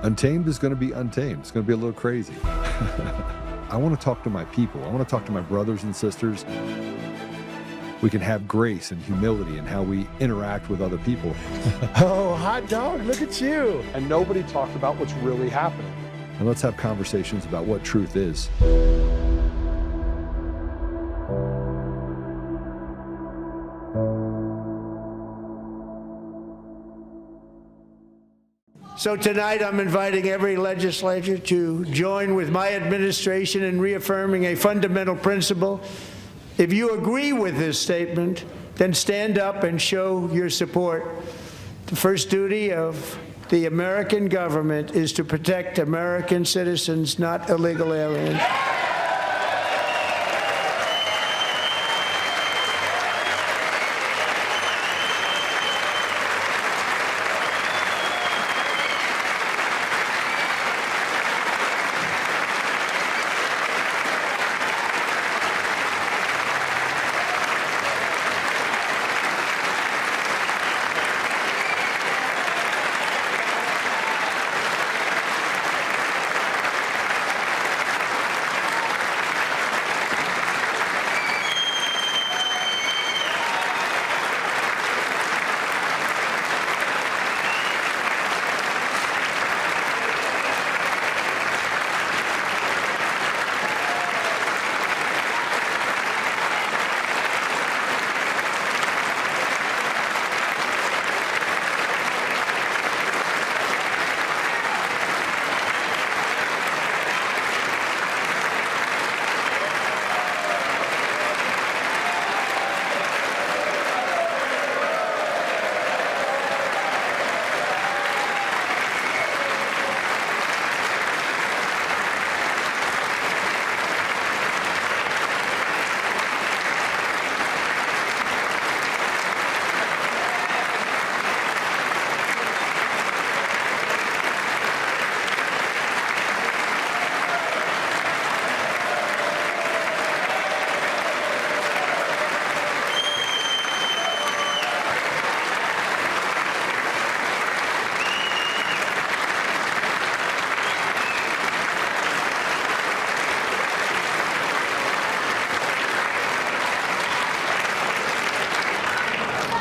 Untamed is going to be untamed. It's going to be a little crazy. I want to talk to my people. I want to talk to my brothers and sisters. We can have grace and humility in how we interact with other people. Oh, hot dog, look at you. And nobody talked about what's really happening. And let's have conversations about what truth is. So tonight I'm inviting every legislator to join with my administration in reaffirming a fundamental principle. If you agree with this statement, then stand up and show your support. The first duty of the American government is to protect American citizens, not illegal aliens.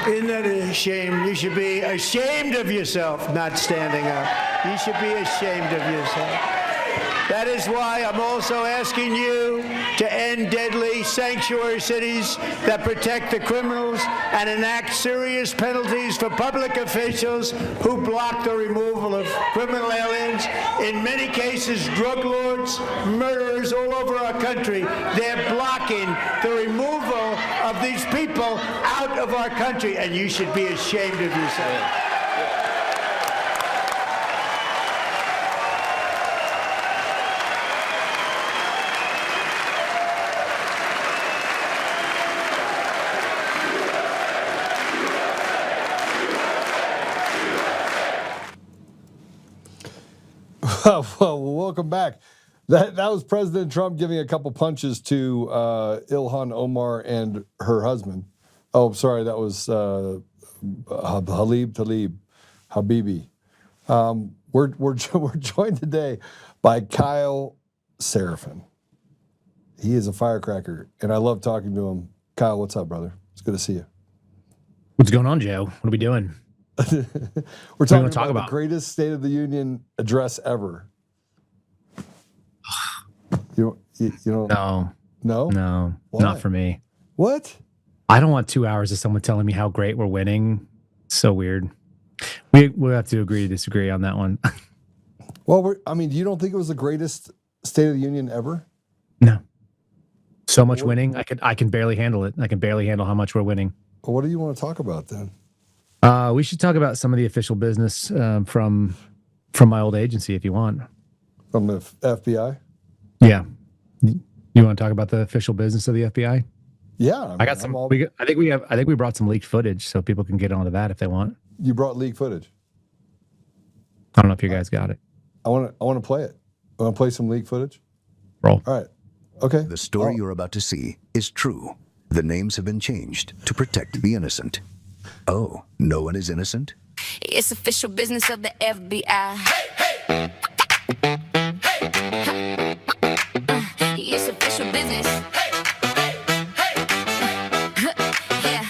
Isn't that a shame? You should be ashamed of yourself not standing up. You should be ashamed of yourself. That is why I'm also asking you to end deadly sanctuary cities that protect the criminals and enact serious penalties for public officials who block the removal of criminal aliens. In many cases, drug lords, murderers all over our country, they're blocking the removal of these people out of our country, and you should be ashamed of yourself. Well, welcome back. That was President Trump giving a couple punches to Ilhan Omar and her husband. Oh, sorry, that was Habibi. We're joined today by Kyle Seraphin. He is a firecracker, and I love talking to him. Kyle, what's up, brother? It's good to see you. What's going on, Joe? What are we doing? We're talking about the greatest State of the Union address ever. You don't? No, Why? not for me. What? I don't want 2 hours of someone telling me how great we're winning. So weird. We'll have to agree to disagree on that one. Well, you don't think it was the greatest State of the Union ever? No. So much winning, I can barely handle it. I can barely handle how much we're winning. Well, what do you want to talk about then? We should talk about some of the official business from my old agency, if you want. From the FBI? Yeah. You want to talk about the official business of the FBI? Yeah, I got some. I think we brought some leaked footage so people can get onto that if they want. You brought leaked footage. I don't know if you guys got it. I want to play it. I want to play some leaked footage. Roll. All right. Okay. The story you're about to see is true. The names have been changed to protect the innocent. Oh, no one is innocent? It's official business of the FBI. It's official business. Yeah.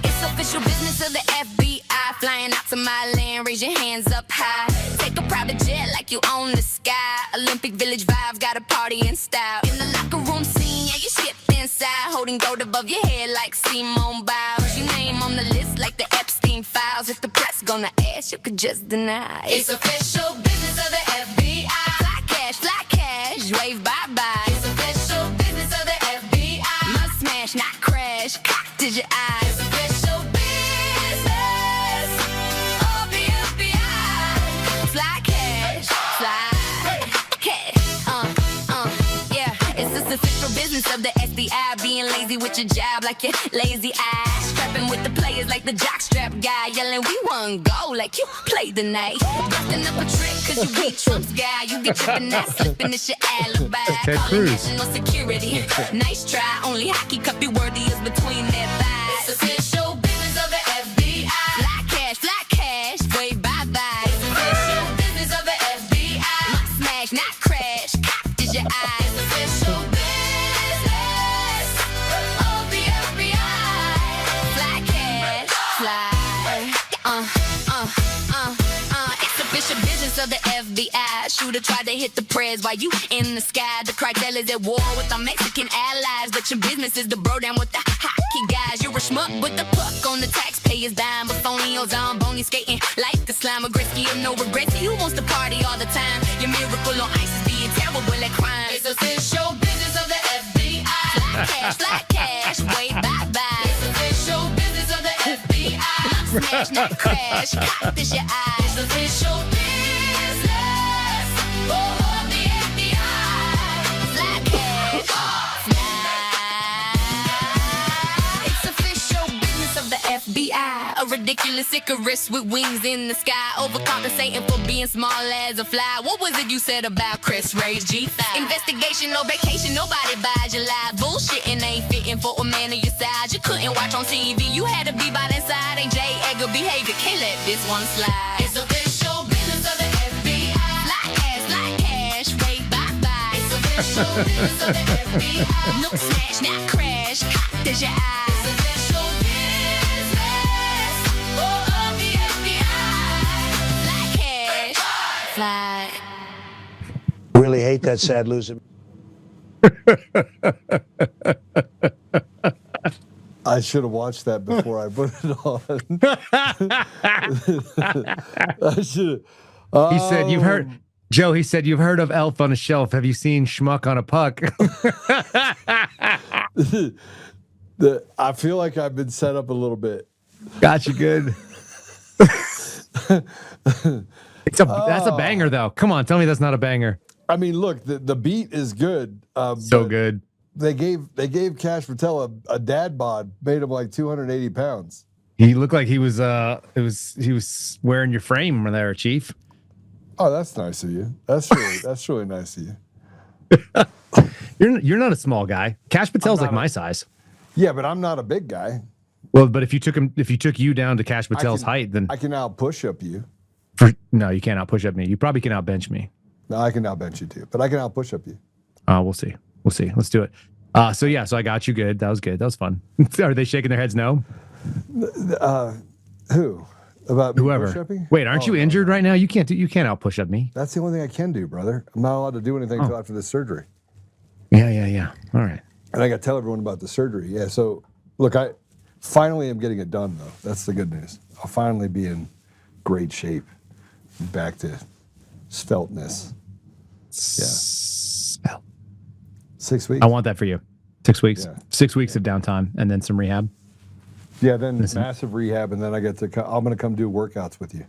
It's official business of the FBI. Flying out to my land, raise your hands up high. Take a private jet like you own the sky. Olympic Village vibes, got a party in style. In the locker room scene, yeah, you skipped inside. Holding gold above your head like Simone Biles. Your name on the list like the Epstein files. If the press gonna ask, you could just deny. It's official business of the FBI. Fly cash, wave bye-bye. It's official business of the FBI. Must smash, not crash. Cock did your eyes. It's official business of the FBI. Fly cash, fly cash. Yeah. It's just official business of the FBI. Being lazy with your job like your lazy eye. Strapping with the players like the jockstrap guy. Yelling, we won go like you played the night. Busting up a trick cause you beat Trump's guy. You get tripping, not slipping, it's your alibi. Ted Calling Cruz. national security. Nice try, only hockey cup you worthy is between their thighs. It's official business of the FBI. Fly cash, wave bye-bye. It's official business of the FBI. Must smash, not crash, cocked is your eyes. It's official business of the FBI. Fly cash, fly. It's official business of the FBI. Shooter tried to hit the prez while you in the sky. The cartel is at war with our Mexican allies, but your business is the bro down with the hockey guys. You're a schmuck with the puck on the taxpayer's dime. But phony on Zamboni skating like the slime of Gretzky and no regrets. Who wants to party all the time? Your miracle on ice is being terrible at crime. It's official business of the FBI. Fly cash, wait bye-bye. It's official business of the FBI. Smash, not crash, cock this your eyes. It's official business of the FBI. Fly cash, fly. It's official business of the FBI. A ridiculous Icarus with wings in the sky. Overcompensating for being small as a fly. What was it you said about Chris Ray's G5? Investigation, no vacation, nobody buys your life. Bullshitting ain't fitting for a man of your size. You couldn't watch on TV, you had to be by that side. Ain't J. Edgar behavior, can't let this one slide. It's official business of the FBI. Fly cash, wait bye-bye. It's official business of the FBI. No smash, not crash, cocked as your eyes. It's official business of the FBI. Fly cash, fly. Really hate that sad loser. I should have watched that before I put it on. I should have. He said, "You've heard." Joe, he said, "You've heard of Elf on a Shelf. Have you seen Schmuck on a Puck?" I feel like I've been set up a little bit. Got you good. That's a banger, though. Come on, tell me that's not a banger. I mean, look, the beat is good. So but good. They gave Kash Patel a dad bod, made him like 280 pounds. He looked like he was he was wearing your frame there, Chief. Oh, that's nice of you. That's really nice of you. You're not a small guy. Kash Patel's like my size. Yeah, but I'm not a big guy. Well, but if you took you down to Kash Patel's height, then I can out push up you. No, you can't out push up me. You probably can out bench me. No, I can out bench you too, but I can out push up you. We'll see. Let's do it. So I got you good. That was good. That was fun. Are they shaking their heads no? Who? About me Whoever. push-upping? Wait, aren't you injured right now? You can't out push up me. That's the only thing I can do, brother. I'm not allowed to do anything until after this surgery. Yeah. All right. And I got to tell everyone about the surgery. Yeah. So look, I finally am getting it done though. That's the good news. I'll finally be in great shape, back to sveltness. Spell. 6 weeks. I want that for you. 6 weeks. Yeah. 6 weeks of downtime and then some rehab. Yeah, then massive rehab, and then I get to. I'm going to come do workouts with you.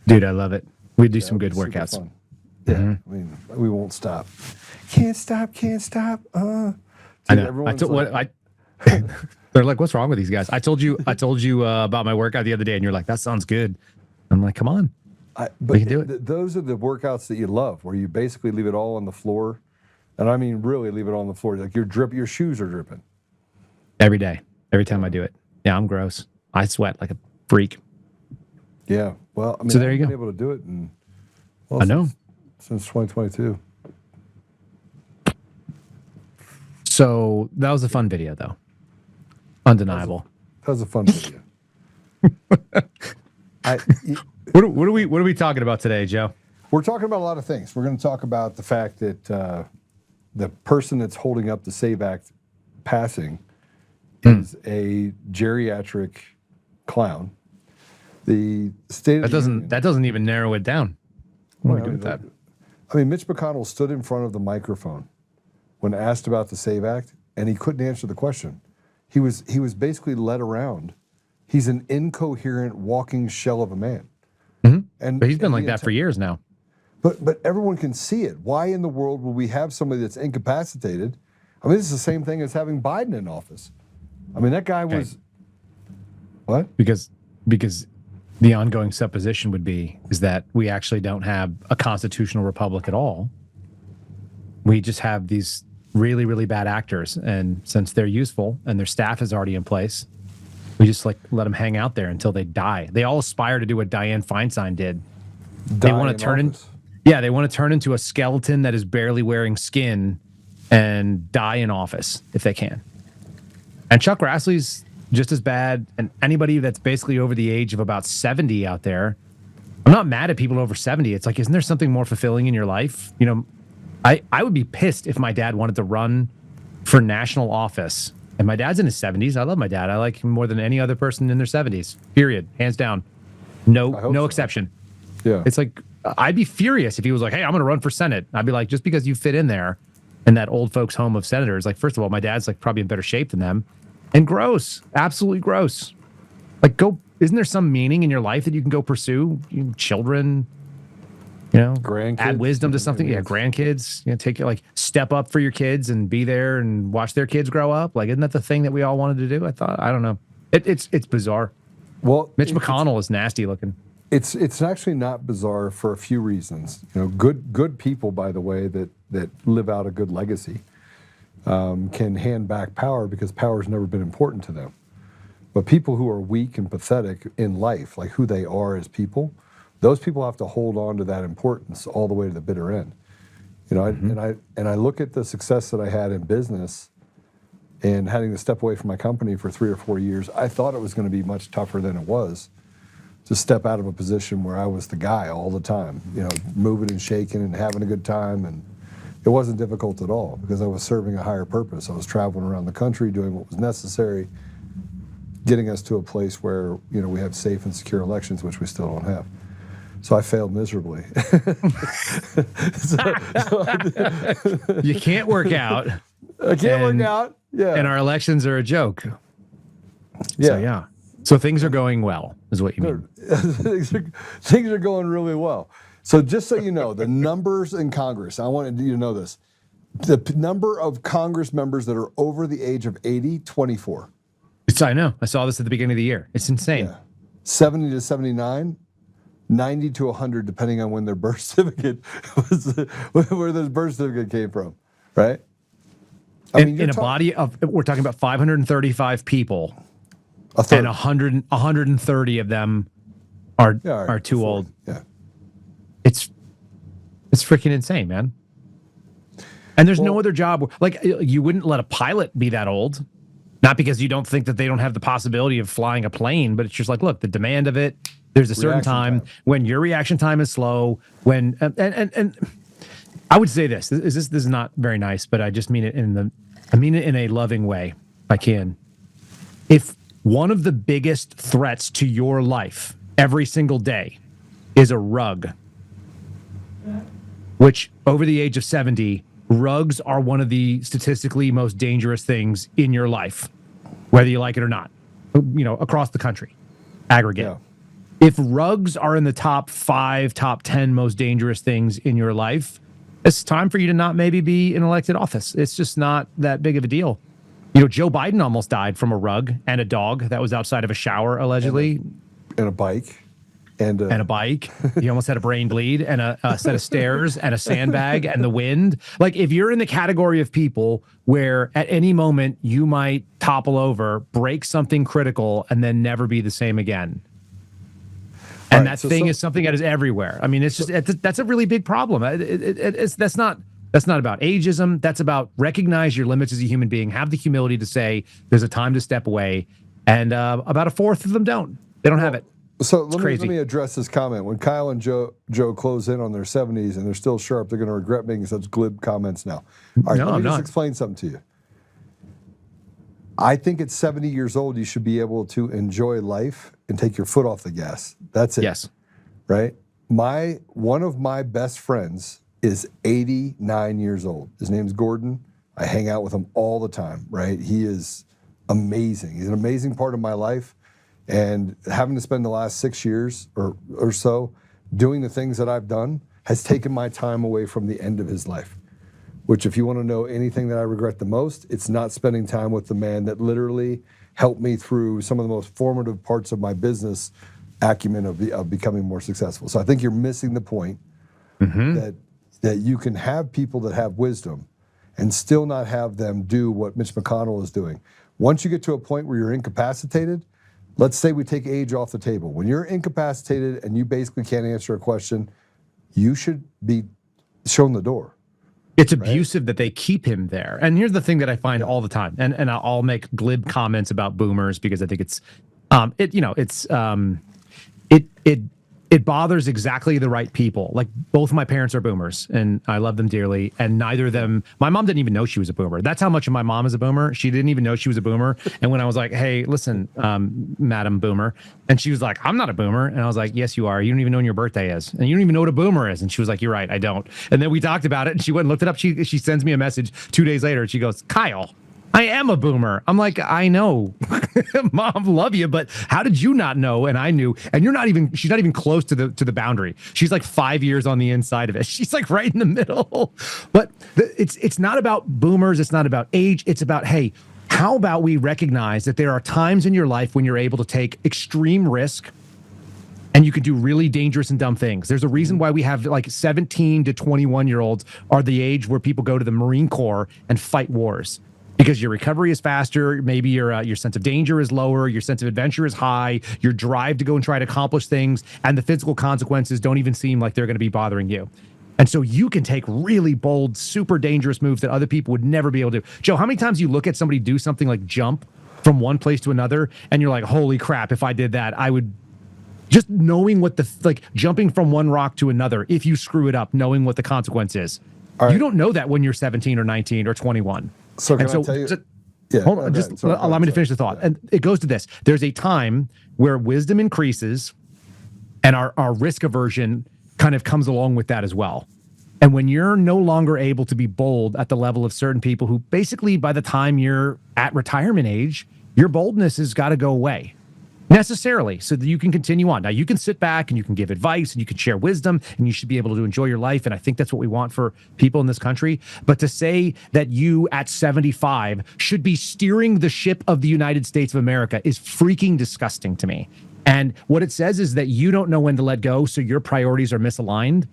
Dude, I love it. We do some good Super workouts. fun. Yeah, I mean, we won't stop. Can't stop. Dude, I know. everyone's like, They're like, what's wrong with these guys? I told you about my workout the other day, and you're like, that sounds good. I'm like, come on. but we can do it. Those are the workouts that you love, where you basically leave it all on the floor, and I mean really leave it on the floor. Like your shoes are dripping. Every day, every time I do it. Yeah, I'm gross. I sweat like a freak. Yeah. Well, I mean, So there you I've been go. able to do it, and I know. since 2022. So that was a fun video, though. Undeniable. That was a fun video. What are we talking about today, Joe? We're talking about a lot of things. We're going to talk about the fact that the person that's holding up the SAVE Act passing is a geriatric clown. The state of that doesn't even narrow it down. What do we do with that? I mean, Mitch McConnell stood in front of the microphone when asked about the SAVE Act, and he couldn't answer the question. He was basically led around. He's an incoherent walking shell of a man. But he's been like that for years now. But everyone can see it. Why in the world would we have somebody that's incapacitated? I mean, this is the same thing as having Biden in office. I mean, that guy was what? Because the ongoing supposition would be is that we actually don't have a constitutional republic at all. We just have these really, really bad actors, and since they're useful and their staff is already in place, we just like let them hang out there until they die. They all aspire to do what Dianne Feinstein did. They want to turn they want to turn into a skeleton that is barely wearing skin and die in office if they can. And Chuck Grassley's just as bad, and anybody that's basically over the age of about 70 out there. I'm not mad at people over 70. It's like, isn't there something more fulfilling in your life? You know, I would be pissed if my dad wanted to run for national office. And my dad's in his 70s. I love my dad. I like him more than any other person in their 70s. Period. Hands down. No exception. Yeah. It's like, I'd be furious if he was like, hey, I'm going to run for Senate. I'd be like, just because you fit in there in that old folks' home of senators, like, first of all, my dad's like probably in better shape than them. And gross. Absolutely gross. Like, isn't there some meaning in your life that you can go pursue? Children, grandkids, add wisdom to something. Yeah, grandkids. Take it, like, step up for your kids and be there and watch their kids grow up. Like, isn't that the thing that we all wanted to do? I don't know. It's bizarre. Well, Mitch McConnell is nasty looking. It's actually not bizarre for a few reasons. Good people, by the way, that live out a good legacy can hand back power because power's never been important to them. But people who are weak and pathetic in life, like who they are as people, those people have to hold on to that importance all the way to the bitter end. And I look at the success that I had in business and having to step away from my company for 3 or 4 years. I thought it was going to be much tougher than it was to step out of a position where I was the guy all the time, moving and shaking and having a good time. And it wasn't difficult at all because I was serving a higher purpose. I was traveling around the country doing what was necessary, getting us to a place where, we have safe and secure elections, which we still don't have. So I failed miserably. You can't work out. I can't work out. Yeah. And our elections are a joke. Yeah. So things are going well, is what you mean. Things are going really well. So just so you know, the numbers in Congress, I wanted you to know this. The number of Congress members that are over the age of 80, 24. I know. I saw this at the beginning of the year. It's insane. Yeah. 70 to 79, 90 to 100, depending on when their birth certificate was, where their birth certificate came from, right? In a body of, we're talking about 535 people, and 130 of them are too old. Yeah. It's freaking insane, man. And there's no other job. Like, you wouldn't let a pilot be that old. Not because you don't think that they don't have the possibility of flying a plane, but it's just like, look, the demand of it, there's a certain time when your reaction time is slow, when and I would say this is not very nice, but I just mean it in a loving way, if I can. If one of the biggest threats to your life every single day is a rug, which over the age of 70, rugs are one of the statistically most dangerous things in your life, whether you like it or not, across the country, aggregate. Yeah. If rugs are in the top 5, top 10 most dangerous things in your life, it's time for you to not maybe be in elected office. It's just not that big of a deal. Joe Biden almost died from a rug and a dog that was outside of a shower, allegedly. And a bike. And a bike. He almost had a brain bleed and a set of stairs and a sandbag and the wind. Like, if you're in the category of people where at any moment you might topple over, break something critical, and then never be the same again. And Right, that thing is something that is everywhere. I mean, it's just that's a really big problem. That's not about ageism. That's about recognize your limits as a human being. Have the humility to say there's a time to step away. And about a fourth of them don't. They don't have it. So let me address this comment. When Kyle and Joe close in on their 70s and they're still sharp, they're going to regret making such glib comments now. All right, No, let me I'm just not. explain something to you. I think at 70 years old, you should be able to enjoy life and take your foot off the gas. That's it. Yes. Right? One of my best friends is 89 years old. His name's Gordon. I hang out with him all the time, right? He is amazing. He's an amazing part of my life. And having to spend the last 6 years or so doing the things that I've done has taken my time away from the end of his life. Which, if you want to know anything that I regret the most, it's not spending time with the man that literally helped me through some of the most formative parts of my business acumen of becoming more successful. So I think you're missing the point that you can have people that have wisdom and still not have them do what Mitch McConnell is doing. Once you get to a point where you're incapacitated, let's say we take age off the table. When you're incapacitated and you basically can't answer a question, you should be shown the door. It's abusive that they keep him there. And here's the thing that I find all the time, and I'll make glib comments about boomers because I think it bothers exactly the right people. Like, both of my parents are boomers and I love them dearly. And neither of them, my mom didn't even know she was a boomer. That's how much of my mom is a boomer. She didn't even know she was a boomer. And when I was like, hey, listen, Madam Boomer, and she was like, I'm not a boomer. And I was like, yes, you are. You don't even know when your birthday is. And you don't even know what a boomer is. And she was like, you're right, I don't. And then we talked about it and she went and looked it up. She sends me a message 2 days later and she goes, Kyle, I am a boomer. I'm like, I know. Mom, love you, but how did you not know? And I knew. And she's not even close to the boundary. She's like 5 years on the inside of it. She's like right in the middle. But it's not about boomers. It's not about age. It's about, hey, how about we recognize that there are times in your life when you're able to take extreme risk and you can do really dangerous and dumb things. There's a reason why we have like 17 to 21-year-olds are the age where people go to the Marine Corps and fight wars. Because your recovery is faster, maybe your sense of danger is lower, your sense of adventure is high, your drive to go and try to accomplish things, and the physical consequences don't even seem like they're going to be bothering you. And so you can take really bold, super dangerous moves that other people would never be able to do. Joe, how many times you look at somebody do something like jump from one place to another, and you're like, holy crap, if I did that, I would... Just knowing what jumping from one rock to another, if you screw it up, knowing what the consequence is. Right. You don't know that when you're 17 or 19 or 21. So can I tell you? Hold on, allow me to finish the thought. And it goes to this. There's a time where wisdom increases and our risk aversion kind of comes along with that as well. And when you're no longer able to be bold at the level of certain people who basically by the time you're at retirement age, your boldness has got to go away. Necessarily, so that you can continue on. Now, you can sit back and you can give advice and you can share wisdom and you should be able to enjoy your life. And I think that's what we want for people in this country. But to say that you at 75 should be steering the ship of the United States of America is freaking disgusting to me. And what it says is that you don't know when to let go, so your priorities are misaligned.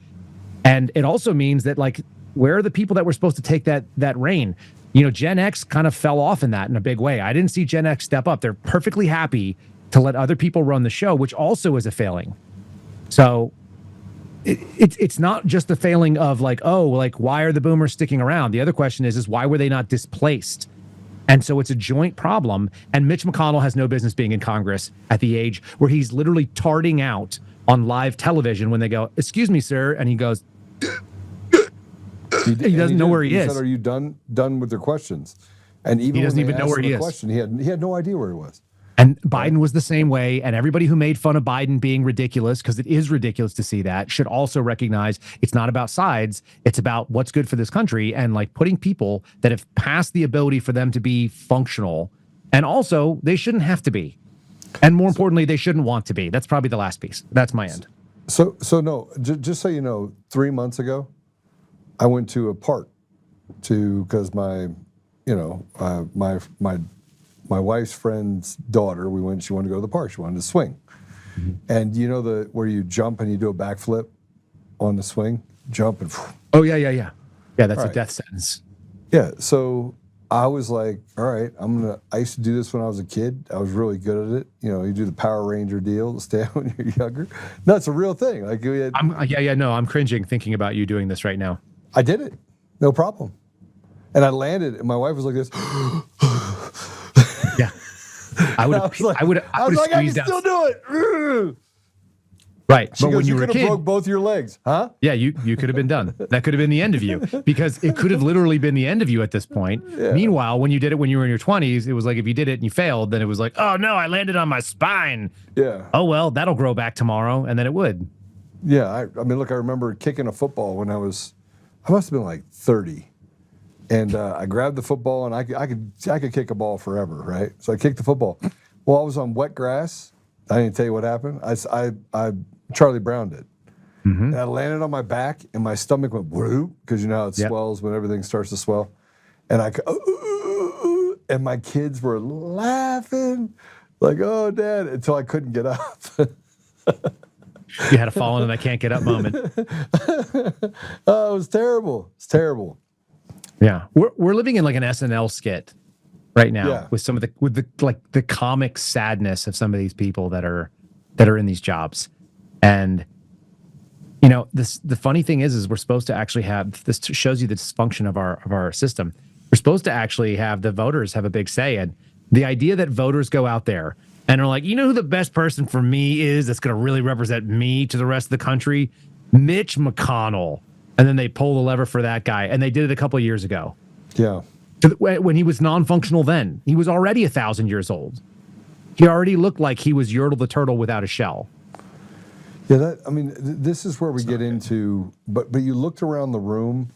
And it also means that, like, where are the people that were supposed to take that reign? You know, Gen X kind of fell off in that in a big way. I didn't see Gen X step up. They're perfectly happy to let other people run the show, which also is a failing. So it's not just the failing of like, oh, like, why are the boomers sticking around? The other question is why were they not displaced? And so it's a joint problem. And Mitch McConnell has no business being in Congress at the age where he's literally tarting out on live television when they go, excuse me, sir. And he goes, he doesn't know where he is. Said, are you done with their questions? And even he doesn't even know where he is. Question, he had no idea where he was. And Biden was the same way. And everybody who made fun of Biden being ridiculous, because it is ridiculous to see that, should also recognize it's not about sides. It's about what's good for this country and like putting people that have passed the ability for them to be functional. And also, they shouldn't have to be. And more importantly, they shouldn't want to be. That's probably the last piece. That's my end. So no, just so you know, 3 months ago, I went to a park because my wife's friend's daughter, she wanted to go to the park. She wanted to swing. Mm-hmm. And you know where you jump and you do a backflip on the swing? Jump and... Oh, yeah. Yeah, that's a death sentence. Yeah, so I was like, all right, I used to do this when I was a kid. I was really good at it. You know, you do the Power Ranger deal to stay out when you're younger. No, it's a real thing. Like, I'm cringing thinking about you doing this right now. I did it, no problem. And I landed, and my wife was like this. Yeah, I would have I can still do it. Right, She but goes, when you were a could have kid, broke both your legs, huh? yeah, you could have been done. That could have been the end of you, because it could have literally been the end of you at this point. Yeah. Meanwhile, when you did it when you were in your 20s, it was like if you did it and you failed, then it was like, oh no, I landed on my spine. Yeah. Oh well, that'll grow back tomorrow, and then it would. Yeah, I mean, look, I remember kicking a football when I must have been like 30, and I grabbed the football and I could kick a ball forever, right? So I kicked the football. Well, I was on wet grass. I didn't tell you what happened. I Charlie Browned it. Mm-hmm. And I landed on my back, and my stomach went whoop, because you know how it swells when everything starts to swell. And and my kids were laughing, like, oh, Dad, until I couldn't get up. You had a fallen and I can't get up moment. Oh, it was terrible. It's terrible. Yeah, we're living in like an SNL skit right now with some of the comic sadness of some of these people that are in these jobs. And you know, the funny thing is we're supposed to actually have this. Shows you the dysfunction of our system. We're supposed to actually have the voters have a big say, and the idea that voters go out there and are like, you know who the best person for me is that's going to really represent me to the rest of the country? Mitch McConnell. And then they pull the lever for that guy, and they did it a couple of years ago. Yeah. When he was non-functional then. He was already 1,000 years old. He already looked like he was Yertle the turtle without a shell. Yeah, this is where we get into, but you looked around the room,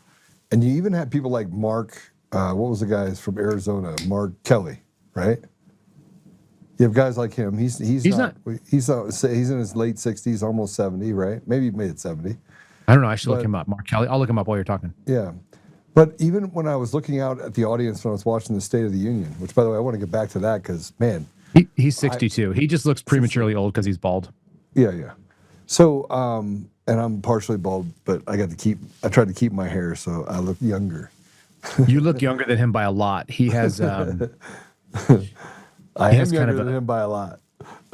and you even had people like Mark, what was the guy from Arizona, Mark Kelly, right? You have guys like him. He's in his late 60s, almost 70, right? Maybe mid 70. I don't know. I should look him up. Mark Kelly. I'll look him up while you're talking. Yeah. But even when I was looking out at the audience when I was watching the State of the Union, which, by the way, I want to get back to that because, man. He's 62. He just looks prematurely old because he's bald. Yeah. So, and I'm partially bald, but I tried to keep my hair so I look younger. You look younger than him by a lot. He has. I am younger than him by a lot.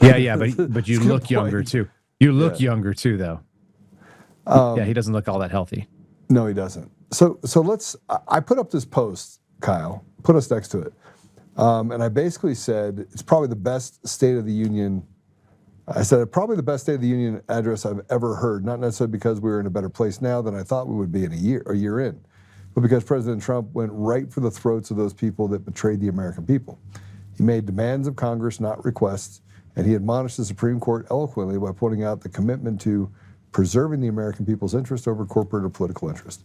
Yeah, but you look younger too. You look younger too, though. Yeah, he doesn't look all that healthy. No, he doesn't. So I put up this post, Kyle, put us next to it. And I basically said, it's probably the best State of the Union. I said, probably the best State of the Union address I've ever heard, not necessarily because we were in a better place now than I thought we would be a year in, but because President Trump went right for the throats of those people that betrayed the American people. He made demands of Congress, not requests, and he admonished the Supreme Court eloquently by pointing out the commitment to preserving the American people's interest over corporate or political interest.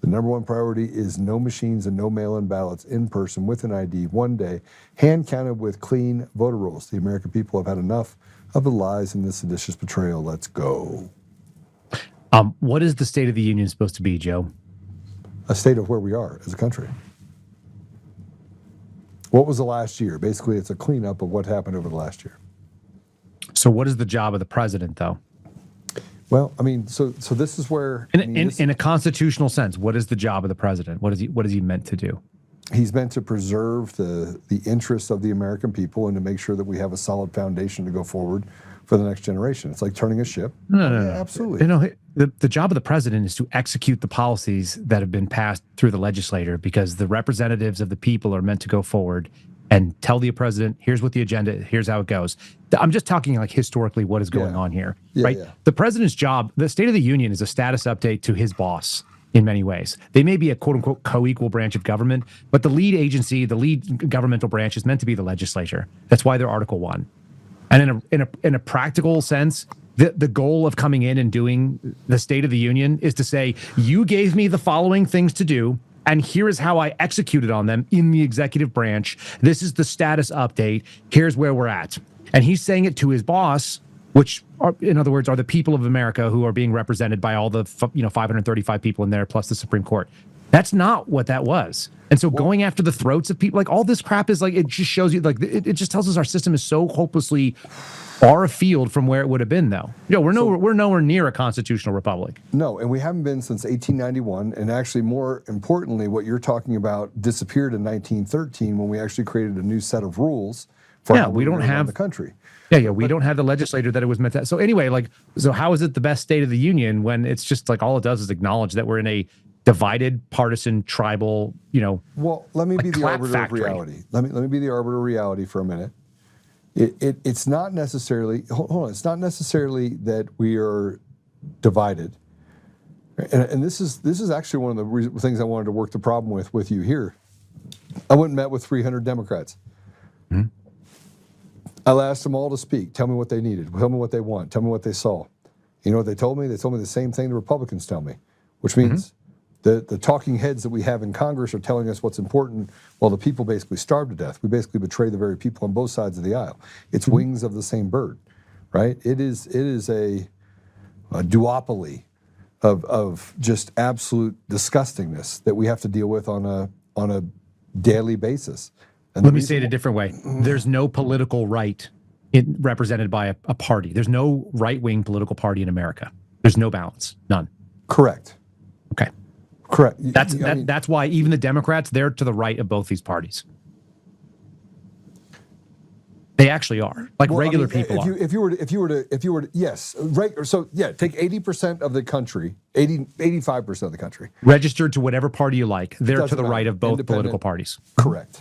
The number one priority is no machines and no mail-in ballots in person with an ID one day, hand-counted with clean voter rolls. The American people have had enough of the lies and the seditious betrayal. Let's go. What is the State of the Union supposed to be, Joe? A state of where we are as a country. What was the last year? Basically, it's a cleanup of what happened over the last year. So what is the job of the president, though? Well, I mean, so this is where... In a constitutional sense, what is the job of the president? What is he meant to do? He's meant to preserve the interests of the American people and to make sure that we have a solid foundation to go forward for the next generation. It's like turning a ship. No. Absolutely. The job of the president is to execute the policies that have been passed through the legislature, because the representatives of the people are meant to go forward and tell the president, here's what the agenda, here's how it goes. I'm just talking like historically what is going on here, right? Yeah. The president's job, the State of the Union, is a status update to his boss in many ways. They may be a quote unquote co-equal branch of government, but the lead agency, the lead governmental branch is meant to be the legislature. That's why they're Article 1. And in a practical sense, the goal of coming in and doing the State of the Union is to say, you gave me the following things to do, and here is how I executed on them in the executive branch. This is the status update. Here's where we're at. And he's saying it to his boss, which are, in other words, are the people of America who are being represented by all the 535 people in there, plus the Supreme Court. That's not what that was. And so going after the throats of people, like all this crap is like, it just shows you, like, it just tells us our system is so hopelessly far afield from where it would have been, though. We're nowhere near a constitutional republic. No, and we haven't been since 1891. And actually, more importantly, what you're talking about disappeared in 1913 when we actually created a new set of rules for how we don't have the country. We don't have the legislator that it was meant to. So anyway, like, so how is it the best state of the union when it's just like all it does is acknowledge that we're in a divided, partisan, tribal, Well, let me be the arbiter of reality. Let me be the arbiter of reality for a minute. It's not necessarily, hold on, it's not necessarily that we are divided. And this is actually one of the things I wanted to work the problem with you here. I went and met with 300 Democrats. Mm-hmm. I asked them all to speak. Tell me what they needed. Tell me what they want. Tell me what they saw. You know what they told me? They told me the same thing the Republicans tell me, which means the talking heads that we have in Congress are telling us what's important while the people basically starve to death. We basically betray the very people on both sides of the aisle. It's wings of the same bird, right? It is a duopoly of just absolute disgustingness that we have to deal with on a daily basis. And let me say it a different way. There's no political right represented by a party. There's no right-wing political party in America. There's no balance. None. Correct. Okay. Correct. That's why even the Democrats, they're to the right of both these parties. They actually are. Like regular people are. If you were to, yes, right. So yeah, take 80% of the country, 85% of the country. Registered to whatever party you like. They're to the right of both political parties. Correct.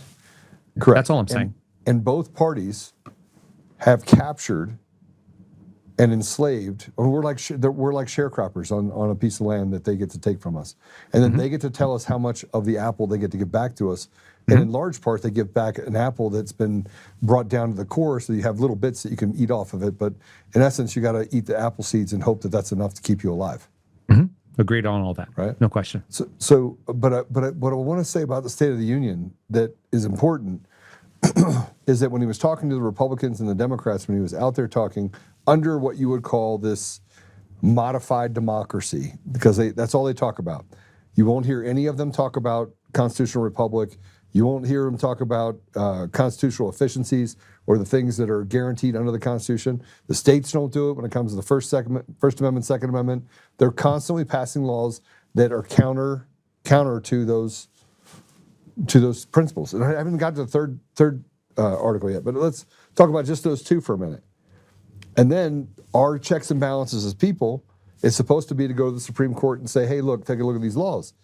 That's all I'm saying. And both parties have captured and enslaved, or we're like sharecroppers on a piece of land that they get to take from us. And then they get to tell us how much of the apple they get to give back to us. And in large part, they give back an apple that's been brought down to the core so you have little bits that you can eat off of it. But in essence, you got to eat the apple seeds and hope that that's enough to keep you alive. Agreed on all that. Right? No question. But what I want to say about the State of the Union that is important is that when he was talking to the Republicans and the Democrats, when he was out there talking under what you would call this modified democracy, because that's all they talk about. You won't hear any of them talk about constitutional republic. You won't hear them talk about constitutional efficiencies or the things that are guaranteed under the Constitution. The states don't do it when it comes to the First Amendment, Second Amendment. They're constantly passing laws that are counter to those principles. And I haven't got to the third article yet, but let's talk about just those two for a minute. And then our checks and balances as people is supposed to be to go to the Supreme Court and say, hey, look, take a look at these laws.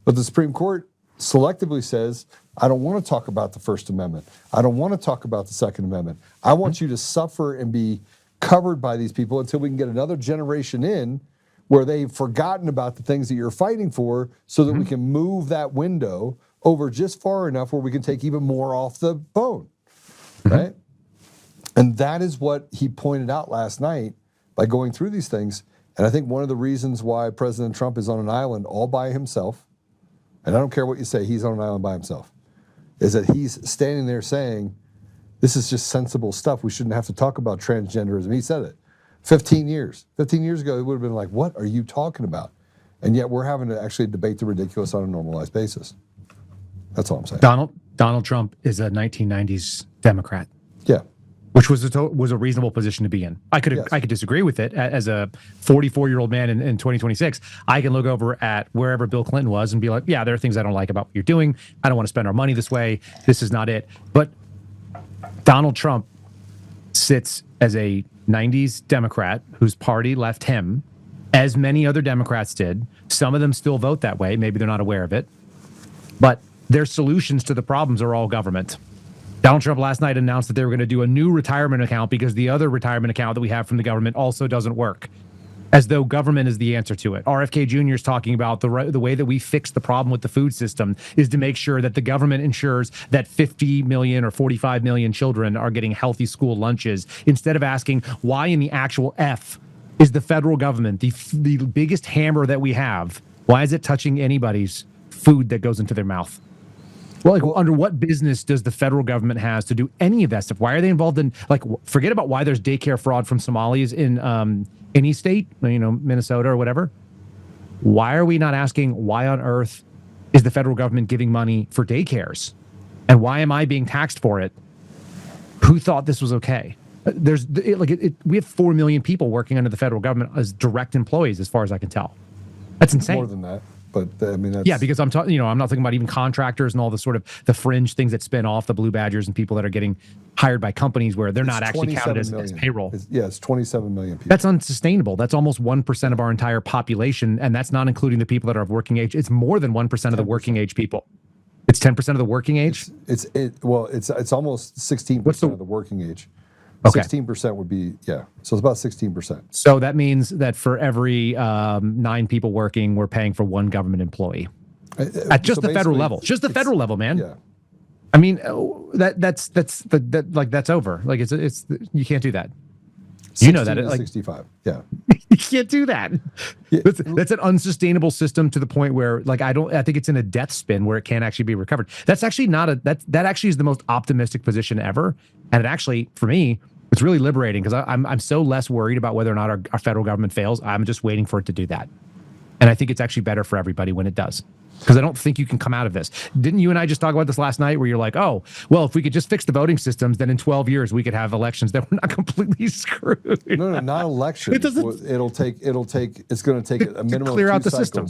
But the Supreme Court selectively says, I don't want to talk about the First Amendment. I don't want to talk about the Second Amendment. I want you to suffer and be covered by these people until we can get another generation in where they've forgotten about the things that you're fighting for so that we can move that window over just far enough where we can take even more off the bone, right? And that is what he pointed out last night by going through these things. And I think one of the reasons why President Trump is on an island all by himself, and I don't care what you say, he's on an island by himself, is that he's standing there saying, this is just sensible stuff. We shouldn't have to talk about transgenderism. He said it. 15 years ago, it would have been like, what are you talking about? And yet we're having to actually debate the ridiculous on a normalized basis. That's all I'm saying. Donald Trump is a 1990s Democrat. Yeah. Which was a reasonable position to be in. I could disagree with it as a 44-year-old man in 2026. I can look over at wherever Bill Clinton was and be like, yeah, there are things I don't like about what you're doing. I don't want to spend our money this way. This is not it. But Donald Trump sits as a 90s Democrat whose party left him, as many other Democrats did. Some of them still vote that way. Maybe they're not aware of it. But their solutions to the problems are all government. Donald Trump last night announced that they were going to do a new retirement account because the other retirement account that we have from the government also doesn't work, as though government is the answer to it. RFK Jr. is talking about the way that we fix the problem with the food system is to make sure that the government ensures that 50 million or 45 million children are getting healthy school lunches, instead of asking why in the actual F is the federal government, the biggest hammer that we have, why is it touching anybody's food that goes into their mouth? Well, under what business does the federal government has to do any of that stuff? Why are they involved in, like, forget about why there's daycare fraud from Somalis in any state, Minnesota or whatever. Why are we not asking why on earth is the federal government giving money for daycares? And why am I being taxed for it? Who thought this was okay? We have 4 million people working under the federal government as direct employees, as far as I can tell. That's insane. More than that, but I mean, that's, yeah, because I'm talking, I'm not talking about even contractors and all the sort of the fringe things that spin off, the blue badgers and people that are getting hired by companies where they're not actually counted as payroll. It's 27 million people. That's unsustainable. That's almost 1% of our entire population, and that's not including the people that are of working age. It's more than 1% of the working age people. It's 10% of the working age. It's almost 16% of the working age. Okay. 16% would be, yeah. So it's about 16%. So that means that for every 9 people working, we're paying for 1 government employee at just the federal level. Just the federal level, man. Yeah. I mean, that's over. Like it's you can't do that. You know that. 65. Yeah. You can't do that. Yeah. That's an unsustainable system to the point where, like, I think it's in a death spin where it can't actually be recovered. That's actually that actually is the most optimistic position ever. And it actually, for me, it's really liberating because I'm so less worried about whether or not our federal government fails. I'm just waiting for it to do that. And I think it's actually better for everybody when it does. Because I don't think you can come out of this. Didn't you and I just talk about this last night where you're like, oh, well, if we could just fix the voting systems, then in 12 years we could have elections that were not completely screwed. No, not elections. It's going to take a minimum to clear of 2 out the cycles. system.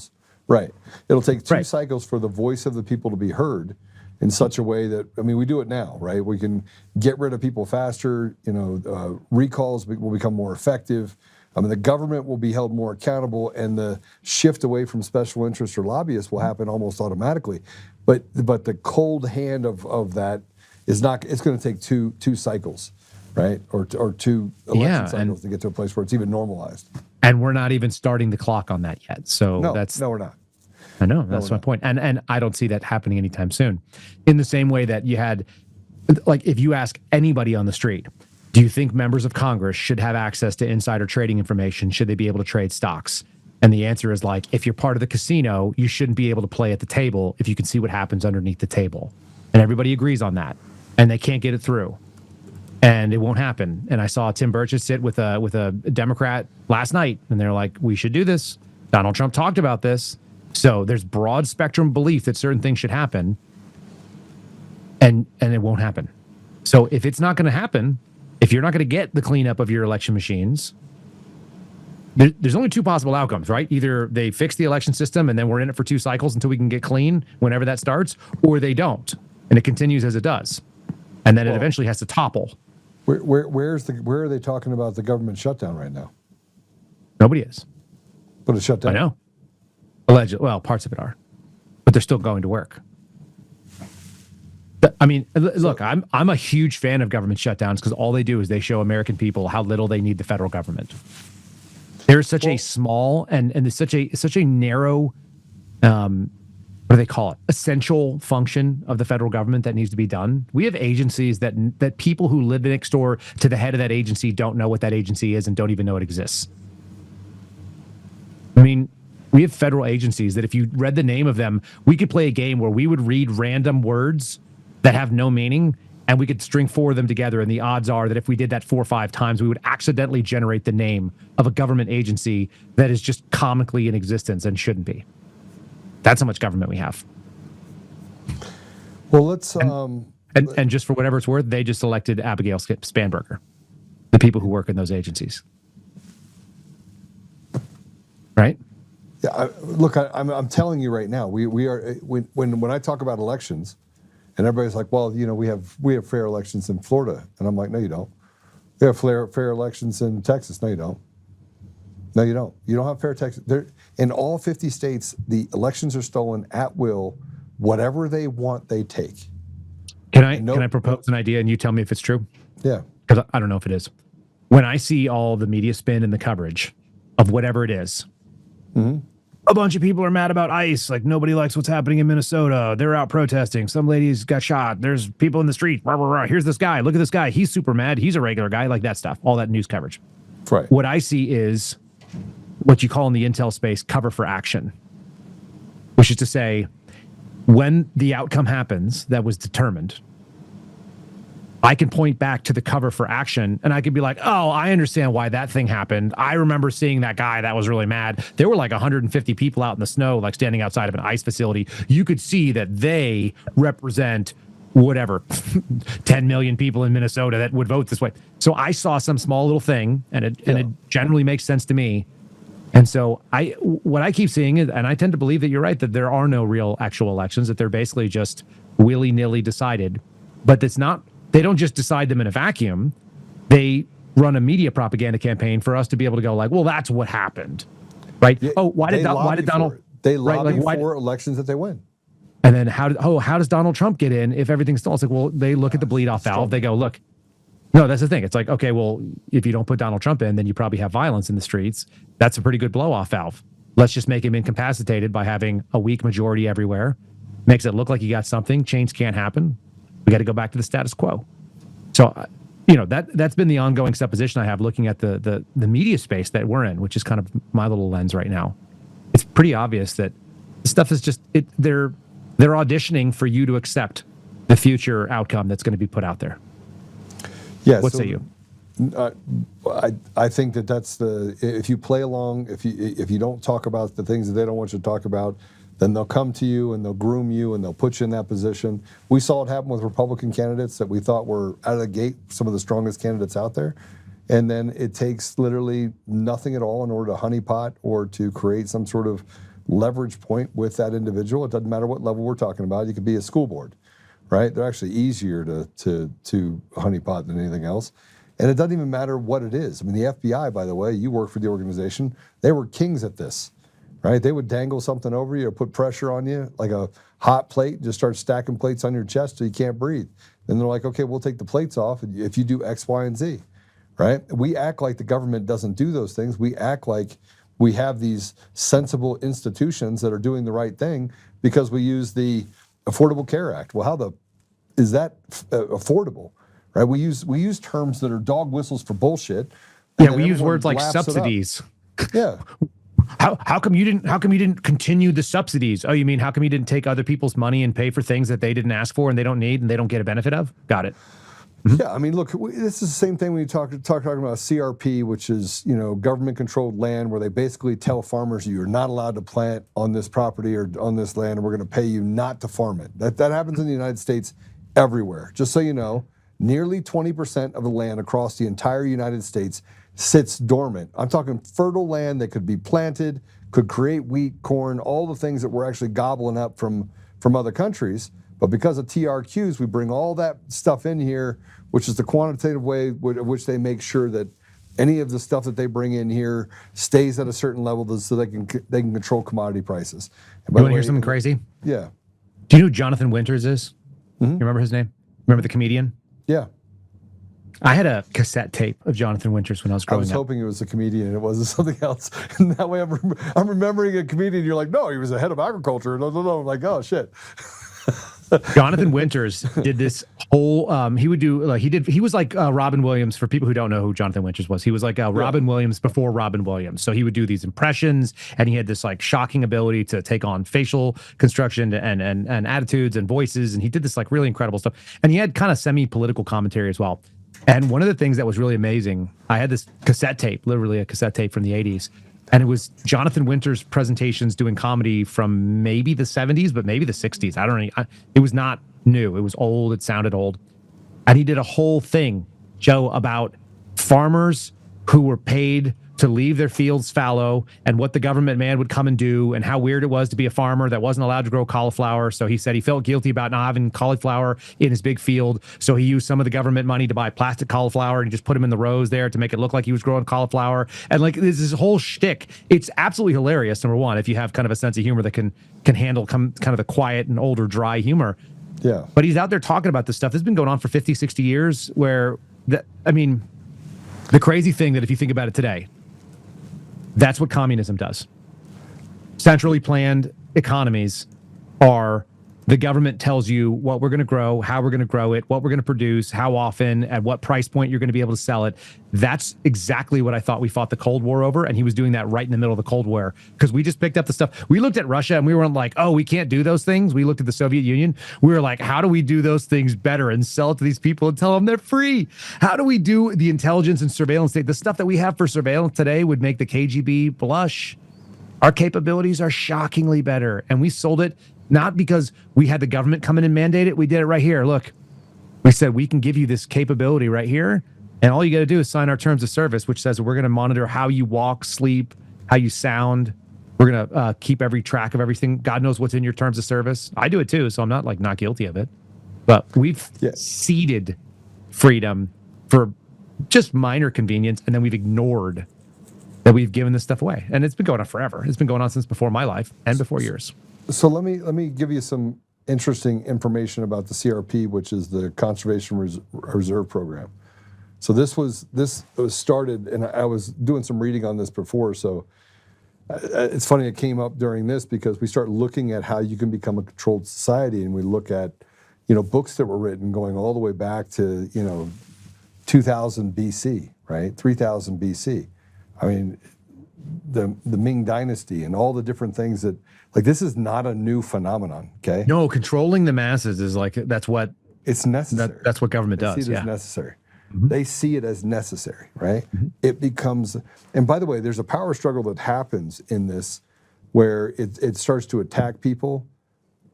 Right. It'll take 2 Right. cycles for the voice of the people to be heard in such a way that, I mean, we do it now, right? We can get rid of people faster. Recalls will become more effective. I mean, the government will be held more accountable, and the shift away from special interests or lobbyists will happen almost automatically. But the cold hand of that is not. It's going to take two cycles, right? Or 2 election cycles to get to a place where it's even normalized. And we're not even starting the clock on that yet. So No, we're not. I know, that's my point. And I don't see that happening anytime soon. In the same way that you had, like, if you ask anybody on the street, do you think members of Congress should have access to insider trading information? Should they be able to trade stocks? And the answer is, like, if you're part of the casino, you shouldn't be able to play at the table if you can see what happens underneath the table. And everybody agrees on that. And they can't get it through. And it won't happen. And I saw Tim Burchett sit with a Democrat last night, and they're like, we should do this. Donald Trump talked about this. So there's broad spectrum belief that certain things should happen, and it won't happen. So if it's not going to happen, if you're not going to get the cleanup of your election machines, there's only 2 possible outcomes, right? Either they fix the election system and then we're in it for 2 cycles until we can get clean whenever that starts, or they don't, and it continues as it does. And then it eventually has to topple. Where are they talking about the government shutdown right now? Nobody is. But it's shut down. I know. Allegedly, well, parts of it are, but they're still going to work. I mean, look, I'm a huge fan of government shutdowns because all they do is they show American people how little they need the federal government. There's such a small and there's such a narrow, what do they call it? Essential function of the federal government that needs to be done. We have agencies that people who live next door to the head of that agency don't know what that agency is and don't even know it exists. I mean, we have federal agencies that if you read the name of them, we could play a game where we would read random words that have no meaning, and we could string 4 of them together, and the odds are that if we did that 4 or 5 times, we would accidentally generate the name of a government agency that is just comically in existence and shouldn't be. That's how much government we have. Well, let's... And just for whatever it's worth, they just elected Abigail Spanberger, the people who work in those agencies. Right? Yeah, I'm telling you right now, we are when I talk about elections, and everybody's like, well, we have fair elections in Florida, and I'm like, no, you don't. We have fair elections in Texas. No, you don't. No, you don't. You don't have fair Texas. In all 50 states, the elections are stolen at will. Whatever they want, they take. Can I propose an idea, and you tell me if it's true? Yeah. Because I don't know if it is. When I see all the media spin and the coverage of whatever it is. Mm-hmm. A bunch of people are mad about ICE. Like, nobody likes what's happening in Minnesota. They're out protesting. Some ladies got shot. There's people in the street. Rah, rah, rah. Here's this guy. Look at this guy. He's super mad. He's a regular guy. Like that stuff. All that news coverage. Right. What I see is what you call in the intel space cover for action, which is to say, when the outcome happens that was determined, I can point back to the cover for action and I could be like, oh, I understand why that thing happened. I remember seeing that guy that was really mad. There were like 150 people out in the snow, like standing outside of an ice facility. You could see that they represent whatever 10 million people in Minnesota that would vote this way. So I saw some small little thing and it generally makes sense to me. And so what I keep seeing is, and I tend to believe that you're right, that there are no real actual elections, that they're basically just willy-nilly decided, but it's not. They don't just decide them in a vacuum. They run a media propaganda campaign for us to be able to go like, well, that's what happened, right? Yeah, why did Donald? They lobby right, for elections that they win. And then how does Donald Trump get in if everything's still? It's like, well, they look at the bleed off valve. They go, look, no, that's the thing. It's like, okay, well, if you don't put Donald Trump in, then you probably have violence in the streets. That's a pretty good blow off valve. Let's just make him incapacitated by having a weak majority everywhere. Makes it look like you got something. Change can't happen. We got to go back to the status quo. So, that's been the ongoing supposition I have looking at the media space that we're in, which is kind of my little lens right now. It's pretty obvious that this stuff is just they're auditioning for you to accept the future outcome that's going to be put out there. Yeah. What say you? I think that's if you play along, if you don't talk about the things that they don't want you to talk about, then they'll come to you and they'll groom you and they'll put you in that position. We saw it happen with Republican candidates that we thought were out of the gate some of the strongest candidates out there. And then it takes literally nothing at all in order to honeypot or to create some sort of leverage point with that individual. It doesn't matter what level we're talking about. You could be a school board, right? They're actually easier to honeypot than anything else. And it doesn't even matter what it is. I mean, the FBI, by the way, you work for the organization, they were kings at this. Right? They would dangle something over you or put pressure on you like a hot plate, just start stacking plates on your chest so you can't breathe. Then they're like, okay, we'll take the plates off if you do X, Y, and Z. Right? We act like the government doesn't do those things. We act like we have these sensible institutions that are doing the right thing because we use the Affordable Care Act. Well, how is that affordable? Right? We use terms that are dog whistles for bullshit. Yeah, we use words like subsidies. Yeah. How come you didn't continue the subsidies? Oh, you mean how come you didn't take other people's money and pay for things that they didn't ask for and they don't need and they don't get a benefit of? Got it. Mm-hmm. Yeah, I mean, look, this is the same thing when you talking about CRP, which is government-controlled land, where they basically tell farmers you're not allowed to plant on this property or on this land, and we're going to pay you not to farm it. That happens in the United States everywhere. Just so you know, nearly 20% of the land across the entire United States sits dormant. I'm talking fertile land that could be planted, could create wheat, corn, all the things that we're actually gobbling up from other countries. But because of TRQs, we bring all that stuff in here, which is the quantitative way of which they make sure that any of the stuff that they bring in here stays at a certain level so they can control commodity prices. You want to hear something crazy? Yeah. Do you know who Jonathan Winters is? Mm-hmm. You remember his name? Remember the comedian? Yeah. I had a cassette tape of Jonathan Winters when I was growing up. I was hoping it was a comedian and it wasn't something else. And that way I'm remembering a comedian. You're like, no, he was the head of agriculture. No. I'm like, oh, shit. Jonathan Winters did this whole, he was like Robin Williams. For people who don't know who Jonathan Winters was, he was like Robin Williams before Robin Williams. So he would do these impressions and he had this like shocking ability to take on facial construction and attitudes and voices. And he did this like really incredible stuff. And he had kind of semi-political commentary as well. And one of the things that was really amazing, I had this cassette tape, literally a cassette tape from the 80s. And it was Jonathan Winters' presentations doing comedy from maybe the 70s, but maybe the 60s. I don't know. It was not new. It was old. It sounded old. And he did a whole thing, Joe, about farmers who were paid to leave their fields fallow and what the government man would come and do and how weird it was to be a farmer that wasn't allowed to grow cauliflower. So he said he felt guilty about not having cauliflower in his big field. So he used some of the government money to buy plastic cauliflower and just put him in the rows there to make it look like he was growing cauliflower. And like this whole shtick, it's absolutely hilarious. Number one, if you have kind of a sense of humor that can handle kind of the quiet and older, dry humor. Yeah. But he's out there talking about this stuff. This has been going on for 50, 60 years where, the crazy thing that if you think about it today, that's what communism does. Centrally planned economies are the government tells you what we're going to grow, how we're going to grow it, what we're going to produce, how often, at what price point you're going to be able to sell it. That's exactly what I thought we fought the Cold War over. And he was doing that right in the middle of the Cold War, because we just picked up the stuff. We looked at Russia and we weren't like, oh, we can't do those things. We looked at the Soviet Union. We were like, how do we do those things better and sell it to these people and tell them they're free? How do we do the intelligence and surveillance state? The stuff that we have for surveillance today would make the KGB blush. Our capabilities are shockingly better. And we sold it not because we had the government come in and mandate it. We did it right here. Look, we said, we can give you this capability right here. And all you got to do is sign our terms of service, which says we're going to monitor how you walk, sleep, how you sound. We're going to keep every track of everything. God knows what's in your terms of service. I do it too, so I'm not like not guilty of it. But we've ceded freedom for just minor convenience, and then we've ignored that we've given this stuff away. And it's been going on forever. It's been going on since before my life and before yours. So let me give you some interesting information about the CRP, which is the Conservation Reserve Program. So this was started, and I was doing some reading on this before. So it's funny it came up during this, because we start looking at how you can become a controlled society, and we look at books that were written going all the way back to 2000 BC, right? 3000 BC. I mean, the Ming Dynasty and all the different things that, like, this is not a new phenomenon, okay? No, controlling the masses is like, that's what it's necessary. That's what government does. They see it as necessary. Mm-hmm. They see it as necessary, right? Mm-hmm. It becomes, and by the way, there's a power struggle that happens in this where it starts to attack people,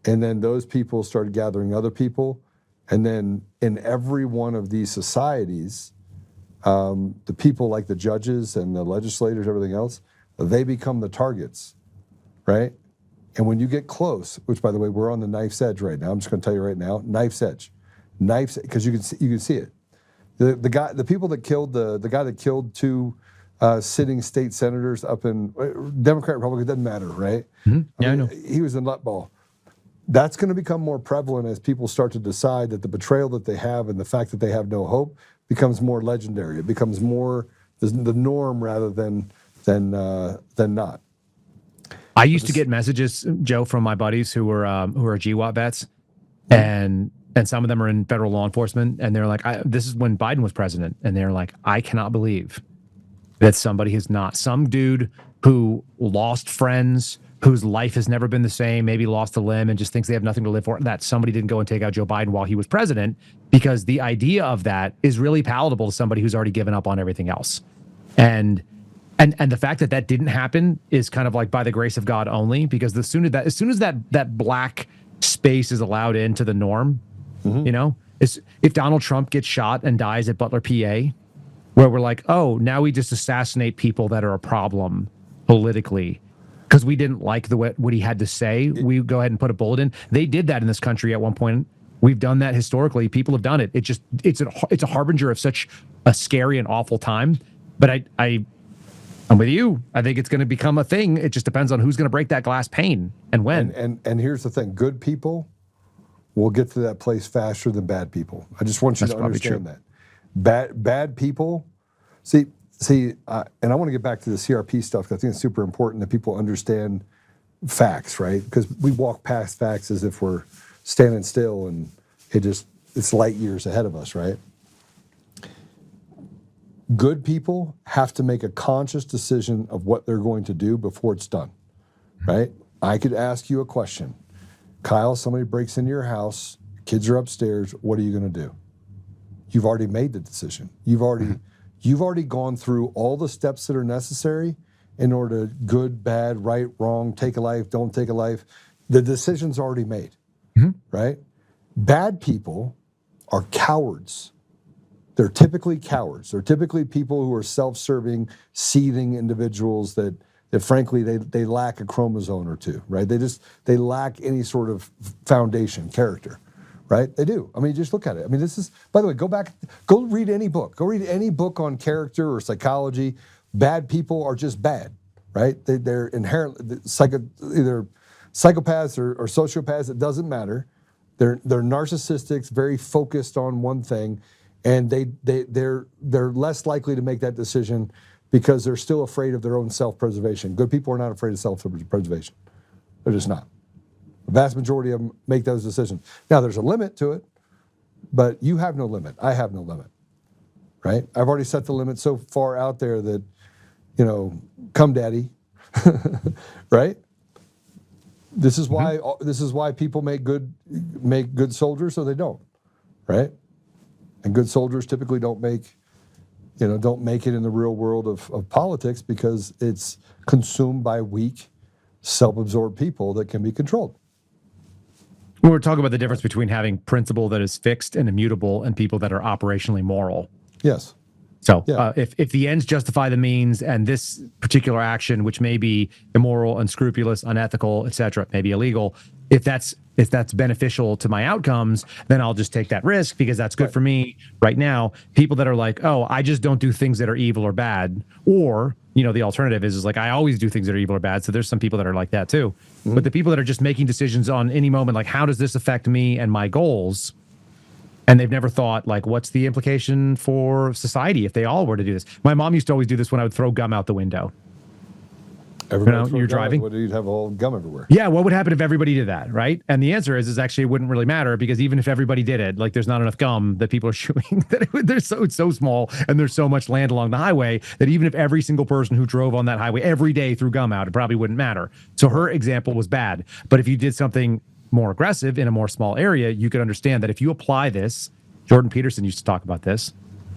and then those people start gathering other people, and then in every one of these societies, the people like the judges and the legislators, everything else, they become the targets, right? And when you get close, which by the way, we're on the knife's edge right now. I'm just going to tell you right now, knife's edge, because you can see it. The people that killed the guy that killed two sitting state senators up in Democrat, Republican, it doesn't matter, right? Mm-hmm. Yeah, I know. He was a nutball. That's going to become more prevalent as people start to decide that the betrayal that they have and the fact that they have no hope becomes more legendary. It becomes more the norm rather than not. I used to get messages, Joe, from my buddies who are GWAT vets, and some of them are in federal law enforcement, and they're like, this is when Biden was president, and they're like, I cannot believe that somebody has not, some dude who lost friends, whose life has never been the same, maybe lost a limb and just thinks they have nothing to live for, that somebody didn't go and take out Joe Biden while he was president, because the idea of that is really palatable to somebody who's already given up on everything else. And the fact that that didn't happen is kind of like by the grace of God only, because as soon as that black space is allowed into the norm, mm-hmm. If Donald Trump gets shot and dies at Butler, PA, where we're like, oh, now we just assassinate people that are a problem politically because we didn't like what he had to say, we go ahead and put a bullet in. They did that in this country at one point. We've done that historically. People have done it. It's a harbinger of such a scary and awful time. But I'm with you. I think it's going to become a thing. It just depends on who's going to break that glass pane and when. And here's the thing: good people will get to that place faster than bad people. I just want you to understand that. Bad people. See, and I want to get back to the CRP stuff, because I think it's super important that people understand facts, right? Because we walk past facts as if we're standing still, and it's light years ahead of us, right? Good people have to make a conscious decision of what they're going to do before it's done, right? I could ask you a question. Kyle, somebody breaks into your house, kids are upstairs, what are you going to do? You've already made the decision. You've already gone through all the steps that are necessary in order to good, bad, right, wrong, take a life, don't take a life. The decision's already made, mm-hmm. right? Bad people are cowards. They're typically cowards. They're typically people who are self-serving, seething individuals that frankly, they lack a chromosome or two, right? They lack any sort of foundation, character, right? They do. I mean, just look at it. I mean, this is, by the way, go read any book. Go read any book on character or psychology. Bad people are just bad, right? They're inherently either psychopaths or sociopaths. It doesn't matter. They're narcissistics, very focused on one thing. And they're less likely to make that decision because they're still afraid of their own self-preservation. Good people are not afraid of self-preservation. They're just not. The vast majority of them make those decisions. Now, there's a limit to it, but you have no limit. I have no limit, right? I've already set the limit so far out there that, come daddy, right? This is why people make good soldiers, so they don't, right? And good soldiers typically don't make it in the real world of politics because it's consumed by weak, self-absorbed people that can be controlled. We're talking about the difference between having principle that is fixed and immutable and people that are operationally moral. Yes. So Yeah. if the ends justify the means, and this particular action, which may be immoral, unscrupulous, unethical, etc., maybe illegal, if that's beneficial to my outcomes, then I'll just take that risk because that's good for me right now. People that are like, oh, I just don't do things that are evil or bad, or the alternative is like I always do things that are evil or bad. So there's some people that are like that too. But the people that are just making decisions on any moment, like how does this affect me and my goals? And they've never thought, like, what's the implication for society if they all were to do this? My mom used to always do this when I would throw gum out the window. You're driving. You'd have all gum everywhere. Yeah, what would happen if everybody did that, right? And the answer is actually it wouldn't really matter because even if everybody did it, like there's not enough gum that people are chewing. It's so small and there's so much land along the highway that even if every single person who drove on that highway every day threw gum out, it probably wouldn't matter. So her example was bad. But if you did something more aggressive in a more small area, you could understand that if you apply this, Jordan Peterson used to talk about this,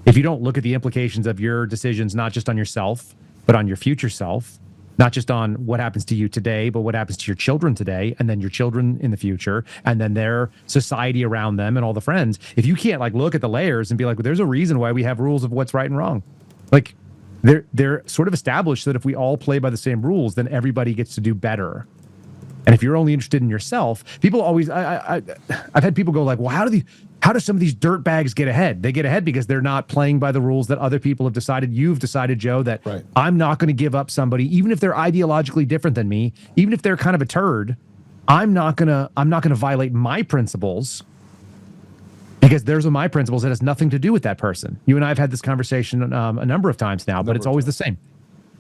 if you don't look at the implications of your decisions, not just on yourself, but on your future self, not just on what happens to you today, but what happens to your children today, and then your children in the future, and then their society around them and all the friends. If you can't like look at the layers and be like, well, there's a reason why we have rules of what's right and wrong. Like they're sort of established that if we all play by the same rules, then everybody gets to do better. And if you're only interested in yourself, people always, I've had people go like, well, how do some of these dirt bags get ahead? They get ahead because they're not playing by the rules that other people have decided. You've decided, Joe, that right. I'm not going to give up somebody, even if they're ideologically different than me, even if they're kind of a turd. I'm not gonna violate my principles because there's my principles that has nothing to do with that person. You and I have had this conversation a number of times now, but it's always the same.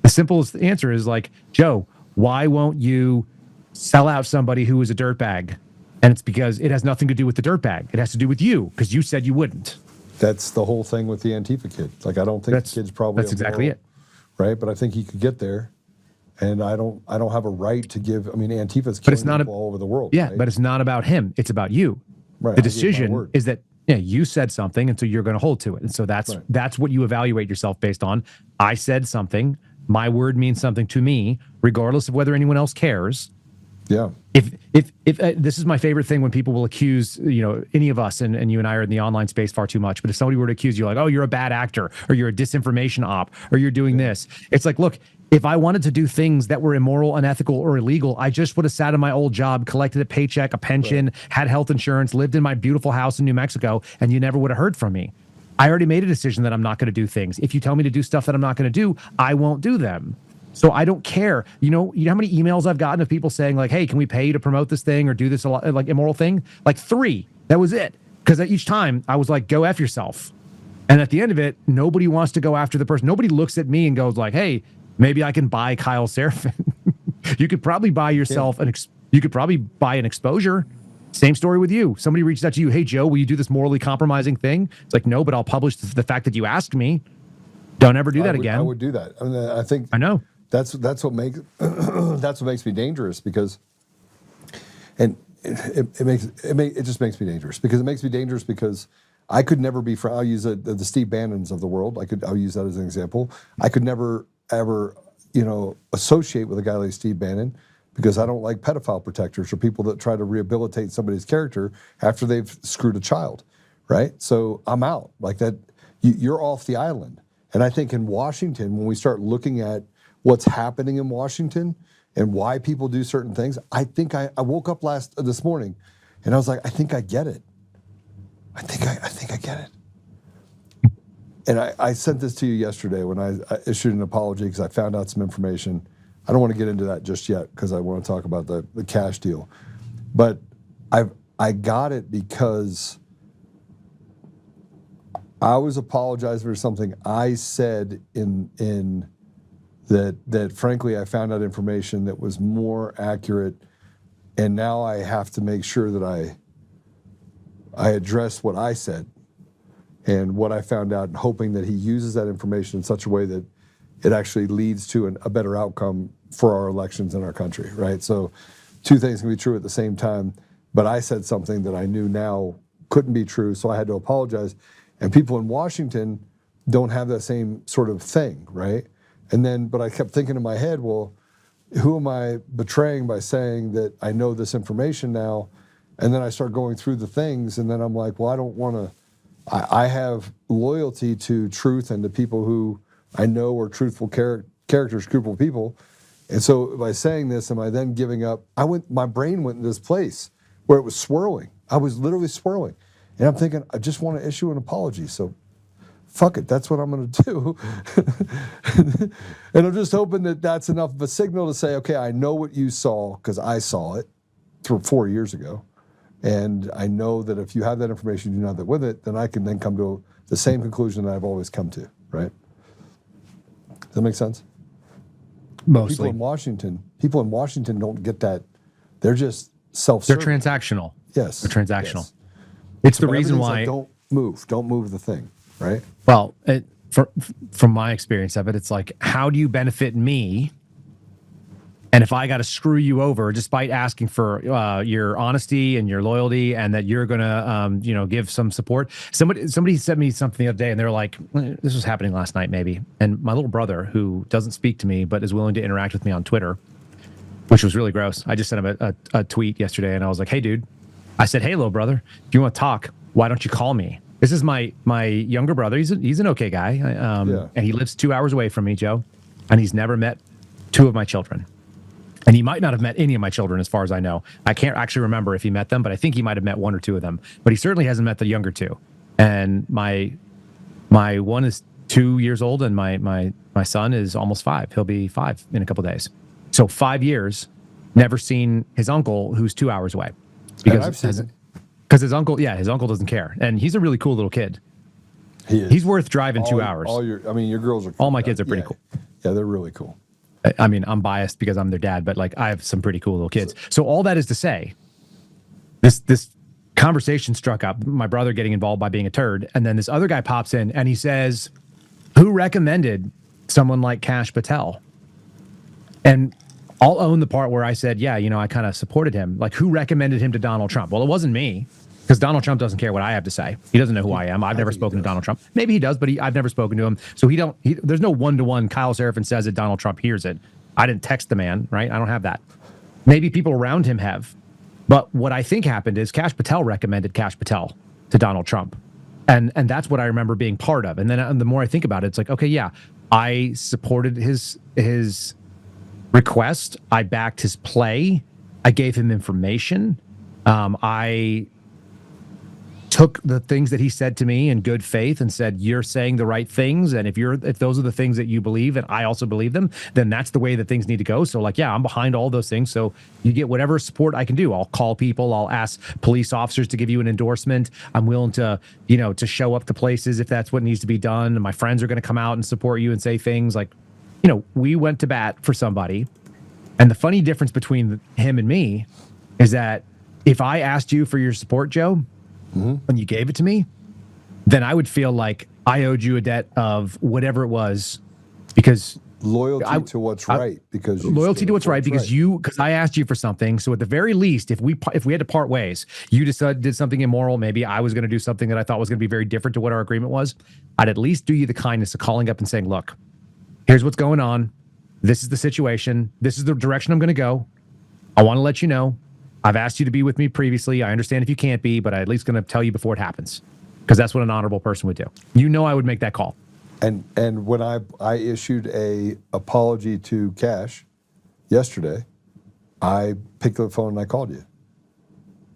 The simplest answer is like, Joe, why won't you sell out somebody who is a dirtbag? And it's because it has nothing to do with the dirtbag. It has to do with you because you said you wouldn't. That's the whole thing with the Antifa kid. Like, I don't think the kid's probably that's exactly moral, it, right? But I think he could get there, and I don't have a right to give. I mean, Antifa's killing people all over the world. Yeah, right? but it's not about him. It's about you. Right. The decision is that you said something, and so you're going to hold to it. And so that's what you evaluate yourself based on. I said something. My word means something to me, regardless of whether anyone else cares. Yeah. If this is my favorite thing when people will accuse, any of us, and you and I are in the online space far too much, but if somebody were to accuse you like, oh, you're a bad actor, or you're a disinformation op, or you're doing this, it's like, look, if I wanted to do things that were immoral, unethical, or illegal, I just would have sat in my old job, collected a paycheck, a pension, had health insurance, lived in my beautiful house in New Mexico, and you never would have heard from me. I already made a decision that I'm not going to do things. If you tell me to do stuff that I'm not going to do, I won't do them. So I don't care. You know how many emails I've gotten of people saying like, hey, can we pay you to promote this thing or do this like immoral thing? Like 3. That was it. Because each time I was like, go F yourself. And at the end of it, nobody wants to go after the person. Nobody looks at me and goes like, hey, maybe I can buy Kyle Seraphin. You could probably buy yourself you could probably buy an exposure. Same story with you. Somebody reaches out to you. Hey, Joe, will you do this morally compromising thing? It's like, no, but I'll publish the fact that you asked me. Don't ever do that again. I would do that. I mean, I know. That's what makes that's what makes me dangerous because, and it just makes me dangerous because I could never be I'll use the Steve Bannons of the world. I'll use that as an example. I could never ever associate with a guy like Steve Bannon because I don't like pedophile protectors or people that try to rehabilitate somebody's character after they've screwed a child, right? So I'm out like that. You're off the island. And I think in Washington, when we start looking at what's happening in Washington and why people do certain things, I think I woke up this morning and I was like, I think I get it. I think I get it. And I sent this to you yesterday when I issued an apology because I found out some information. I don't want to get into that just yet because I want to talk about the Kash deal. But I got it because I was apologizing for something I said in that frankly I found out information that was more accurate And now I have to make sure that I address what I said and what I found out, hoping that he uses that information in such a way that it actually leads to a better outcome for our elections in our country, right? So two things can be true at the same time, but I said something that I knew now couldn't be true, so I had to apologize. And people in Washington don't have that same sort of thing, right? And then, but I kept thinking in my head, well, who am I betraying by saying that I know this information now? And then I start going through the things, and then I'm like, well, I don't want to. I have loyalty to truth and to people who I know are truthful characters, truthful people. And so by saying this, am I then giving up? My brain went into this place where it was swirling. I was literally swirling. And I'm thinking, I just want to issue an apology. So fuck it, that's what I'm going to do. And I'm just hoping that that's enough of a signal to say, okay, I know what you saw because I saw it 4 years ago. And I know that if you have that information, you know that with it, then I can then come to the same conclusion that I've always come to, right? Does that make sense? Mostly. People in Washington don't get that. They're just self-serving. They're transactional. Yes. They're transactional. Yes. It's the But reason everything's why. like, don't move the thing, right? Well, from my experience of it, it's like, how do you benefit me? And if I got to screw you over, despite asking for your honesty and your loyalty, and that you're going to, give some support. Somebody sent me something the other day, and they're like, this was happening last night, maybe. And my little brother, who doesn't speak to me but is willing to interact with me on Twitter, which was really gross. I just sent him a tweet yesterday, and I was like, hey, dude. I said, hey, little brother, if you want to talk, why don't you call me? This is my younger brother. He's an okay guy, and he lives 2 hours away from me, Joe, and he's never met two of my children. And he might not have met any of my children, as far as I know. I can't actually remember if he met them, but I think he might have met one or two of them. But he certainly hasn't met the younger two. And my one is 2 years old, and my son is almost 5. He'll be 5 in a couple of days. So 5 years, never seen his uncle, who's 2 hours away, because his uncle doesn't care, and he's a really cool little kid. He's worth driving 2 hours. Your girls are. All my kids are pretty cool. Yeah, they're really cool. I mean, I'm biased because I'm their dad, but like, I have some pretty cool little kids. So all that is to say, this conversation struck up, my brother getting involved by being a turd, and then this other guy pops in and he says, who recommended someone like Kash Patel? And I'll own the part where I said, yeah, I kind of supported him. Like, who recommended him to Donald Trump? Well, it wasn't me, because Donald Trump doesn't care what I have to say. He doesn't know who I am. I've never spoken to Donald Trump. Maybe he does, but I've never spoken to him. So there's no one-to-one Kyle Seraphin says it, Donald Trump hears it. I didn't text the man, right? I don't have that. Maybe people around him have. But what I think happened is Kash Patel recommended Kash Patel to Donald Trump. And that's what I remember being part of. And then the more I think about it, it's like, okay, yeah, I supported his request. I backed his play. I gave him information. I took the things that he said to me in good faith and said, you're saying the right things. And if those are the things that you believe and I also believe them, then that's the way that things need to go. So like, yeah, I'm behind all those things. So you get whatever support I can do. I'll call people. I'll ask police officers to give you an endorsement. I'm willing to, to show up to places if that's what needs to be done. And my friends are going to come out and support you and say things like, we went to bat for somebody. And the funny difference between him and me is that if I asked you for your support, Joe, when you gave it to me, then I would feel like I owed you a debt of whatever it was, because loyalty to what's right, because I asked you for something. So at the very least, if we had to part ways, you did something immoral, maybe I was going to do something that I thought was going to be very different to what our agreement was, I'd at least do you the kindness of calling up and saying, look, here's what's going on. This is the situation. This is the direction I'm going to go. I want to let you know. I've asked you to be with me previously. I understand if you can't be, but I'm at least going to tell you before it happens, because that's what an honorable person would do. I would make that call. And when I issued a apology to Kash yesterday, I picked up the phone and I called you.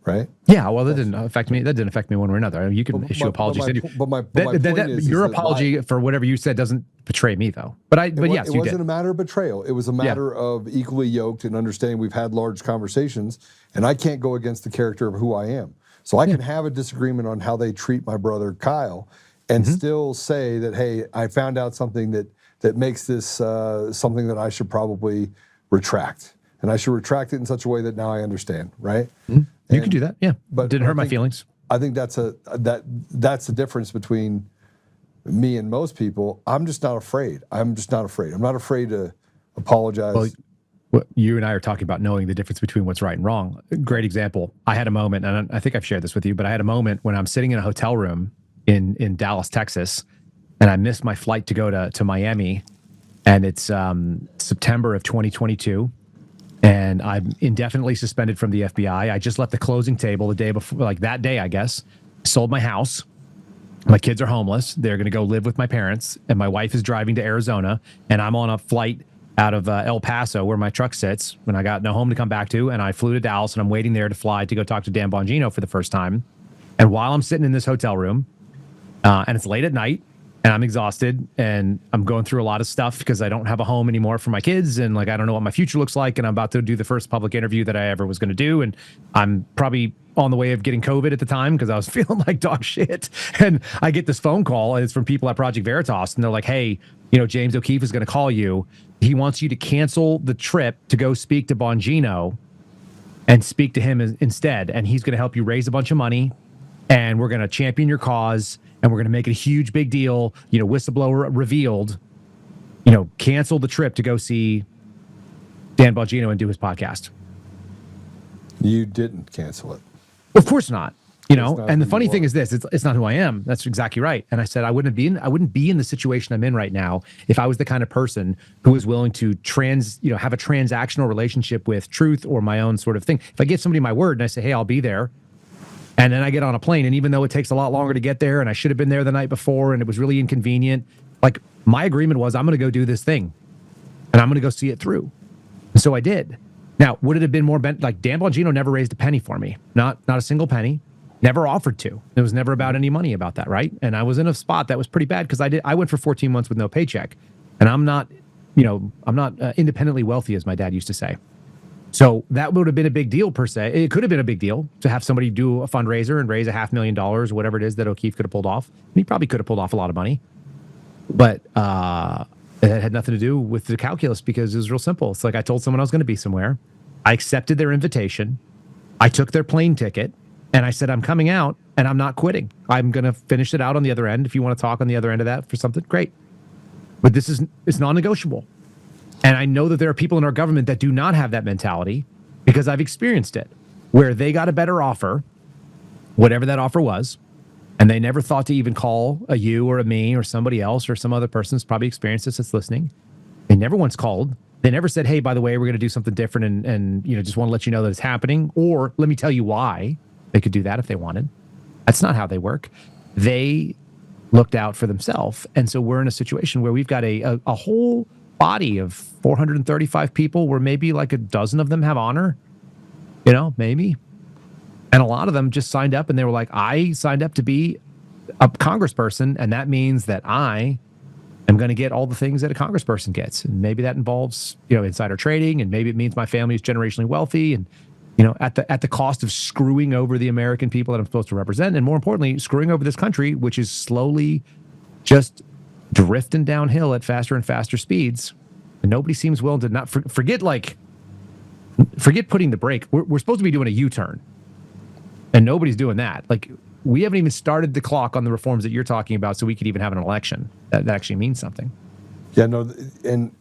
Right? Yeah, well, that didn't affect me. That didn't affect me one way or another. I mean, you can issue apologies. But my point is your that apology for whatever you said doesn't betray me, though. But yes, it wasn't a matter of betrayal. It was a matter of equally yoked and understanding we've had large conversations, and I can't go against the character of who I am. So I can have a disagreement on how they treat my brother Kyle, and still say that, hey, I found out something that makes this something that I should probably retract. and I should retract it in such a way that now I understand, right? You can do that, yeah. But Didn't hurt my feelings. I think that's the difference between me and most people. I'm just not afraid. I'm not afraid to apologize. Well, you and I are talking about knowing the difference between what's right and wrong. Great example. I had a moment, and I think I've shared this with you, but I had a moment when I'm sitting in a hotel room in Dallas, Texas, and I missed my flight to go to Miami, and it's September of 2022, and I'm indefinitely suspended from the FBI. I just left the closing table the day before, like that day, I guess. Sold my house. My kids are homeless. They're going to go live with my parents, and my wife is driving to Arizona, and I'm on a flight out of El Paso where my truck sits when I got no home to come back to, and I flew to Dallas, and I'm waiting there to fly to go talk to Dan Bongino for the first time. And while I'm sitting in this hotel room, and it's late at night, and I'm exhausted, and I'm going through a lot of stuff because I don't have a home anymore for my kids, and like I don't know what my future looks like, and I'm about to do the first public interview that I ever was going to do, and I'm probably on the way of getting COVID at the time because I was feeling like dog shit. And I get this phone call, and it's from people at Project Veritas, and they're like, "Hey, James O'Keefe is going to call you. He wants you to cancel the trip to go speak to Bongino and speak to him instead, and he's going to help you raise a bunch of money, and we're going to champion your cause, and we're going to make it a huge big deal. Whistleblower revealed. Cancel the trip to go see Dan Bongino and do his podcast." You didn't cancel it. Of course not. not And the who funny you thing are. is this: it's not who I am. That's exactly right. And I said I wouldn't be in the situation I'm in right now if I was the kind of person who was willing to have a transactional relationship with truth or my own sort of thing. If I give somebody my word and I say, "Hey, I'll be there," and then I get on a plane, and even though it takes a lot longer to get there, and I should have been there the night before, and it was really inconvenient, like my agreement was, I'm going to go do this thing, and I'm going to go see it through. And so I did. Now, would it have been more like Dan Bongino never raised a penny for me, not a single penny, never offered to. It was never about any money about that, right? And I was in a spot that was pretty bad because I went for 14 months with no paycheck, and I'm not independently wealthy, as my dad used to say. So that would have been a big deal per se. It could have been a big deal to have somebody do a fundraiser and raise $500,000, whatever it is that O'Keefe could have pulled off. And he probably could have pulled off a lot of money, but it had nothing to do with the calculus because it was real simple. It's like I told someone I was going to be somewhere. I accepted their invitation. I took their plane ticket, and I said, I'm coming out, and I'm not quitting. I'm going to finish it out on the other end. If you want to talk on the other end of that for something, great. But it's non-negotiable. And I know that there are people in our government that do not have that mentality because I've experienced it, where they got a better offer, whatever that offer was, and they never thought to even call a you or a me or somebody else or some other person who's probably experienced this that's listening. They never once called. They never said, "Hey, by the way, we're going to do something different and just want to let you know that it's happening," or "Let me tell you why." They could do that if they wanted. That's not how they work. They looked out for themselves. And so we're in a situation where we've got a whole body of 435 people where maybe like a dozen of them have honor, maybe. And a lot of them just signed up and they were like, I signed up to be a congressperson, and that means that I am going to get all the things that a congressperson gets. And maybe that involves, insider trading, and maybe it means my family is generationally wealthy, and at the cost of screwing over the American people that I'm supposed to represent, and more importantly, screwing over this country, which is slowly just drifting downhill at faster and faster speeds. And nobody seems willing to not forget putting the brake. We're supposed to be doing a U-turn, and nobody's doing that. Like, we haven't even started the clock on the reforms that you're talking about, so we could even have an election that actually means something. Yeah, no, and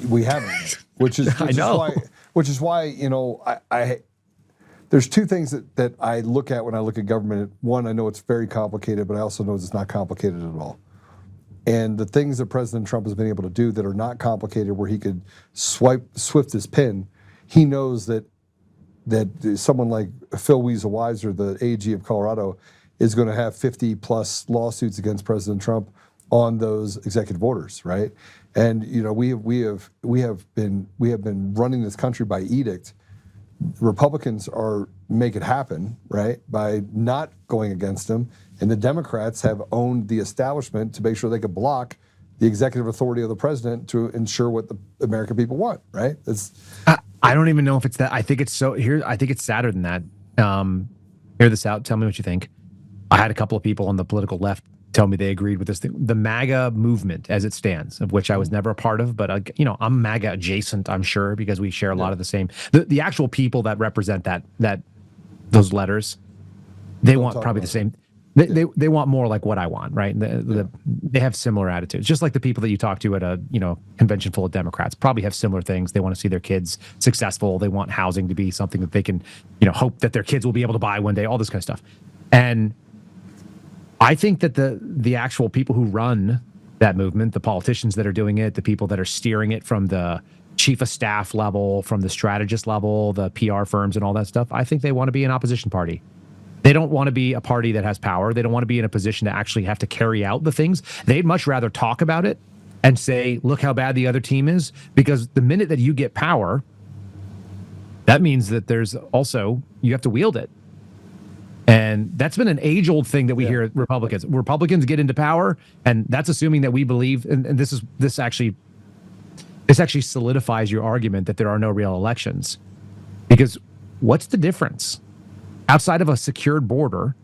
we haven't, which is why I there's two things that I look at when I look at government. One, I know it's very complicated, but I also know it's not complicated at all. And the things that President Trump has been able to do that are not complicated, where he could swift his pen, he knows that someone like Phil Weiser, the AG of Colorado, is going to have 50 plus lawsuits against President Trump on those executive orders, right? And we have been running this country by edict. Republicans make it happen, right, by not going against them, and the Democrats have owned the establishment to make sure they could block the executive authority of the president to ensure what the American people want, right? I don't even know if it's that. I think it's sadder than that. Hear this out. Tell me what you think. I had a couple of people on the political left tell me they agreed with this thing. The MAGA movement as it stands, of which I was never a part of, but I'm MAGA adjacent, I'm sure, because we share a lot of the same. The actual people that represent those letters, they want probably the same. They want more like what I want, right? They have similar attitudes, just like the people that you talk to at a convention full of Democrats probably have similar things. They want to see their kids successful. They want housing to be something that they can, hope that their kids will be able to buy one day. All this kind of stuff, and I think that the actual people who run that movement, the politicians that are doing it, the people that are steering it from the chief of staff level, from the strategist level, the PR firms and all that stuff, I think they want to be an opposition party. They don't want to be a party that has power. They don't want to be in a position to actually have to carry out the things. They'd much rather talk about it and say, look how bad the other team is, because the minute that you get power, that means that there's also, you have to wield it. And that's been an age-old thing that we hear at Republicans. Republicans get into power, and that's assuming that we believe, and this actually solidifies your argument that there are no real elections. Because what's the difference? Outside of a secured border,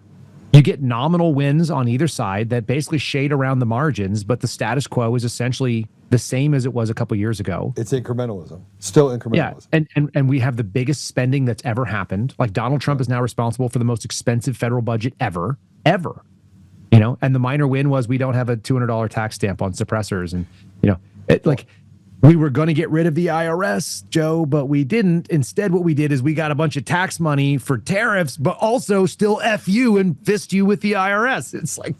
you get nominal wins on either side that basically shade around the margins, but the status quo is essentially the same as it was a couple years ago. It's incrementalism, still incrementalism. Yeah, and we have the biggest spending that's ever happened. Like Donald Trump is now responsible for the most expensive federal budget ever. And the minor win was we don't have a $200 tax stamp on suppressors, and we were going to get rid of the IRS, Joe, but we didn't. Instead, what we did is we got a bunch of tax money for tariffs, but also still F you and fist you with the IRS. It's like,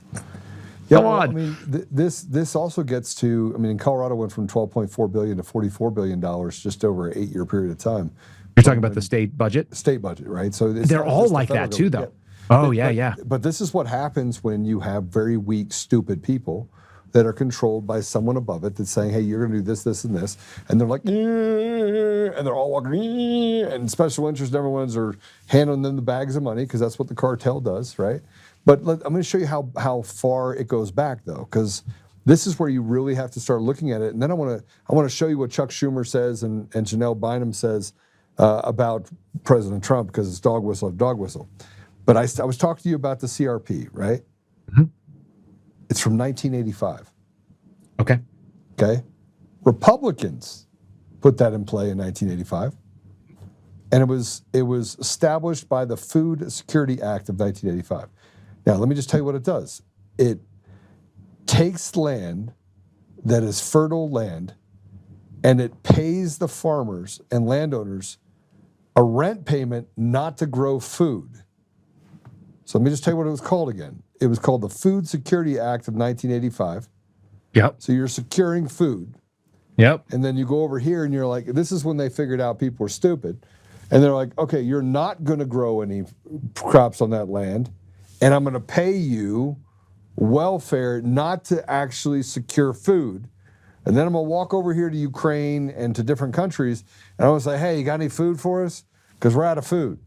come on. I mean, this also gets to, in Colorado went from $12.4 billion to $44 billion just over an 8-year period of time. You're talking about the state budget? State budget, right? So they're all like that too, though. Oh, yeah. But this is what happens when you have very weak, stupid people that are controlled by someone above it that's saying, hey, you're going to do this, this, and this. And they're like, and they're all walking, and special interest and everyone's are handing them the bags of money because that's what the cartel does, right? But I'm going to show you how far it goes back, though, because this is where you really have to start looking at it. And then I want to show you what Chuck Schumer says and Janelle Bynum says about President Trump, because it's dog whistle, dog whistle. But I was talking to you about the CRP, right? Mm-hmm. It's from 1985. Okay. Republicans put that in play in 1985. And it was established by the Food Security Act of 1985. Now, let me just tell you what it does. It takes land that is fertile land, and it pays the farmers and landowners a rent payment not to grow food. So let me just tell you what it was called again. It was called the Food Security Act of 1985. Yep. So you're securing food. Yep. And then you go over here and you're like, this is when they figured out people were stupid. And they're like, okay, you're not going to grow any crops on that land, and I'm going to pay you welfare not to actually secure food. And then I'm going to walk over here to Ukraine and to different countries, and I'm going to say, hey, you got any food for us? Because we're out of food.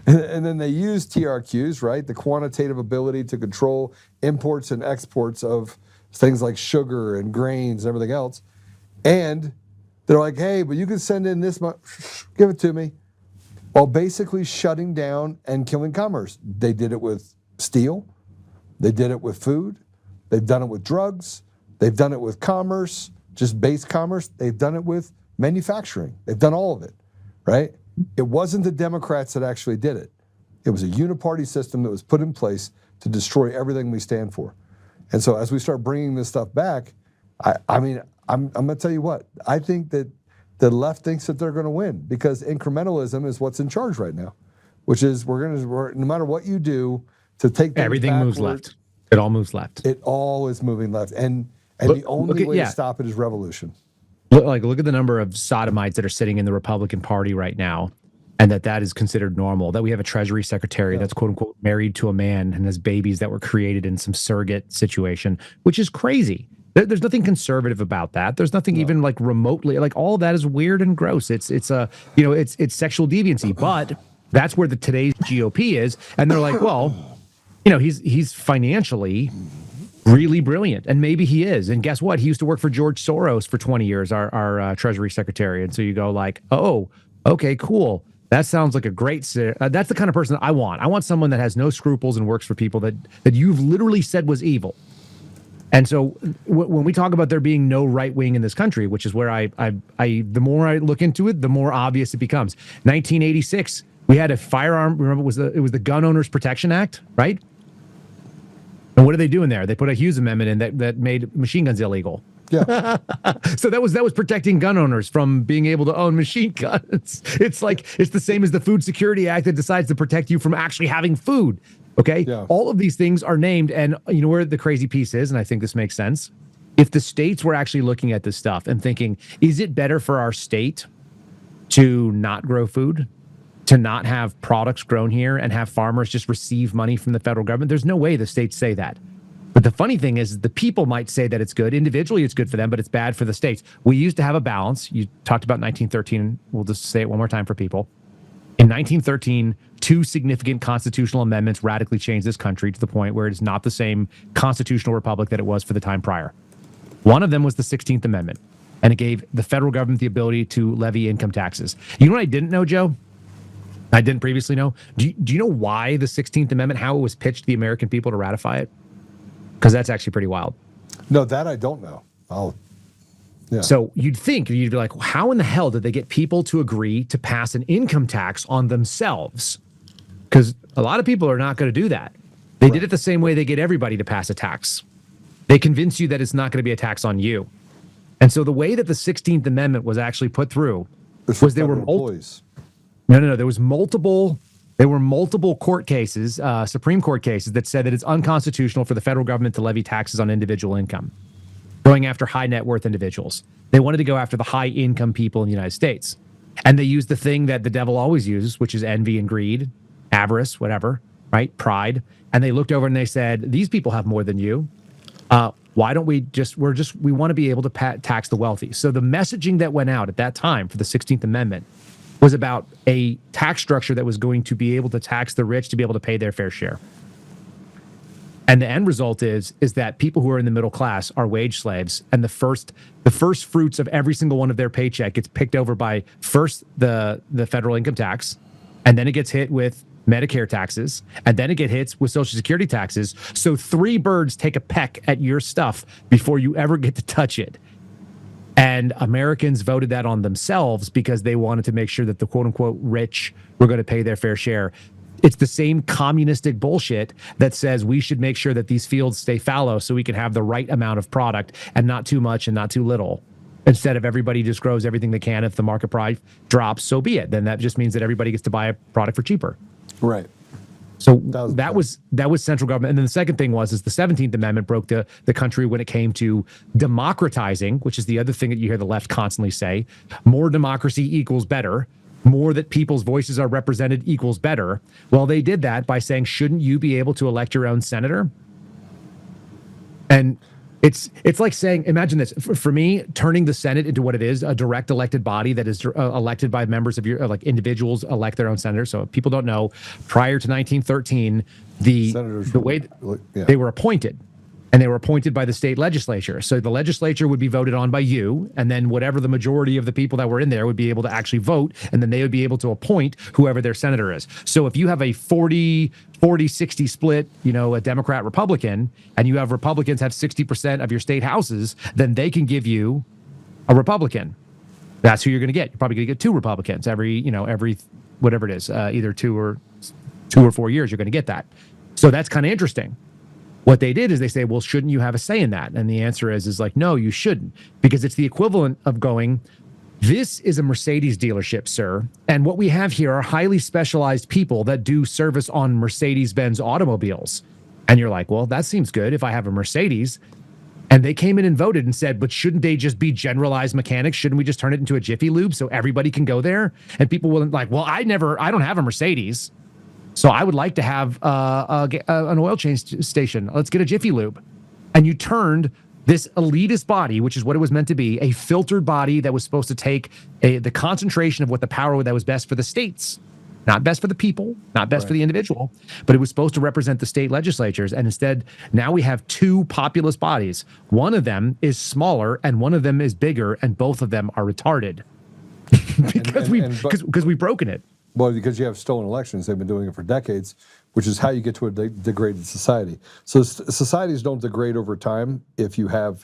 And then they use TRQs, right? The quantitative ability to control imports and exports of things like sugar and grains and everything else. And they're like, hey, but you can send in this much, give it to me. While basically shutting down and killing commerce. They did it with steel. They did it with food. They've done it with drugs. They've done it with commerce, just base commerce. They've done it with manufacturing. They've done all of it, right? It wasn't the Democrats that actually did it. It was a uniparty system that was put in place to destroy everything we stand for. And so as we start bringing this stuff back, I'm going to tell you what, I think that the left thinks that they're going to win because incrementalism is what's in charge right now, which is no matter what you do to take everything moves left. It all moves left. It all is moving left. And the only way to stop it is revolution. Look at the number of sodomites that are sitting in the Republican Party right now, and that is considered normal. That we have a Treasury Secretary that's quote unquote married to a man and has babies that were created in some surrogate situation, which is crazy. There's nothing conservative about that. There's nothing even like remotely like all of that is weird and gross. It's sexual deviancy, but that's where today's GOP is, and they're like, well, he's financially really brilliant, and maybe he is. And guess what? He used to work for George Soros for 20 years, our Treasury Secretary. And so you go like, oh, okay, cool. That sounds like a great. That's the kind of person I want. I want someone that has no scruples and works for people that you've literally said was evil. And so when we talk about there being no right wing in this country, which is where I the more I look into it, the more obvious it becomes. 1986, we had a firearm. Remember, it was the Gun Owners Protection Act, right? And what are they doing there? They put a Hughes Amendment in that made machine guns illegal. Yeah. So that was protecting gun owners from being able to own machine guns. It's the same as the Food Security Act that decides to protect you from actually having food. Okay. Yeah. All of these things are named, and you know where the crazy piece is, and I think this makes sense. If the states were actually looking at this stuff and thinking, is it better for our state to not grow food, to not have products grown here and have farmers just receive money from the federal government? There's no way the states say that. But the funny thing is the people might say that it's good. Individually, it's good for them, but it's bad for the states. We used to have a balance. You talked about 1913. We'll just say it one more time for people. In 1913, two significant constitutional amendments radically changed this country to the point where it is not the same constitutional republic that it was for the time prior. One of them was the 16th Amendment, and it gave the federal government the ability to levy income taxes. You know what I didn't know, Joe? I didn't previously know. Do you know why the 16th Amendment, how it was pitched to the American people to ratify it? Because that's actually pretty wild. No, that I don't know. Yeah. So you'd be like, how in the hell did they get people to agree to pass an income tax on themselves? Because a lot of people are not going to do that. They did it the same way they get everybody to pass a tax. They convince you that it's not going to be a tax on you. And so the way that the 16th Amendment was actually put through was there were employees. No. There were multiple court cases, Supreme Court cases, that said that it's unconstitutional for the federal government to levy taxes on individual income, going after high net worth individuals. They wanted to go after the high income people in the United States. And they used the thing that the devil always uses, which is envy and greed, avarice, whatever, right? Pride. And they looked over and they said, these people have more than you. Why don't we we want to be able to tax the wealthy. So the messaging that went out at that time for the 16th Amendment was about a tax structure that was going to be able to tax the rich to be able to pay their fair share. And the end result is that people who are in the middle class are wage slaves, and the first fruits of every single one of their paycheck gets picked over by first the federal income tax, and then it gets hit with Medicare taxes, and then it gets hit with Social Security taxes. So 3 birds take a peck at your stuff before you ever get to touch it. And Americans voted that on themselves because they wanted to make sure that the quote unquote rich were going to pay their fair share. It's the same communistic bullshit that says we should make sure that these fields stay fallow so we can have the right amount of product and not too much and not too little. Instead of everybody just grows everything they can. If the market price drops, so be it. Then that just means that everybody gets to buy a product for cheaper. Right. So that was central government. And then the second thing is the 17th Amendment broke the country when it came to democratizing, which is the other thing that you hear the left constantly say. More democracy equals better. More that people's voices are represented equals better. Well, they did that by saying, shouldn't you be able to elect your own senator? And it's like saying, imagine this. For me, turning the Senate into what it is, a direct elected body that is elected by members of your, like individuals elect their own senators. So if people don't know, prior to 1913, the way they were appointed, and they were appointed by the state legislature. So the legislature would be voted on by you, and then whatever the majority of the people that were in there would be able to actually vote, and then they would be able to appoint whoever their senator is. So if you have a 40-60 split, a Democrat Republican, and you have Republicans have 60% of your state houses, then they can give you a Republican. That's who you're going to get. You're probably going to get 2 Republicans every whatever it is, either 2 or 4 years. You're going to get that. So that's kind of interesting. What they did is they say, well, shouldn't you have a say in that? And the answer is like, no, you shouldn't, because it's the equivalent of going, this is a Mercedes dealership, sir. And what we have here are highly specialized people that do service on Mercedes-Benz automobiles. And you're like, well, that seems good if I have a Mercedes. And they came in and voted and said, but shouldn't they just be generalized mechanics? Shouldn't we just turn it into a Jiffy Lube so everybody can go there? And people will like, well, I don't have a Mercedes. So I would like to have an oil change station. Let's get a Jiffy Lube. And you turned this elitist body, which is what it was meant to be, a filtered body that was supposed to take the concentration of what the power that was best for the states, not best for the people, not best for the individual, but it was supposed to represent the state legislatures. And instead, now we have 2 populist bodies. One of them is smaller and one of them is bigger, and both of them are retarded because we've broken it. Well, because you have stolen elections. They've been doing it for decades, which is how you get to a degraded society. So societies don't degrade over time if you have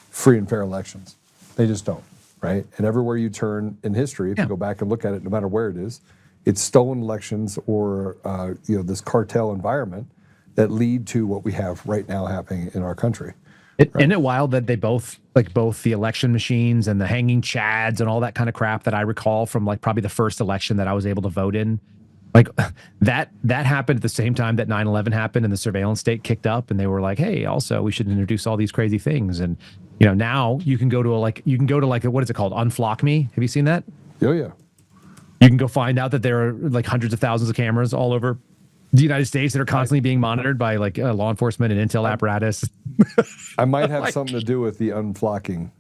free and fair elections. They just don't, right? And everywhere you turn in history, if you go back and look at it, no matter where it is, it's stolen elections or this cartel environment that lead to what we have right now happening in our country. Isn't it wild that they both the election machines and the hanging chads and all that kind of crap that I recall from like probably the first election that I was able to vote in, like that happened at the same time that 9/11 happened and the surveillance state kicked up, and they were like, hey, also we should introduce all these crazy things. And now you can go to what is it called? Unflock Me. Have you seen that? Oh yeah. You can go find out that there are like hundreds of thousands of cameras all over the United States that are constantly being monitored by like law enforcement and intel apparatus. I might have something to do with the unflocking.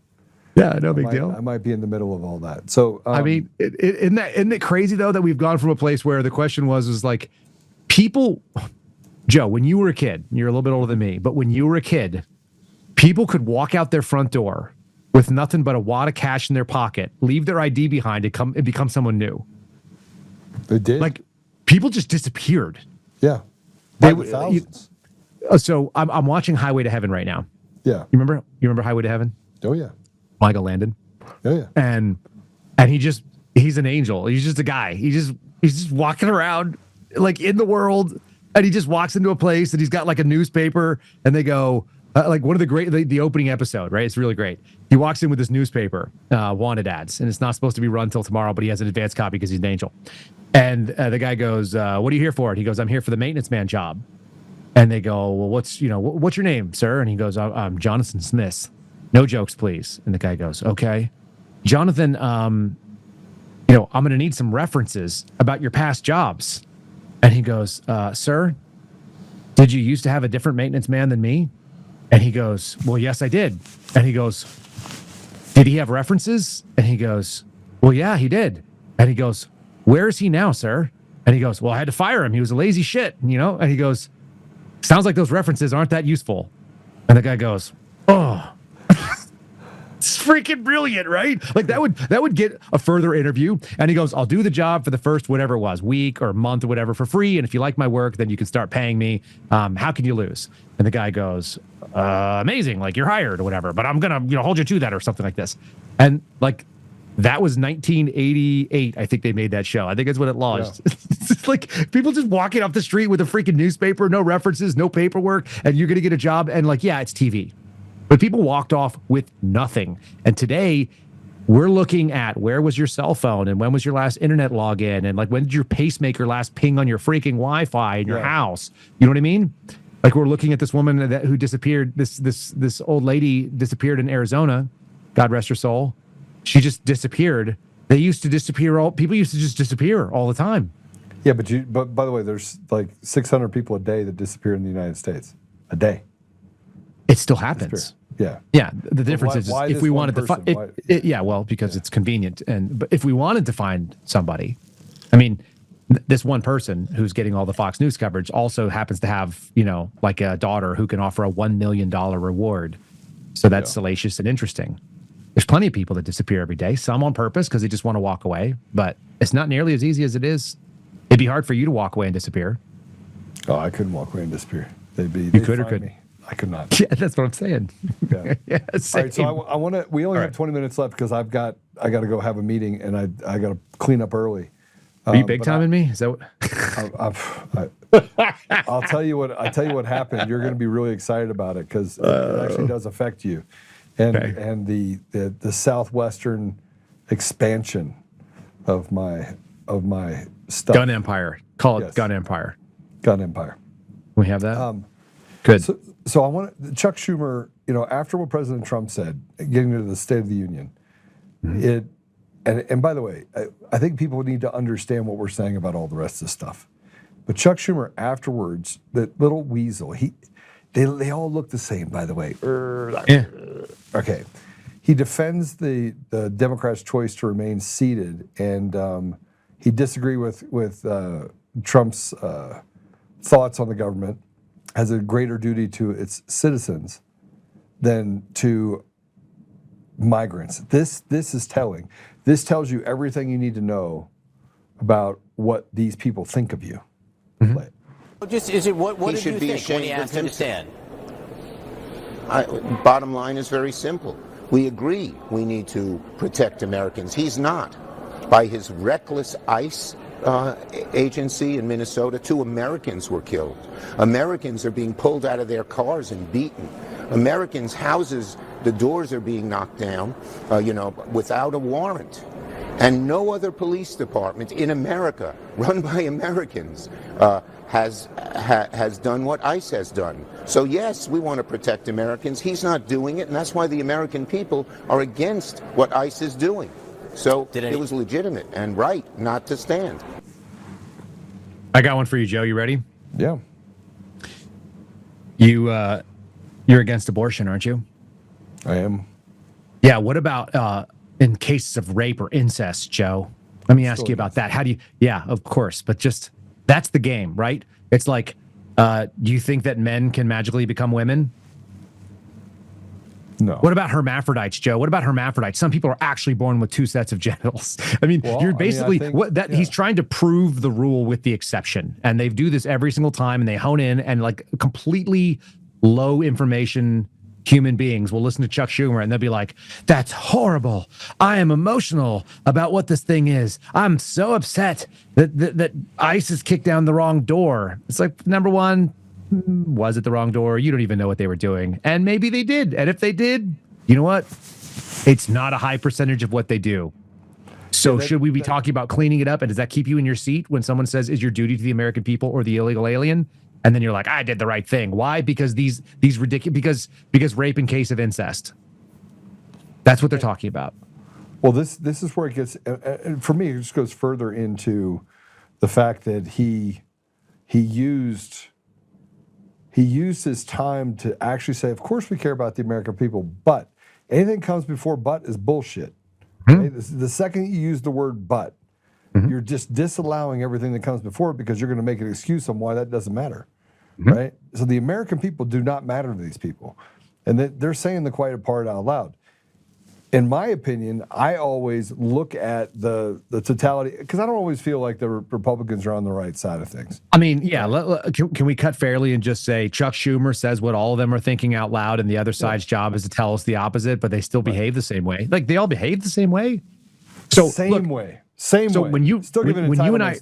Yeah, no big deal. I might be in the middle of all that. So I mean, isn't it crazy though that we've gone from a place where the question was like, people, Joe, when you were a kid, you're a little bit older than me, but when you were a kid, people could walk out their front door with nothing but a wad of cash in their pocket, leave their ID behind, and become someone new. They did. Like people just disappeared. Yeah, They by the thousands. So I'm watching Highway to Heaven right now. Yeah. You remember Highway to Heaven? Oh yeah. Michael Landon. Oh yeah. And he's an angel. He's just a guy. He's just walking around like in the world, and he just walks into a place and he's got like a newspaper, and they go like one of the opening episode, right? It's really great. He walks in with this newspaper, wanted ads, and it's not supposed to be run till tomorrow, but he has an advanced copy because he's an angel. And the guy goes, "What are you here for?" And he goes, "I'm here for the maintenance man job." And they go, "Well, what's your name, sir?" And he goes, "I'm Jonathan Smith. No jokes, please." And the guy goes, "Okay, Jonathan, I'm going to need some references about your past jobs." And he goes, "Sir, did you used to have a different maintenance man than me?" And he goes, "Well, yes, I did." And he goes, "Did he have references?" And he goes, "Well, yeah, he did." And he goes, "Where is he now, sir?" And he goes, "Well, I had to fire him. He was a lazy shit, And he goes, "Sounds like those references aren't that useful." And the guy goes, "Oh." It's freaking brilliant, right? Like that would get a further interview. And he goes, "I'll do the job for the first whatever it was, week or month or whatever for free. And if you like my work, then you can start paying me. How can you lose?" And the guy goes, "Amazing, like you're hired or whatever, but I'm gonna hold you to that," or something like this. And like that was 1988. I think they made that show. I think that's when it launched. Yeah. It's like people just walking off the street with a freaking newspaper, no references, no paperwork, and you're gonna get a job. And like, yeah, it's TV. But people walked off with nothing. And today, we're looking at where was your cell phone and when was your last internet login and like when did your pacemaker last ping on your freaking Wi-Fi in your house? You know what I mean? Like we're looking at this woman who disappeared. This old lady disappeared in Arizona. God rest her soul. She just disappeared. They used to disappear. People used to just disappear all the time. Yeah, but by the way, there's like 600 people a day that disappear in the United States a day. It still happens. Yeah. Yeah. The difference is why if we wanted to find it, because it's convenient. But if we wanted to find somebody, I mean, this one person who's getting all the Fox News coverage also happens to have, like a daughter who can offer a $1 million reward. So that's salacious and interesting. There's plenty of people that disappear every day, some on purpose because they just want to walk away, but it's not nearly as easy as it is. It'd be hard for you to walk away and disappear. Oh, I couldn't walk away and disappear. You could or couldn't. I could not. Yeah, that's what I'm saying. Yeah. Yeah, all right, so I want to. We only have 20 minutes left because I got to go have a meeting and I got to clean up early. Are you big timing me? Is that what? I'll tell you what happened. You're going to be really excited about it because it actually does affect you, and the southwestern expansion of my stuff. Gun Empire. Call it Gun Empire. Gun Empire. We have that. Good. So I want Chuck Schumer. After what President Trump said, getting into the State of the Union, and by the way, I think people need to understand what we're saying about all the rest of this stuff. But Chuck Schumer afterwards, that little weasel, they all look the same, by the way. Yeah. Okay. He defends the Democrats' choice to remain seated, and he disagreed with Trump's thoughts on the government, has a greater duty to its citizens than to migrants. This is telling. This tells you everything you need to know about what these people think of you. Play it. Just is it what He did should you be think when ashamed he of asked him to himself. stand? Bottom line is very simple. We agree we need to protect Americans. He's not. By his reckless ICE agency in Minnesota, 2 Americans were killed. Americans are being pulled out of their cars and beaten. Americans' houses, the doors are being knocked down, without a warrant. And no other police department in America, run by Americans, has done what ICE has done. So yes, we want to protect Americans. He's not doing it, and that's why the American people are against what ICE is doing. So it was legitimate and right not to stand. I got one for you, Joe. You ready? Yeah. You're against abortion, aren't you? I am. Yeah. What about in cases of rape or incest, Joe? Let me ask you about that. How do you? Yeah, of course. But just that's the game, right? It's like, do you think that men can magically become women? No. What about hermaphrodites, Joe? What about hermaphrodites? Some people are actually born with 2 sets of genitals. I mean, Well, you're I mean, I basically think- he's trying to prove the rule with the exception. And they do this every single time, and they hone in, and like completely low information human beings will listen to Chuck Schumer and they'll be like, that's horrible. I am emotional about what this thing is. I'm so upset that ICE has kicked down the wrong door. It's like, number one, was it the wrong door? You don't even know what they were doing. And maybe they did. And if they did, you know what? It's not a high percentage of what they do. So should we be talking about cleaning it up? And does that keep you in your seat when someone says, is your duty to the American people or the illegal alien? And then you're like, I did the right thing. Why? Because these ridiculous, because rape in case of incest. That's what they're talking about. Well, this is where it gets, and for me, it just goes further into the fact that he used his time to actually say, of course we care about the American people, but anything that comes before but is bullshit. Okay? The second you use the word but, you're just disallowing everything that comes before it because you're going to make an excuse on why that doesn't matter. Right? So the American people do not matter to these people. And they're saying the quiet part out loud. In my opinion, I always look at the totality, because I don't always feel like the Republicans are on the right side of things. I mean, yeah, can we cut fairly and just say Chuck Schumer says what all of them are thinking out loud, and the other side's job is to tell us the opposite, but they still behave the same way? Like, they all behave the same way? So Same way. When you and I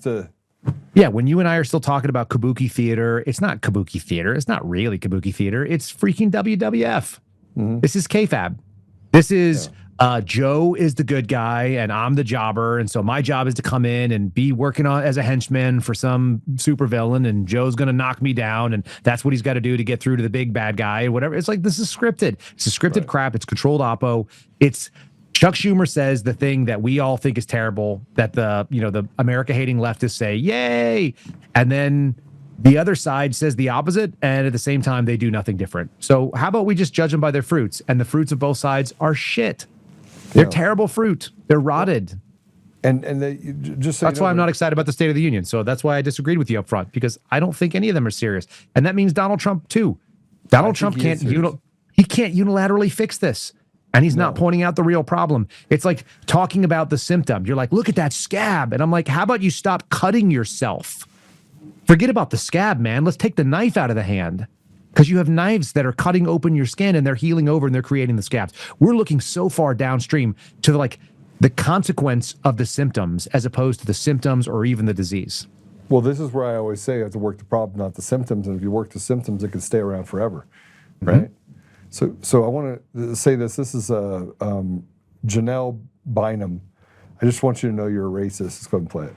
when you and I are still talking about kabuki theater, it's not kabuki theater. It's not really kabuki theater. It's freaking WWF. This is kayfabe. This is Joe is the good guy and I'm the jobber, and so my job is to come in and be working on as a henchman for some supervillain, and Joe's going to knock me down, and that's what he's got to do to get through to the big bad guy or whatever. It's like, this is scripted. It's a scripted crap. It's controlled oppo. It's Chuck Schumer says the thing that we all think is terrible, that the America-hating leftists say, yay, and then the other side says the opposite, and at the same time, they do nothing different. So how about we just judge them by their fruits? And the fruits of both sides are shit. They're terrible fruit. They're rotted. And they just so that's why I'm not excited about the State of the Union. So that's why I disagreed with you up front, because I don't think any of them are serious. And that means Donald Trump too. Donald Trump can't unilaterally fix this. And he's not pointing out the real problem. It's like talking about the symptom. You're like, look at that scab. And I'm like, how about you stop cutting yourself? Forget about the scab, man. Let's take the knife out of the hand, because you have knives that are cutting open your skin and they're healing over and they're creating the scabs. We're looking so far downstream to the consequence of the symptoms as opposed to the symptoms or even the disease. Well, this is where I always say you have to work the problem, not the symptoms. And if you work the symptoms, it can stay around forever, right? So I want to say this. This is Janelle Bynum. I just want you to know you're a racist. Let's go ahead and play it.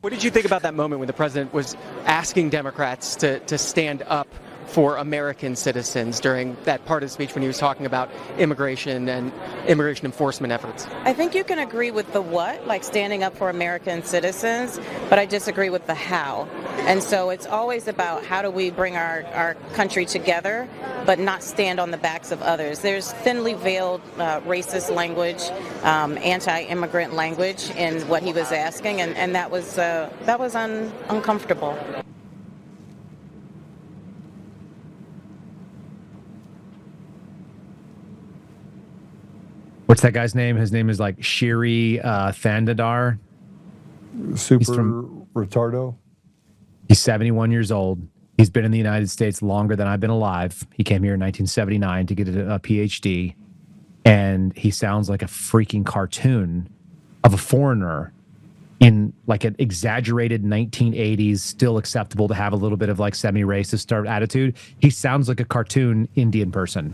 What did you think about that moment when the president was asking Democrats to stand up for American citizens during that part of the speech when he was talking about immigration and immigration enforcement efforts? I think you can agree with the what, like standing up for American citizens, but I disagree with the how. And so it's always about how do we bring our country together, but not stand on the backs of others. There's thinly veiled racist language, anti-immigrant language in what he was asking, and that was uncomfortable. What's that guy's name? His name is like Shiri Thandadar. Super retardo. He's 71 years old. He's been in the United States longer than I've been alive. He came here in 1979 to get a PhD, and he sounds like a freaking cartoon of a foreigner in like an exaggerated 1980s, still acceptable to have a little bit of like semi-racist attitude. He sounds like a cartoon Indian person,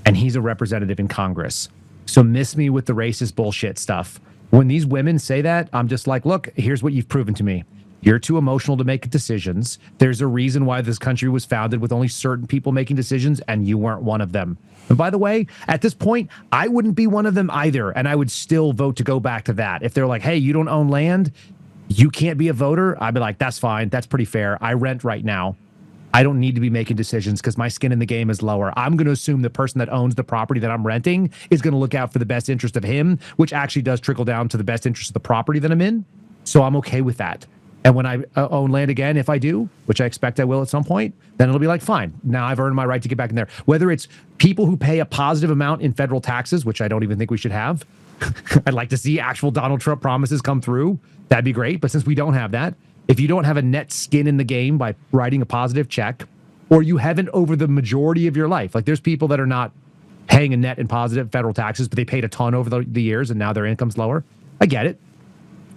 and he's a representative in Congress. So miss me with the racist bullshit stuff. When these women say that, I'm just like, look, here's what you've proven to me. You're too emotional to make decisions. There's a reason why this country was founded with only certain people making decisions, and you weren't one of them. And by the way, at this point, I wouldn't be one of them either, and I would still vote to go back to that. If they're like, hey, you don't own land, you can't be a voter, I'd be like, that's fine. That's pretty fair. I rent right now. I don't need to be making decisions because my skin in the game is lower. I'm going to assume the person that owns the property that I'm renting is going to look out for the best interest of him, which actually does trickle down to the best interest of the property that I'm in. So I'm okay with that. And when I own land again, if I do, which I expect I will at some point, then it'll be like, fine, now I've earned my right to get back in there. Whether it's people who pay a positive amount in federal taxes, which I don't even think we should have. I'd like to see actual Donald Trump promises come through. That'd be great. But since we don't have that, if you don't have a net skin in the game by writing a positive check, or you haven't over the majority of your life, like there's people that are not paying a net in positive federal taxes, but they paid a ton over the years and now their income's lower. I get it.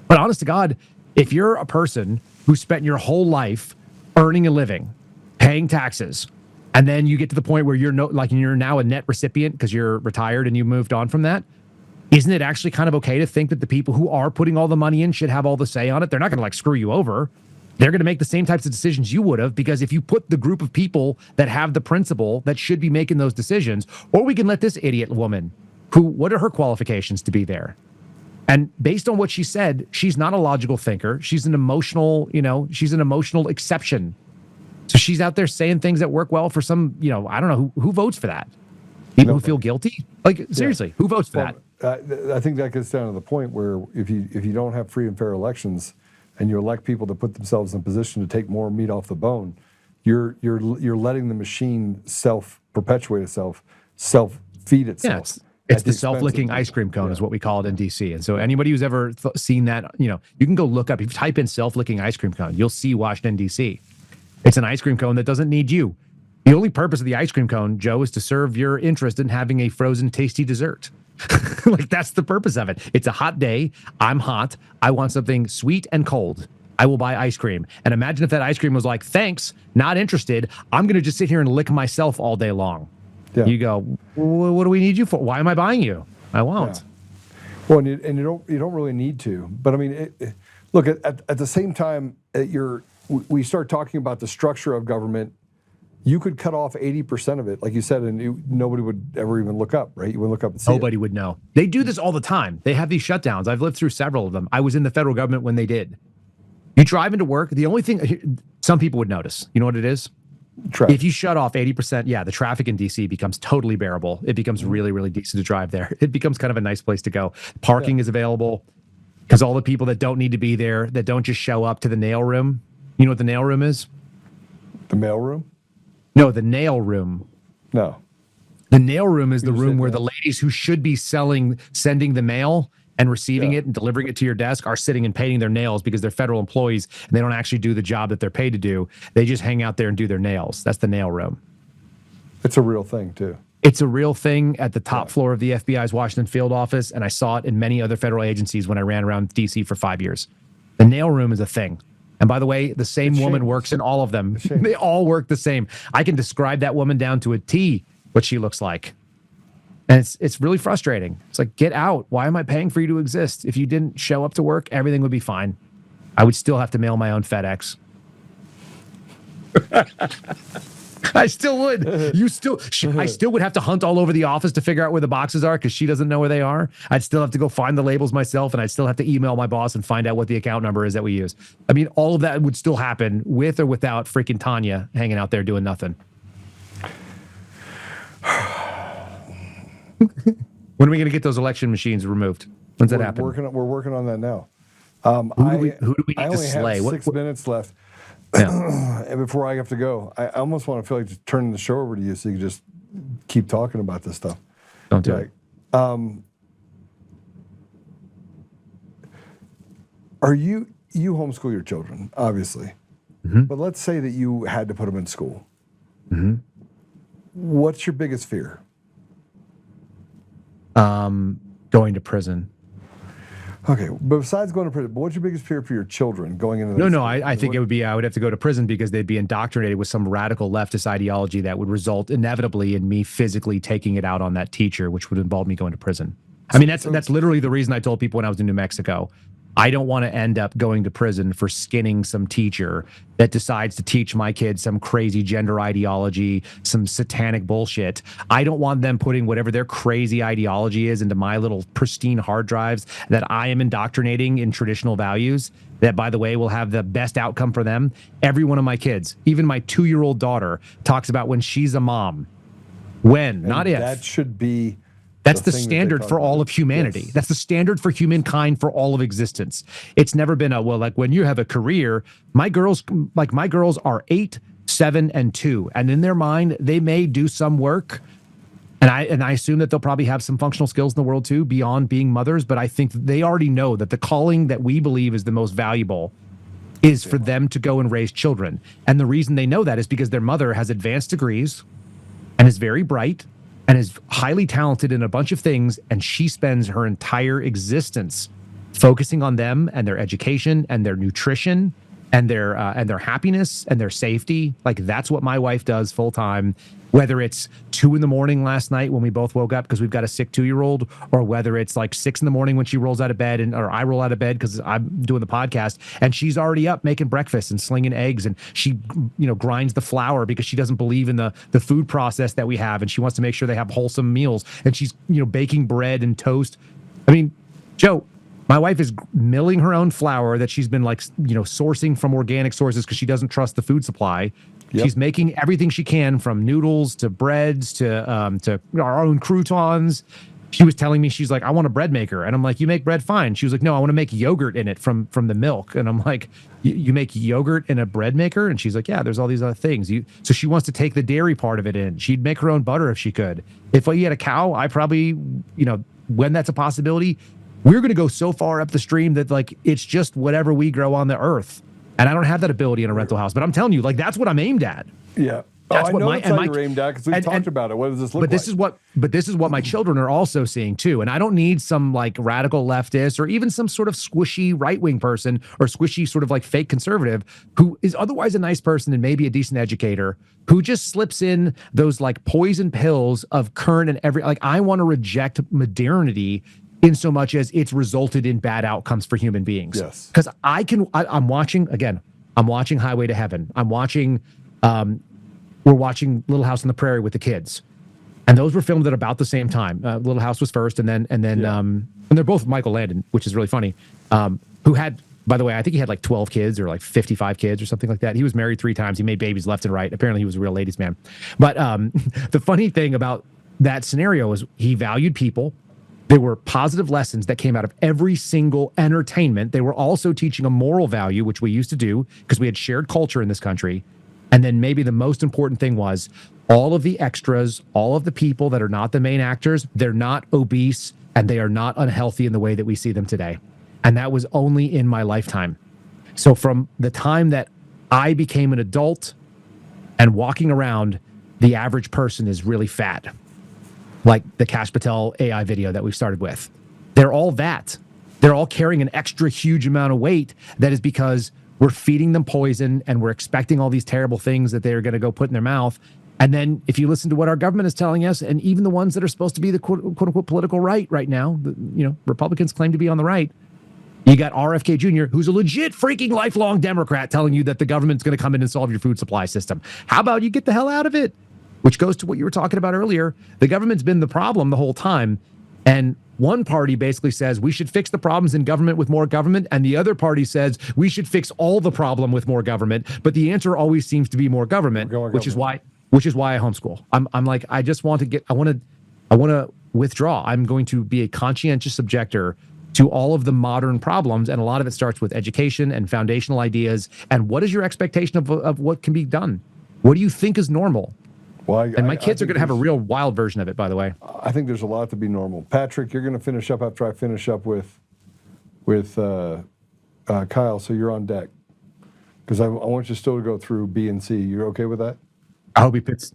But honest to God, if you're a person who spent your whole life earning a living, paying taxes, and then you get to the point where you're you're now a net recipient because you're retired and you moved on from that, isn't it actually kind of okay to think that the people who are putting all the money in should have all the say on it? They're not going to like screw you over. They're going to make the same types of decisions you would have, because if you put the group of people that have the principle that should be making those decisions, or we can let this idiot woman who, what are her qualifications to be there? And based on what she said, she's not a logical thinker. She's an emotional, she's an emotional exception. So she's out there saying things that work well for some, I don't know who votes for that. People who feel guilty? Like, seriously, who votes for that? I think that gets down to the point where if you don't have free and fair elections and you elect people to put themselves in a position to take more meat off the bone, you're letting the machine self-perpetuate itself, self-feed itself. Yeah, it's the self-licking ice cream cone is what we call it in DC. And so anybody who's ever seen that, you can go look up. If you type in self-licking ice cream cone, you'll see Washington, DC. It's an ice cream cone that doesn't need you. The only purpose of the ice cream cone, Joe, is to serve your interest in having a frozen, tasty dessert. Like, that's the purpose of it. It's a hot day. I'm hot. I want something sweet and cold. I will buy ice cream. And imagine if that ice cream was like, thanks, not interested. I'm going to just sit here and lick myself all day long. Yeah. You go, well, what do we need you for? Why am I buying you? I won't. Yeah. Well, and you don't really need to. But I mean, look, at the same time, we start talking about the structure of government. You could cut off 80% of it, like you said, and nobody would ever even look up, right? You wouldn't look up and see Nobody would know. They do this all the time. They have these shutdowns. I've lived through several of them. I was in the federal government when they did. You drive into work, the only thing, some people would notice, you know what it is? Traffic. If you shut off 80%, the traffic in DC becomes totally bearable. It becomes really, really decent to drive there. It becomes kind of a nice place to go. Parking is available because all the people that don't need to be there, that don't just show up to the nail room. You know what the nail room is? The mail room? No, the nail room. No. The nail room is the room where the ladies who should be sending the mail and receiving it and delivering it to your desk are sitting and painting their nails because they're federal employees and they don't actually do the job that they're paid to do. They just hang out there and do their nails. That's the nail room. It's a real thing, too. It's a real thing at the top floor of the FBI's Washington field office, and I saw it in many other federal agencies when I ran around D.C. for 5 years. The nail room is a thing. And by the way, the same woman works in all of them. They all work the same. I can describe that woman down to a T, what she looks like. And it's really frustrating. It's like, get out. Why am I paying for you to exist? If you didn't show up to work, everything would be fine. I would still have to mail my own FedEx. I still would. I still would have to hunt all over the office to figure out where the boxes are because she doesn't know where they are. I'd still have to go find the labels myself, and I'd still have to email my boss and find out what the account number is that we use. I mean, all of that would still happen with or without freaking Tanya hanging out there doing nothing. When are we going to get those election machines removed? When's that happen? We're working on that now. Who do we need to slay? I only have 6 minutes left. And before I have to go, I almost want to feel like just turning the show over to you so you can just keep talking about this stuff. Don't do it. Are you homeschool your children, obviously, but let's say that you had to put them in school. What's your biggest fear? Going to prison. Okay, but besides going to prison, what's your biggest fear for your children going into? No, I think it would be I would have to go to prison because they'd be indoctrinated with some radical leftist ideology that would result inevitably in me physically taking it out on that teacher, which would involve me going to prison. I mean, that's literally the reason I told people when I was in New Mexico. I don't want to end up going to prison for skinning some teacher that decides to teach my kids some crazy gender ideology, some satanic bullshit. I don't want them putting whatever their crazy ideology is into my little pristine hard drives that I am indoctrinating in traditional values that, by the way, will have the best outcome for them. Every one of my kids, even my 2-year-old daughter, talks about when she's a mom. When, not if. That should be... That's the standard for all of humanity. Yes. That's the standard for humankind for all of existence. It's never been like when you have a career, my girls are 8, 7, and 2. And in their mind, they may do some work. And I assume that they'll probably have some functional skills in the world too, beyond being mothers. But I think they already know that the calling that we believe is the most valuable is for them to go and raise children. And the reason they know that is because their mother has advanced degrees and is very bright and is highly talented in a bunch of things, and she spends her entire existence focusing on them and their education and their nutrition and their happiness and their safety. Like, that's what my wife does full time, whether it's 2 a.m. last night when we both woke up because we've got a sick 2-year-old, or whether it's like 6 a.m. when she rolls out of bed or I roll out of bed because I'm doing the podcast and she's already up making breakfast and slinging eggs, and she, grinds the flour because she doesn't believe in the food process that we have, and she wants to make sure they have wholesome meals, and she's, baking bread and toast. I mean, Joe, my wife is milling her own flour that she's been sourcing from organic sources because she doesn't trust the food supply. Yep. She's making everything she can, from noodles to breads to our own croutons. She was telling me, she's like, I want a bread maker. And I'm like, you make bread fine. She was like, no, I want to make yogurt in it from the milk. And I'm like, you make yogurt in a bread maker? And she's like, yeah, there's all these other things. So she wants to take the dairy part of it in. She'd make her own butter if she could. If we had a cow, I probably, when that's a possibility, we're going to go so far up the stream that it's just whatever we grow on the earth. And I don't have that ability in a rental house, but I'm telling you, that's what I'm aimed at. Yeah. That's what you're aimed at, because we've talked about it. What does this look like? This is what my children are also seeing too. And I don't need some radical leftist or even some sort of squishy right-wing person or squishy sort of fake conservative who is otherwise a nice person and maybe a decent educator who just slips in those poison pills of current and every, I want to reject modernity in so much as it's resulted in bad outcomes for human beings. Yes. Because I'm watching Highway to Heaven. We're watching Little House on the Prairie with the kids. And those were filmed at about the same time. Little House was first, and they're both Michael Landon, which is really funny, who had, by the way, I think he had 12 kids or 55 kids or something like that. He was married 3 times. He made babies left and right. Apparently he was a real ladies' man. But the funny thing about that scenario is he valued people. There were positive lessons that came out of every single entertainment. They were also teaching a moral value, which we used to do because we had shared culture in this country. And then maybe the most important thing was all of the extras, all of the people that are not the main actors, they're not obese and they are not unhealthy in the way that we see them today. And that was only in my lifetime. So from the time that I became an adult and walking around, the average person is really fat. Like the Kash Patel AI video that we started with. They're all that. They're all carrying an extra huge amount of weight that is because we're feeding them poison and we're expecting all these terrible things that they're going to go put in their mouth. And then if you listen to what our government is telling us, and even the ones that are supposed to be the quote unquote political right now, Republicans claim to be on the right. You got RFK Jr., who's a legit freaking lifelong Democrat, telling you that the government's going to come in and solve your food supply system. How about you get the hell out of it? Which goes to what you were talking about earlier. The government's been the problem the whole time. And one party basically says we should fix the problems in government with more government. And the other party says we should fix all the problem with more government. But the answer always seems to be more government, which is why I homeschool. I'm like, I just want to I want to withdraw. I'm going to be a conscientious objector to all of the modern problems. And a lot of it starts with education and foundational ideas. And what is your expectation of what can be done? What do you think is normal? Well, and my kids are going to have a real wild version of it, by the way. I think there's a lot to be normal. Patrick, you're going to finish up after I finish up with Kyle, so you're on deck. Because I want you still to go through B and C. You're okay with that? I hope he picks.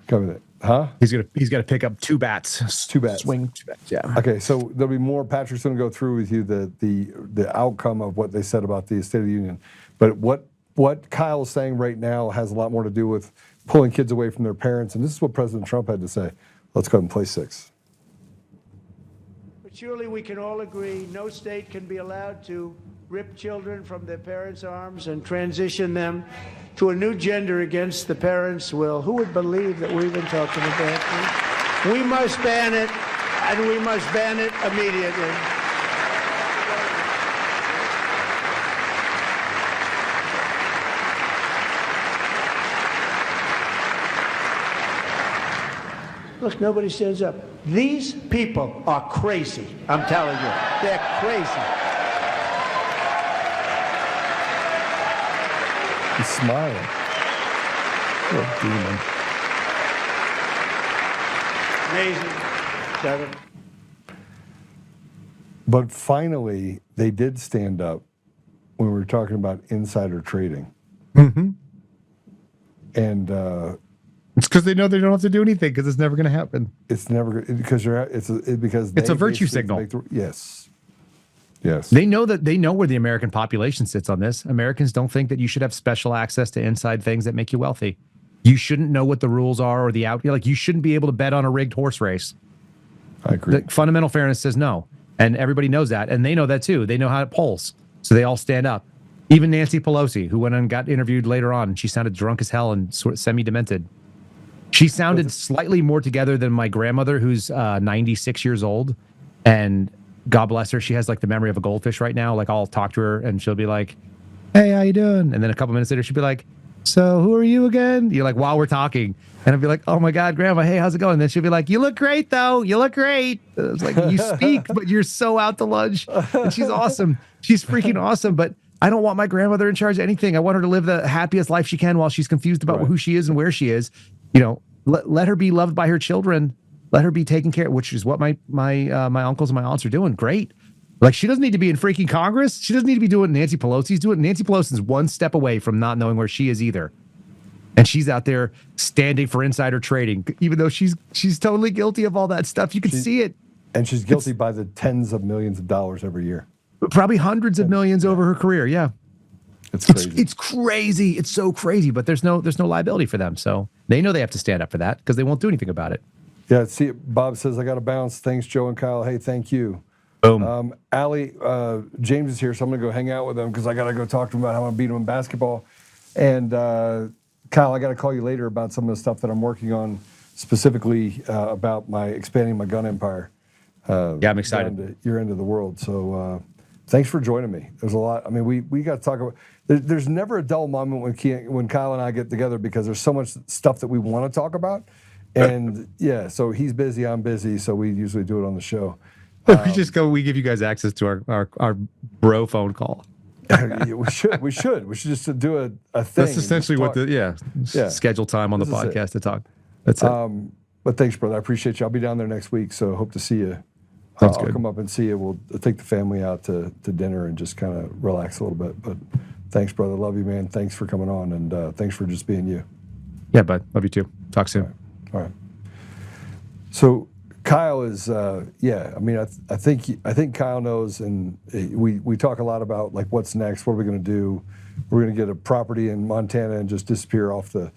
Cover that. Huh? He's got to pick up 2 bats. 2 bats. Swing 2 bats. Yeah. Okay, so there'll be more. Patrick's going to go through with you the outcome of what they said about the State of the Union. But what Kyle's saying right now has a lot more to do with pulling kids away from their parents. And this is what President Trump had to say. Let's go ahead and play 6. But surely we can all agree no state can be allowed to rip children from their parents' arms and transition them to a new gender against the parents' will. Who would believe that we've been talking about this? We must ban it, and we must ban it immediately. Look, nobody stands up. These people are crazy. I'm telling you, they're crazy. He's smiling. What a demon. Amazing. 7. But finally, they did stand up when we were talking about insider trading. Mm-hmm. And it's because they know they don't have to do anything because it's never going to happen. it's never because It's a virtue signal. Yes. Yes. They know where the American population sits on this. Americans don't think that you should have special access to inside things that make you wealthy. You shouldn't know what the rules are or you shouldn't be able to bet on a rigged horse race. I agree. The fundamental fairness says no. And everybody knows that. And they know that too. They know how it polls. So they all stand up. Even Nancy Pelosi, who went and got interviewed later on, and she sounded drunk as hell and sort of semi-demented. She sounded slightly more together than my grandmother, who's 96 years old. And God bless her, she has like the memory of a goldfish right now. Like I'll talk to her and she'll be like, "Hey, how you doing?" And then a couple minutes later, she'll be like, "So who are you again?" You're like, while we're talking. And I'll be like, "Oh my God, Grandma, hey, how's it going?" And then she'll be like, "You look great though. You look great." And I was like, "You speak, but you're so out to lunch." And she's awesome. She's freaking awesome. But I don't want my grandmother in charge of anything. I want her to live the happiest life she can while she's confused about who she is and where she is. You know, let her be loved by her children. Let her be taken care of, which is what my uncles and my aunts are doing. Great. Like, she doesn't need to be in freaking Congress. She doesn't need to be doing what Nancy Pelosi's doing. Nancy Pelosi's one step away from not knowing where she is either. And she's out there standing for insider trading, even though she's totally guilty of all that stuff. You can see it. And she's guilty by the tens of millions of dollars every year. Probably hundreds of millions over her career. Yeah. It's crazy. It's crazy. It's so crazy, but there's no liability for them. So they know they have to stand up for that because they won't do anything about it. Yeah, see, Bob says, "I got to bounce. Thanks, Joe and Kyle." Hey, thank you. Boom. Allie, James is here, so I'm going to go hang out with him because I got to go talk to him about how I'm going to beat him in basketball. And Kyle, I got to call you later about some of the stuff that I'm working on, specifically about expanding my gun empire. Yeah, I'm excited. Down to your end of the world. So thanks for joining me. There's a lot. I mean, we got to talk about. There's never a dull moment when Kyle and I get together because there's so much stuff that we want to talk about. And yeah, so he's busy, I'm busy, so we usually do it on the show. We give you guys access to our bro phone call. we should just do a thing. That's essentially what schedule time on the podcast to talk. That's it. But thanks, brother. I appreciate you. I'll be down there next week, so hope to see you. Sounds I'll good. come up and see you. We'll take the family out to dinner and just kind of relax a little bit. But thanks, brother. Love you, man. Thanks for coming on, and thanks for just being you. Yeah, bud. Love you too. Talk soon. All right. So Kyle is, I mean, I think Kyle knows, and we talk a lot about like what's next. What are we going to do? We're going to get a property in Montana and just disappear off the.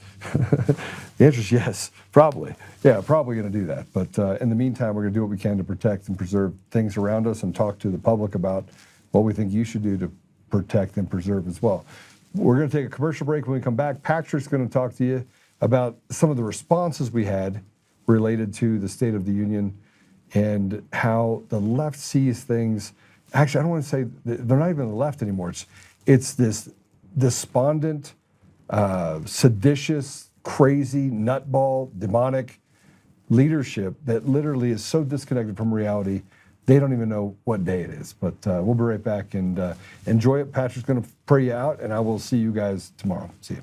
The answer is yes, probably. Yeah, probably going to do that. But in the meantime, we're going to do what we can to protect and preserve things around us and talk to the public about what we think you should do to protect and preserve as well. We're going to take a commercial break. When we come back, Patrick's going to talk to you about some of the responses we had related to the State of the Union and how the left sees things. Actually, I don't want to say they're not even the left anymore. It's this despondent, seditious, crazy, nutball, demonic leadership that literally is so disconnected from reality, they don't even know what day it is. But we'll be right back and enjoy it. Patrick's going to pray you out, and I will see you guys tomorrow. See you.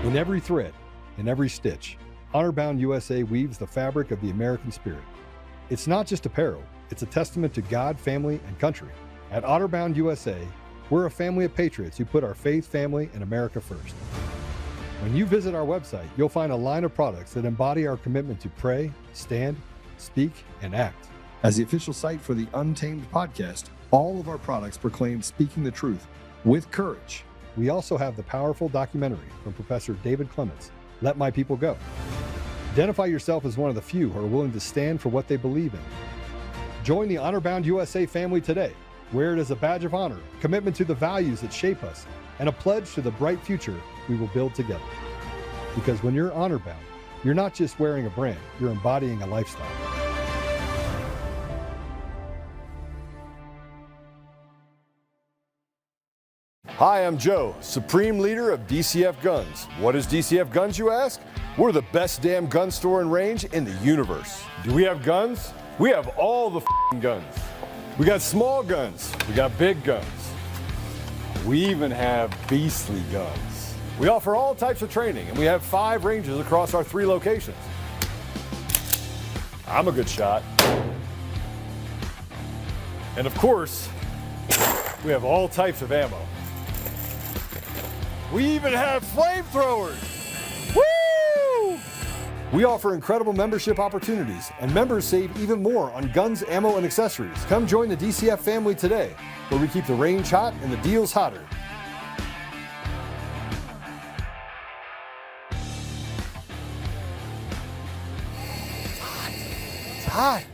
In every threat, in every stitch. Honor-bound USA weaves the fabric of the American spirit. It's not just apparel, it's a testament to God, family, and country. At Honor-bound USA, we're a family of patriots who put our faith, family, and America first. When you visit our website, you'll find a line of products that embody our commitment to pray, stand, speak, and act. As the official site for the Untamed podcast, all of our products proclaim speaking the truth with courage. We also have the powerful documentary from Professor David Clements, Let My People Go. Identify yourself as one of the few who are willing to stand for what they believe in. Join the Honor-bound USA family today. Wear it as a badge of honor, commitment to the values that shape us, and a pledge to the bright future we will build together. Because when you're honor-bound, you're not just wearing a brand, you're embodying a lifestyle. Hi, I'm Joe, Supreme Leader of DCF Guns. What is DCF Guns, you ask? We're the best damn gun store and range in the universe. Do we have guns? We have all the guns. We got small guns. We got big guns. We even have beastly guns. We offer all types of training, and we have 5 ranges across our 3 locations. I'm a good shot. And of course, we have all types of ammo. We even have flamethrowers. Woo! We offer incredible membership opportunities, and members save even more on guns, ammo, and accessories. Come join the DCF family today, where we keep the range hot and the deals hotter. It's hot.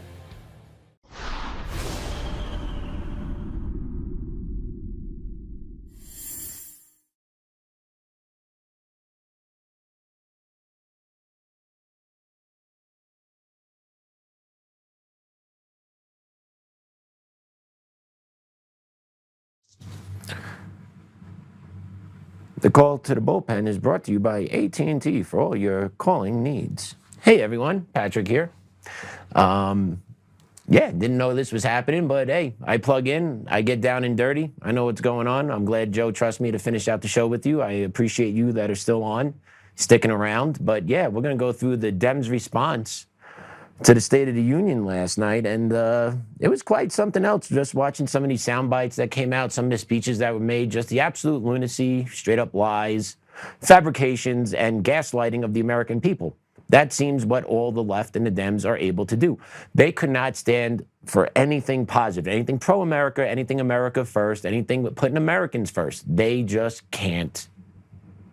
The call to the bullpen is brought to you by AT&T for all your calling needs. Hey everyone, Patrick here. Yeah, didn't know this was happening, but hey, I plug in, I get down and dirty. I know what's going on. I'm glad Joe trusts me to finish out the show with you. I appreciate you that are still on, sticking around. But yeah, we're going to go through the Dems' response to the State of the Union last night, and it was quite something else, just watching some of these sound bites that came out, some of the speeches that were made, just the absolute lunacy, straight up lies, fabrications, and gaslighting of the American people. That seems what all the left and the Dems are able to do. They could not stand for anything positive, anything pro-America, anything America first, anything putting Americans first. They just can't.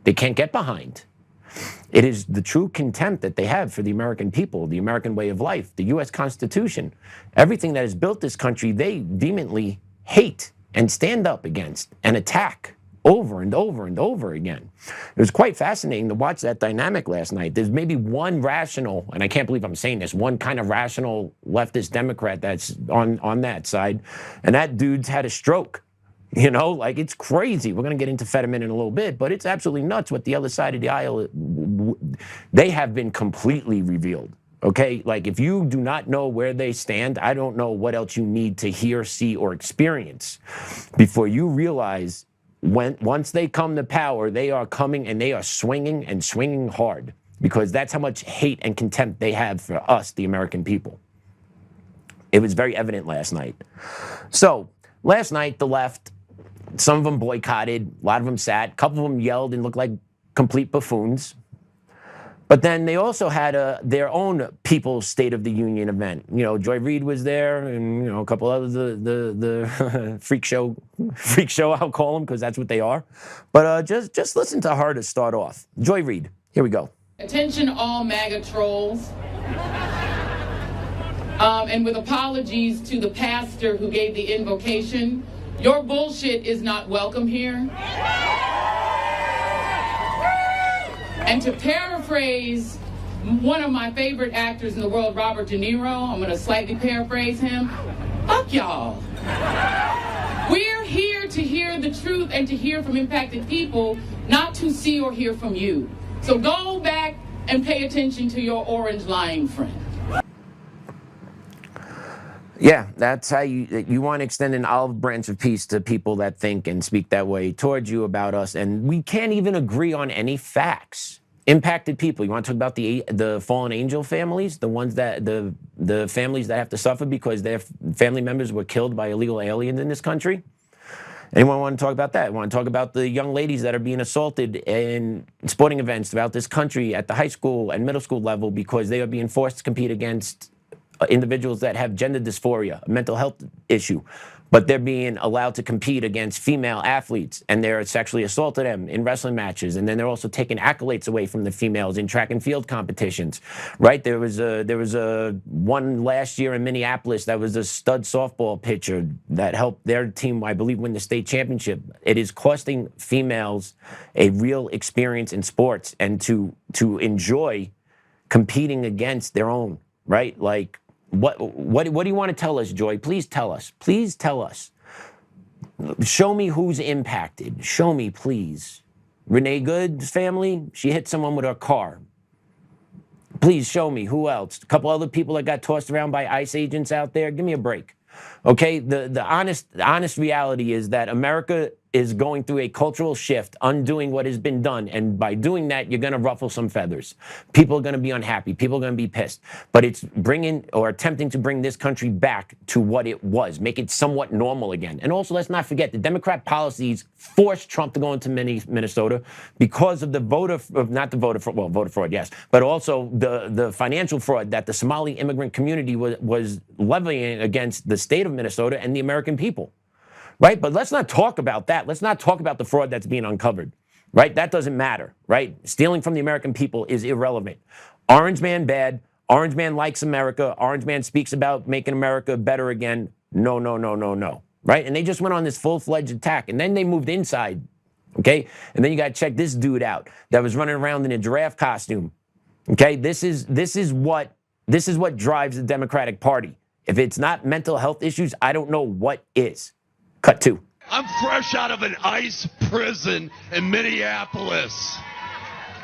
They can't get behind. It is the true contempt that they have for the American people, the American way of life, the U.S. Constitution. Everything that has built this country, they vehemently hate and stand up against and attack over and over and over again. It was quite fascinating to watch that dynamic last night. There's maybe one rational, and I can't believe I'm saying this, one kind of rational leftist Democrat that's on that side, and that dude's had a stroke. You know, like, it's crazy. We're going to get into Fetterman in a little bit, but it's absolutely nuts what the other side of the aisle, they have been completely revealed, okay? Like, if you do not know where they stand, I don't know what else you need to hear, see, or experience before you realize once they come to power, they are coming and they are swinging and swinging hard, because that's how much hate and contempt they have for us, the American people. It was very evident last night. So, last night, the left, some of them boycotted, a lot of them sat, a couple of them yelled and looked like complete buffoons. But then they also had their own People's State of the Union event. You know, Joy Reid was there, and, you know, a couple others, the freak show, I'll call them, because that's what they are. But just listen to her to start off. Joy Reid, here we go. Attention all MAGA trolls. And with apologies to the pastor who gave the invocation, your bullshit is not welcome here. And to paraphrase one of my favorite actors in the world, Robert De Niro, I'm going to slightly paraphrase him. Fuck y'all. We're here to hear the truth and to hear from impacted people, not to see or hear from you. So go back and pay attention to your orange lying friend. Yeah, that's how you want to extend an olive branch of peace to people that think and speak that way towards you about us. And we can't even agree on any facts. impacted people. You want to talk about the fallen angel families, the ones that the families that have to suffer because their family members were killed by illegal aliens in this country? Anyone want to talk about that? Want to talk about the young ladies that are being assaulted in sporting events throughout this country at the high school and middle school level because they are being forced to compete against individuals that have gender dysphoria, a mental health issue, but they're being allowed to compete against female athletes and they're sexually assaulting them in wrestling matches, and then they're also taking accolades away from the females in track and field competitions, right? There was a one last year in Minneapolis that was a stud softball pitcher that helped their team, I believe, win the state championship. It is costing females a real experience in sports and to enjoy competing against their own, right? Like, what do you want to tell us, Joy? Please tell us. Please tell us. Show me who's impacted. Show me, please. Renee Good's family, she hit someone with her car. Please show me who else. A couple other people that got tossed around by ICE agents out there. Give me a break. Okay, the honest reality is that America is going through a cultural shift, undoing what has been done. And by doing that, you're going to ruffle some feathers. People are going to be unhappy. People are going to be pissed. But it's bringing or attempting to bring this country back to what it was, make it somewhat normal again. And also, let's not forget, the Democrat policies forced Trump to go into Minnesota because of the voter fraud, yes, but also the financial fraud that the Somali immigrant community was levying against the state of Minnesota and the American people. Right? But let's not talk about that. Let's not talk about the fraud that's being uncovered. Right? That doesn't matter. Right? Stealing from the American people is irrelevant. Orange man bad. Orange man likes America. Orange man speaks about making America better again. No, no, no, no, no. Right? And they just went on this full-fledged attack. And then they moved inside. Okay? And then you got to check this dude out that was running around in a giraffe costume. Okay? This is what drives the Democratic Party. If it's not mental health issues, I don't know what is. Cut 2. I'm fresh out of an ICE prison in Minneapolis.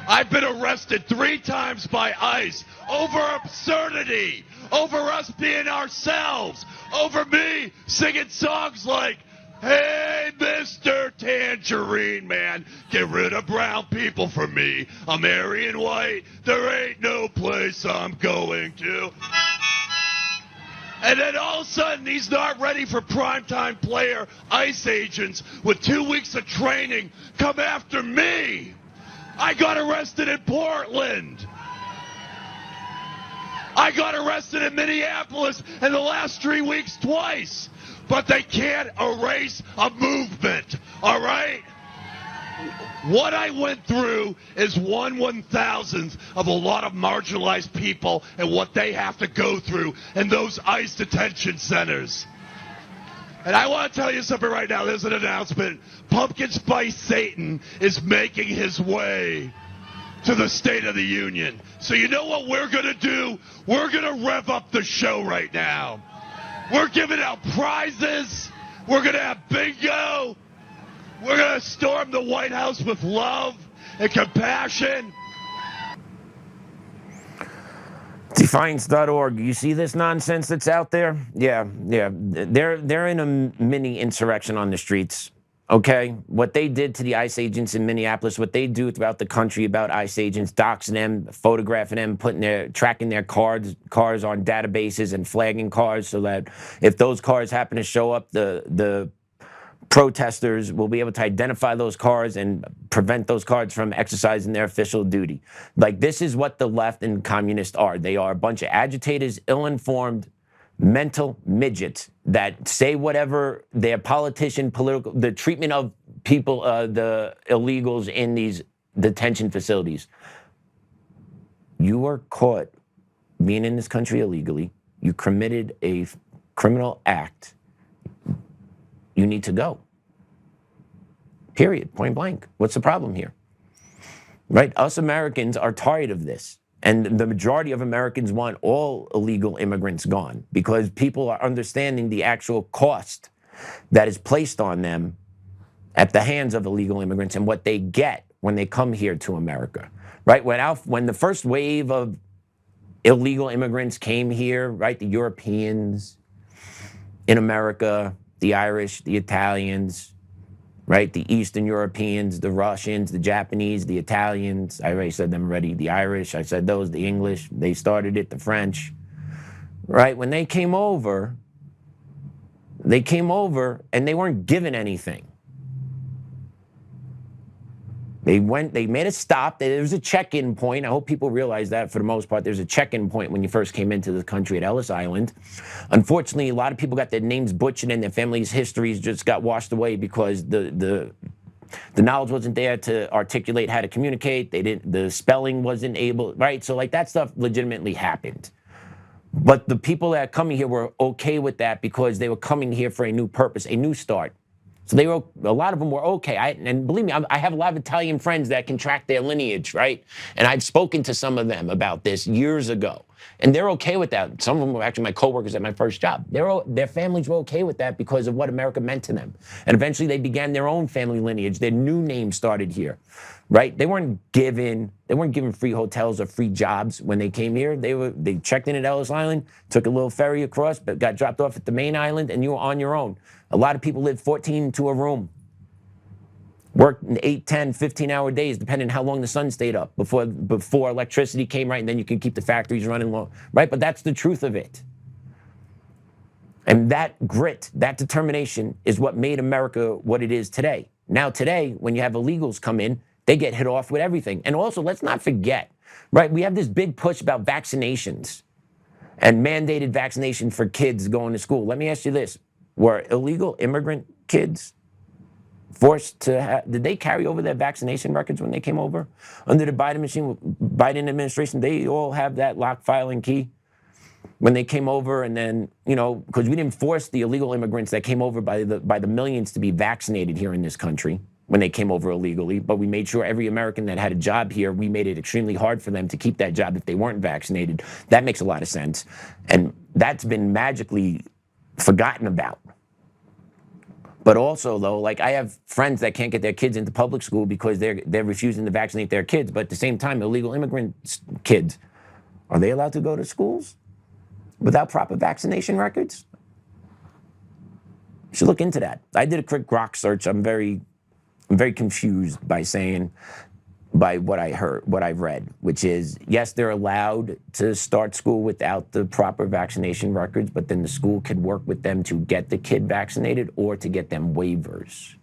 I've been arrested 3 times by ICE over absurdity, over us being ourselves, over me singing songs like, "Hey, Mr. Tangerine Man, get rid of brown people for me. I'm Aryan white. There ain't no place I'm going to." And then all of a sudden, he's not ready for primetime player ICE agents with 2 weeks of training come after me. I got arrested in Portland. I got arrested in Minneapolis in the last 3 weeks twice. But they can't erase a movement, all right? What I went through is 1/1000th of a lot of marginalized people and what they have to go through in those ICE detention centers. And I want to tell you something right now. There's an announcement. Pumpkin Spice Satan is making his way to the State of the Union. So you know what we're going to do? We're going to rev up the show right now. We're giving out prizes. We're going to have bingo. We're going to storm the White House with love and compassion. Defiance.org. You see this nonsense that's out there? Yeah. They're in a mini insurrection on the streets. Okay? What they did to the ICE agents in Minneapolis, what they do throughout the country about ICE agents, doxing them, photographing them, tracking their cars on databases and flagging cars so that if those cars happen to show up, the protesters will be able to identify those cars and prevent those cars from exercising their official duty. Like, this is what the left and communists are. They are a bunch of agitators, ill-informed, mental midgets that say whatever their the treatment of people, the illegals in these detention facilities. You are caught being in this country illegally. You committed a criminal act. You need to go. Period. Point blank. What's the problem here? Right? Us Americans are tired of this. And the majority of Americans want all illegal immigrants gone because people are understanding the actual cost that is placed on them at the hands of illegal immigrants and what they get when they come here to America. Right? When the first wave of illegal immigrants came here, right, the Europeans in America, the Irish, the Italians, right? The Eastern Europeans, the Russians, the Japanese, the Italians. I already said them already. The Irish, I said those. The English, they started it. The French, right? When they came over and they weren't given anything. They made a stop. There was a check-in point. I hope people realize that for the most part. There's a check-in point when you first came into the country at Ellis Island. Unfortunately, a lot of people got their names butchered and their families' histories just got washed away because the knowledge wasn't there to articulate how to communicate. The spelling wasn't able, right? So like that stuff legitimately happened. But the people that are coming here were okay with that because they were coming here for a new purpose, a new start. So a lot of them were okay. And believe me, I have a lot of Italian friends that can track their lineage, right? And I've spoken to some of them about this years ago. And they're okay with that. Some of them were actually my coworkers at my first job. Their families were okay with that because of what America meant to them. And eventually they began their own family lineage. Their new name started here, right? They weren't given free hotels or free jobs when they came here. They checked in at Ellis Island, took a little ferry across, but got dropped off at the main island, and you were on your own. A lot of people lived 14 to a room. Worked 8, 10, 15-hour days, depending on how long the sun stayed up before electricity came, right? And then you can keep the factories running long, right? But that's the truth of it. And that grit, that determination is what made America what it is today. Now today, when you have illegals come in, they get hit off with everything. And also, let's not forget, right? We have this big push about vaccinations and mandated vaccination for kids going to school. Let me ask you this. Were illegal immigrant kids forced to did they carry over their vaccination records when they came over? Under the Biden administration, they all have that lock, file, and key when they came over. And then, because we didn't force the illegal immigrants that came over by the millions to be vaccinated here in this country when they came over illegally, but we made sure every American that had a job here, we made it extremely hard for them to keep that job if they weren't vaccinated. That makes a lot of sense. And that's been magically forgotten about. But also, though, like I have friends that can't get their kids into public school because they're refusing to vaccinate their kids. But at the same time, illegal immigrant kids, are they allowed to go to schools without proper vaccination records? You should look into that. I did a quick Grok search. I'm very confused by what I heard, what I've read, which is, yes, they're allowed to start school without the proper vaccination records, but then the school could work with them to get the kid vaccinated or to get them waivers.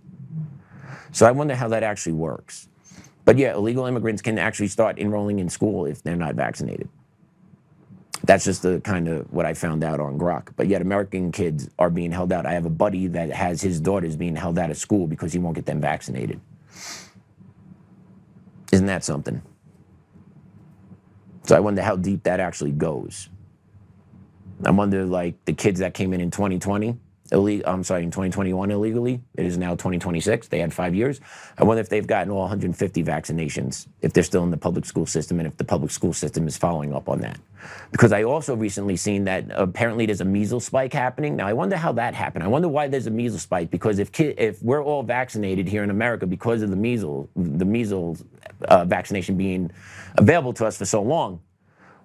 So I wonder how that actually works. But yeah, illegal immigrants can actually start enrolling in school if they're not vaccinated. That's just the kind of what I found out on Grok. But yet American kids are being held out. I have a buddy that has his daughters being held out of school because he won't get them vaccinated. Isn't that something? So I wonder how deep that actually goes. I wonder, like, the kids that came in 2020, in 2021 illegally, it is now 2026, they had 5 years. I wonder if they've gotten all 150 vaccinations, if they're still in the public school system, and if the public school system is following up on that. Because I also recently seen that apparently there's a measles spike happening. Now, I wonder how that happened. I wonder why there's a measles spike, because if we're all vaccinated here in America because of the measles vaccination being available to us for so long,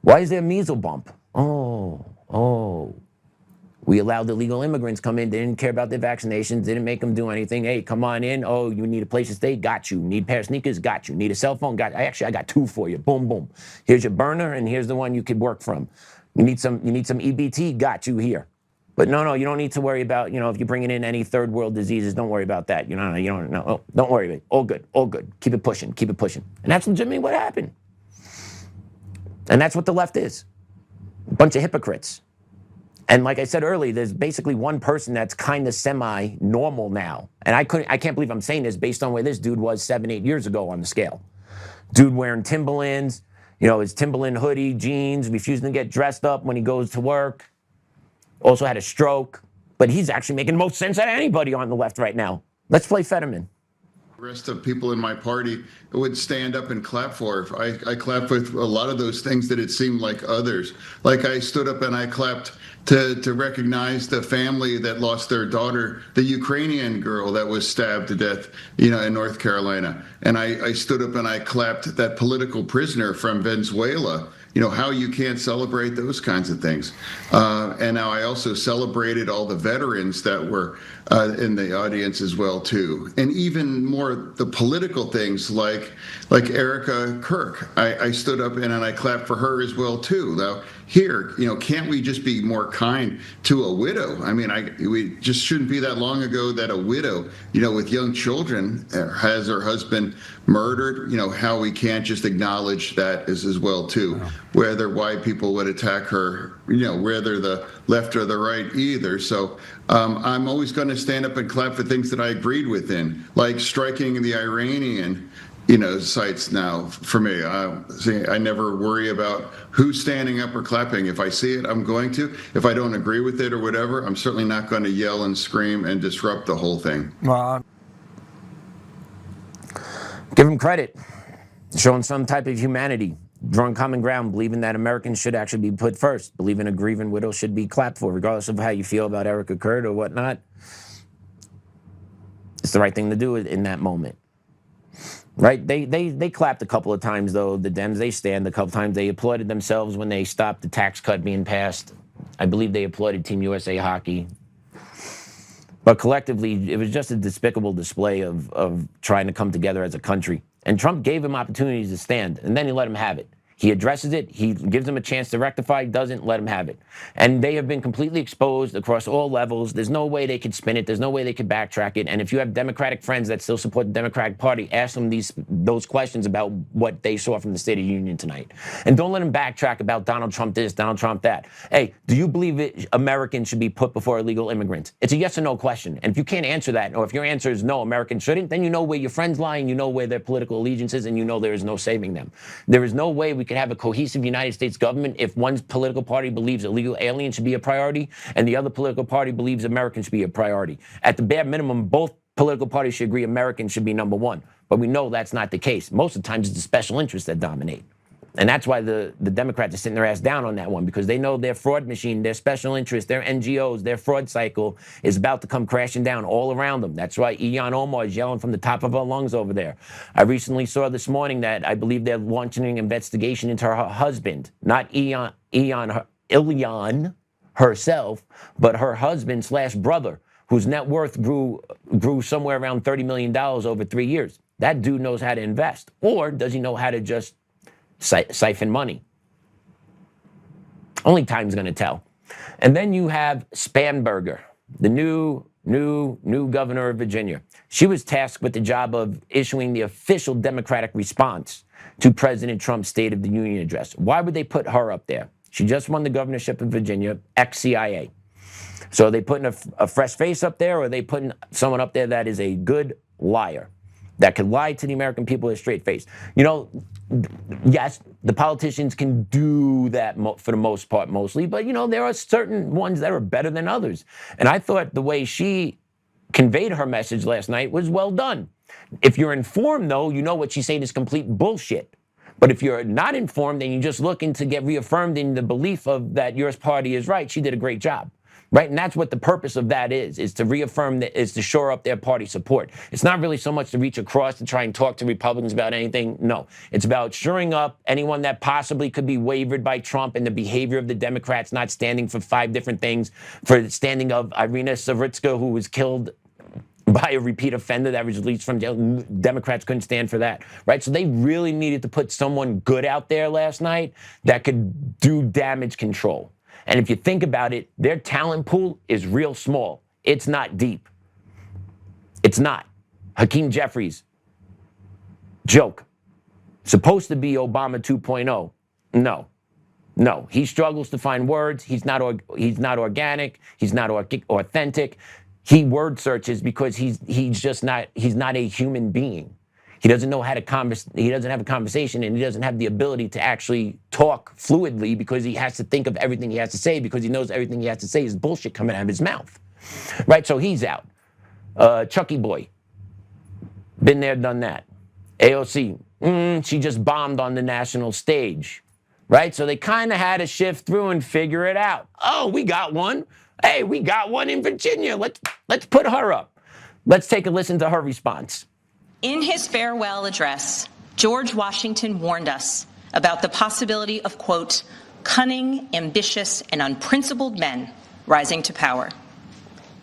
why is there a measles bump? Oh. We allowed illegal immigrants come in. They didn't care about their vaccinations. Didn't make them do anything. Hey, come on in. Oh, you need a place to stay? Got you. Need a pair of sneakers? Got you. Need a cell phone? Got you. I got 2 for you. Boom, boom. Here's your burner, and here's the one you could work from. You need some EBT? Got you here. But no, you don't need to worry about, if you're bringing in any third world diseases, don't worry about that. Don't worry about it. All good. Keep it pushing. And that's legitimately what happened. And that's what the left is. A bunch of hypocrites. And like I said earlier, there's basically one person that's kind of semi-normal now. And I can't believe I'm saying this based on where this dude was 7-8 years ago on the scale. Dude wearing Timberlands, his Timberland hoodie, jeans, refusing to get dressed up when he goes to work. Also had a stroke. But he's actually making the most sense out of anybody on the left right now. Let's play Fetterman. The rest of people in my party would stand up and clap for. I clapped with a lot of those things that it seemed like others. Like I stood up and I clapped to recognize the family that lost their daughter, the Ukrainian girl that was stabbed to death, in North Carolina. And I stood up and I clapped that political prisoner from Venezuela, how you can't celebrate those kinds of things. And now I also celebrated all the veterans that were in the audience as well too, and even more the political things like Erica Kirk. I stood up and I clapped for her as well too. Now here, can't we just be more kind to a widow? I mean, we just shouldn't be that long ago that a widow, with young children, has her husband murdered. How we can't just acknowledge that as well too. Wow. Whether white people would attack her, whether the left or the right either. So I'm always going to stand up and clap for things that I agreed with in, like striking the Iranian sites now for me. I never worry about who's standing up or clapping. If I see it, I'm going to. If I don't agree with it or whatever, I'm certainly not going to yell and scream and disrupt the whole thing. Give him credit. Showing some type of humanity. Drawing common ground, believing that Americans should actually be put first. Believing a grieving widow should be clapped for, regardless of how you feel about Erica Kirk or whatnot. It's the right thing to do in that moment. Right? They clapped a couple of times, though. The Dems, they stand a couple times. They applauded themselves when they stopped the tax cut being passed. I believe they applauded Team USA Hockey. But collectively, it was just a despicable display of trying to come together as a country. And Trump gave him opportunities to stand, and then he let him have it. He addresses it. He gives them a chance to rectify. Doesn't let him have it. And they have been completely exposed across all levels. There's no way they could spin it. There's no way they could backtrack it. And if you have Democratic friends that still support the Democratic Party, ask them those questions about what they saw from the State of the Union tonight. And don't let them backtrack about Donald Trump this, Donald Trump that. Hey, do you believe Americans should be put before illegal immigrants? It's a yes or no question. And if you can't answer that, or if your answer is no, Americans shouldn't, then you know where your friends lie, and you know where their political allegiance is, and you know there is no saving them. There is no way we could have a cohesive United States government if one political party believes illegal aliens should be a priority and the other political party believes Americans should be a priority. At the bare minimum, both political parties should agree Americans should be number one. But we know that's not the case. Most of the times it's the special interests that dominate. And that's why the Democrats are sitting their ass down on that one, because they know their fraud machine, their special interests, their NGOs, their fraud cycle is about to come crashing down all around them. That's why Ilhan Omar is yelling from the top of her lungs over there. I recently saw this morning that I believe they're launching an investigation into her husband, not Ilhan herself, but her husband/brother, whose net worth grew somewhere around $30 million over 3 years. That dude knows how to invest. Or does he know how to just siphon money? Only time's going to tell. And then you have Spanberger, the new governor of Virginia. She was tasked with the job of issuing the official Democratic response to President Trump's State of the Union address. Why would they put her up there? She just won the governorship of Virginia, ex-CIA. So are they putting a fresh face up there, or are they putting someone up there that is a good liar, that can lie to the American people with a straight face? Yes, the politicians can do that for the most part, mostly, but there are certain ones that are better than others. And I thought the way she conveyed her message last night was well done. If you're informed, though, you know what she's saying is complete bullshit. But if you're not informed and you're just looking to get reaffirmed in the belief of that your party is right, she did a great job. Right? And that's what the purpose of that is to reaffirm that, is to shore up their party support. It's not really so much to reach across to try and talk to Republicans about anything. No, it's about shoring up anyone that possibly could be wavered by Trump and the behavior of the Democrats not standing for 5 different things, for the standing of Irina Savitska, who was killed by a repeat offender that was released from jail. Democrats couldn't stand for that, right? So they really needed to put someone good out there last night that could do damage control. And if you think about it, their talent pool is real small. It's not deep. It's not. Hakeem Jeffries, joke. Supposed to be Obama 2.0. No. He struggles to find words. He's not organic. He's not authentic. He word searches because he's not a human being. He doesn't know how to he doesn't have a conversation, and he doesn't have the ability to actually talk fluidly because he has to think of everything he has to say, because he knows everything he has to say is bullshit coming out of his mouth. Right? So he's out. Chucky Boy. Been there, done that. AOC. She just bombed on the national stage. Right? So they kind of had to shift through and figure it out. Oh, we got one. Hey, we got one in Virginia. Let's put her up. Let's take a listen to her response. In his farewell address, George Washington warned us, about the possibility of, quote, cunning, ambitious, and unprincipled men rising to power.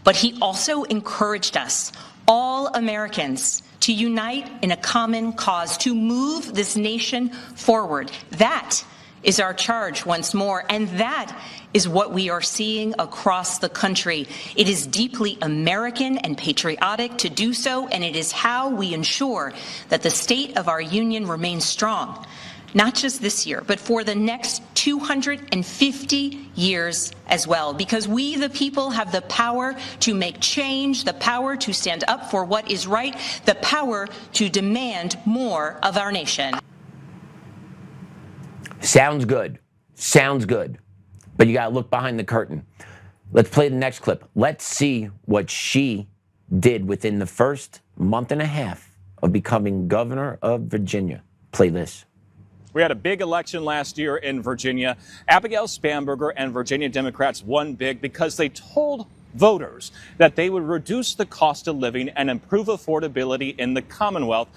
But he also encouraged us, all Americans, to unite in a common cause, to move this nation forward. That is our charge once more, and that is what we are seeing across the country. It is deeply American and patriotic to do so, and it is how we ensure that the state of our union remains strong, not just this year, but for the next 250 years as well, because we, the people, have the power to make change, the power to stand up for what is right, the power to demand more of our nation. Sounds good. Sounds good. But you got to look behind the curtain. Let's play the next clip. Let's see what she did within the first month and a half of becoming governor of Virginia. Play this. We had a big election last year in Virginia. Abigail Spanberger and Virginia Democrats won big because they told voters that they would reduce the cost of living and improve affordability in the Commonwealth.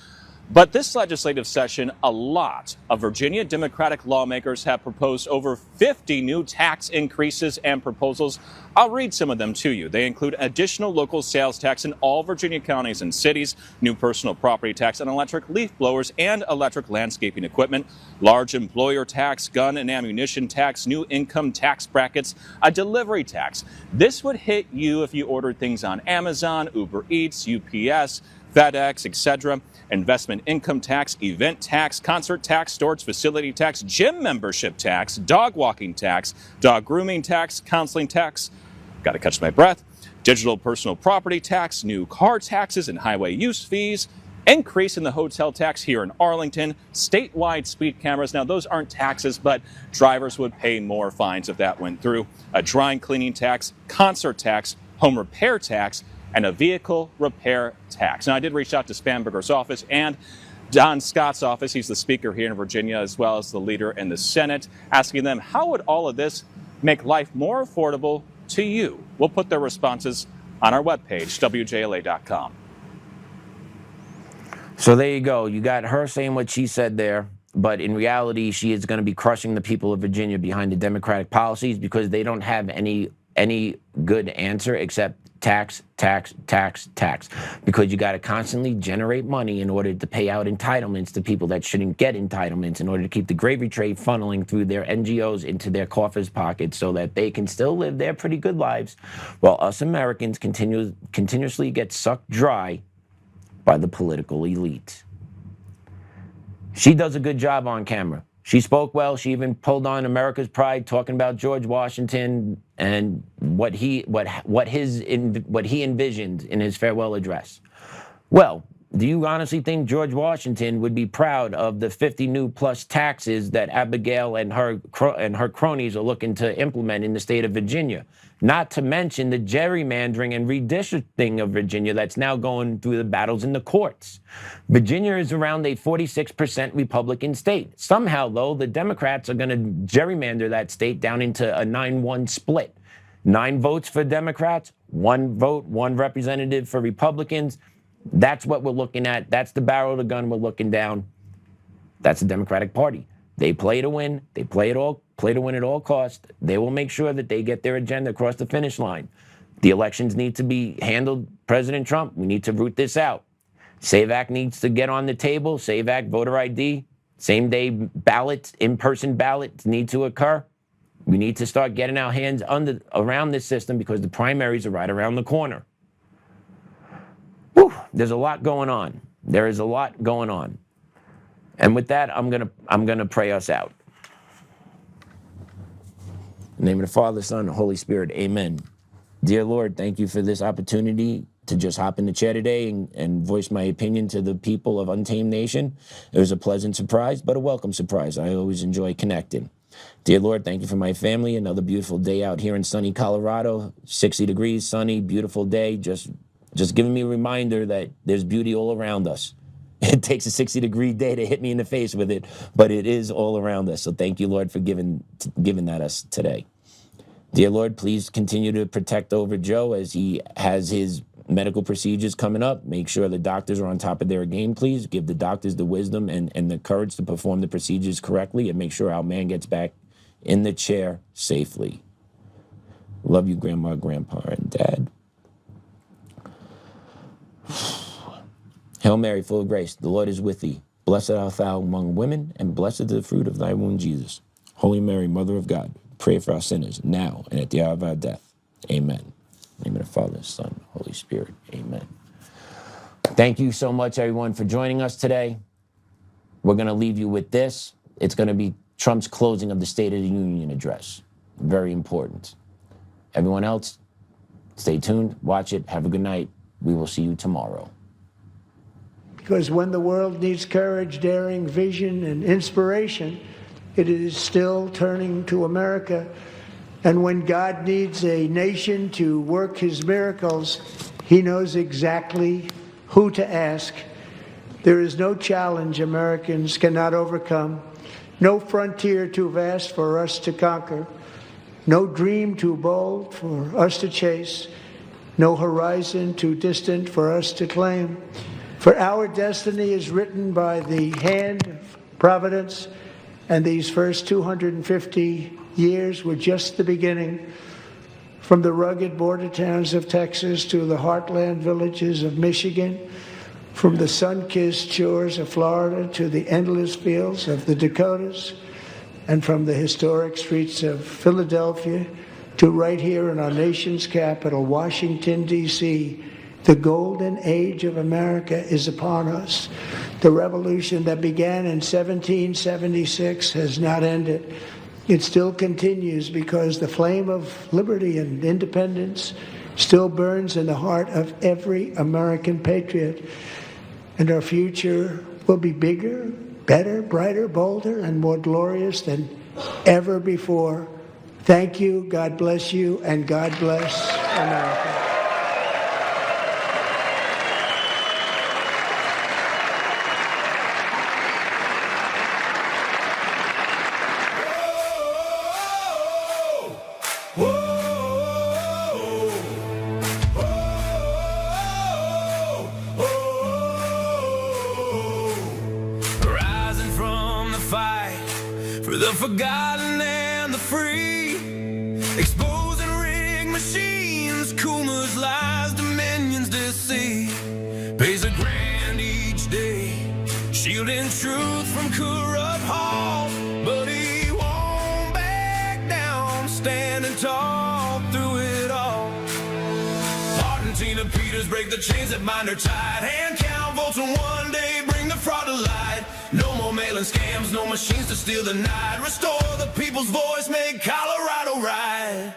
But this legislative session, a lot of Virginia Democratic lawmakers have proposed over 50 new tax increases and proposals. I'll read some of them to you. They include additional local sales tax in all Virginia counties and cities, new personal property tax on electric leaf blowers and electric landscaping equipment, large employer tax, gun and ammunition tax, new income tax brackets, a delivery tax. This would hit you if you ordered things on Amazon, Uber Eats, UPS, FedEx, etc. Investment income tax, event tax, concert tax, storage facility tax, gym membership tax, dog walking tax, dog grooming tax, counseling tax, got to catch my breath, digital personal property tax, new car taxes and highway use fees, increase in the hotel tax here in Arlington, statewide speed cameras. Now, those aren't taxes, but drivers would pay more fines if that went through. A dry cleaning tax, concert tax, home repair tax, and a vehicle repair tax. Now, I did reach out to Spanberger's office and Don Scott's office. He's the speaker here in Virginia, as well as the leader in the Senate, asking them, how would all of this make life more affordable to you? We'll put their responses on our webpage, WJLA.com. So there you go. You got her saying what she said there, but in reality, she is going to be crushing the people of Virginia behind the Democratic policies because they don't have any good answer except tax, tax, tax, tax, because you got to constantly generate money in order to pay out entitlements to people that shouldn't get entitlements, in order to keep the gravy train funneling through their NGOs into their coffers' pockets so that they can still live their pretty good lives, while us Americans continuously get sucked dry by the political elite. She does a good job on camera. She spoke well. She even pulled on America's pride, talking about George Washington and what he envisioned in his farewell address. Well, do you honestly think George Washington would be proud of the 50 new plus taxes that Abigail and her cronies are looking to implement in the state of Virginia? Not to mention the gerrymandering and redistricting of Virginia that's now going through the battles in the courts. Virginia is around a 46% Republican state. Somehow, though, the Democrats are going to gerrymander that state down into a 9-1 split. 9 votes for Democrats, 1 vote, 1 representative for Republicans. That's what we're looking at. That's the barrel of the gun we're looking down. That's the Democratic Party. They play to win. They play to win at all costs. They will make sure that they get their agenda across the finish line. The elections need to be handled. President Trump, we need to root this out. SAVE Act needs to get on the table. SAVE Act, voter ID, same-day ballots, in-person ballots need to occur. We need to start getting our hands around this system because the primaries are right around the corner. Whew, there's a lot going on. There is a lot going on. And with that, I'm gonna pray us out. In the name of the Father, Son, and Holy Spirit, amen. Dear Lord, thank you for this opportunity to just hop in the chair today and voice my opinion to the people of Untamed Nation. It was a pleasant surprise, but a welcome surprise. I always enjoy connecting. Dear Lord, thank you for my family. Another beautiful day out here in sunny Colorado, 60 degrees, sunny, beautiful day. Just giving me a reminder that there's beauty all around us. It takes a 60-degree day to hit me in the face with it, but it is all around us. So thank you, Lord, for giving that us today. Dear Lord, please continue to protect over Joe as he has his medical procedures coming up. Make sure the doctors are on top of their game, please. Give the doctors the wisdom and the courage to perform the procedures correctly, and make sure our man gets back in the chair safely. Love you, Grandma, Grandpa, and Dad. Hail Mary, full of grace, the Lord is with thee. Blessed art thou among women, and blessed is the fruit of thy womb, Jesus. Holy Mary, Mother of God, pray for our sinners, now and at the hour of our death. Amen. In the name of the Father, Son, Holy Spirit. Amen. Thank you so much, everyone, for joining us today. We're going to leave you with this. It's going to be Trump's closing of the State of the Union address. Very important. Everyone else, stay tuned, watch it, have a good night. We will see you tomorrow. Because when the world needs courage, daring, vision, and inspiration, it is still turning to America. And when God needs a nation to work his miracles, he knows exactly who to ask. There is no challenge Americans cannot overcome, no frontier too vast for us to conquer, no dream too bold for us to chase, no horizon too distant for us to claim. For our destiny is written by the hand of providence, and these first 250 years were just the beginning. From the rugged border towns of Texas to the heartland villages of Michigan, from the sun-kissed shores of Florida to the endless fields of the Dakotas, and from the historic streets of Philadelphia to right here in our nation's capital, Washington, D.C., the golden age of America is upon us. The revolution that began in 1776 has not ended. It still continues because the flame of liberty and independence still burns in the heart of every American patriot. And our future will be bigger, better, brighter, bolder, and more glorious than ever before. Thank you, God bless you, and God bless America. Forgotten and the free, exposing rigged machines, Kuma's lies, Dominion's deceit, pays $1,000 each day, shielding truth from corrupt halls, but he won't back down, standing tall through it all. Hart and Tina Peters break the chains that bind her tight, hand count votes and one day bring the fraud to light. No more mailing scams, no machines to steal the night. Restore the people's voice, make Colorado right.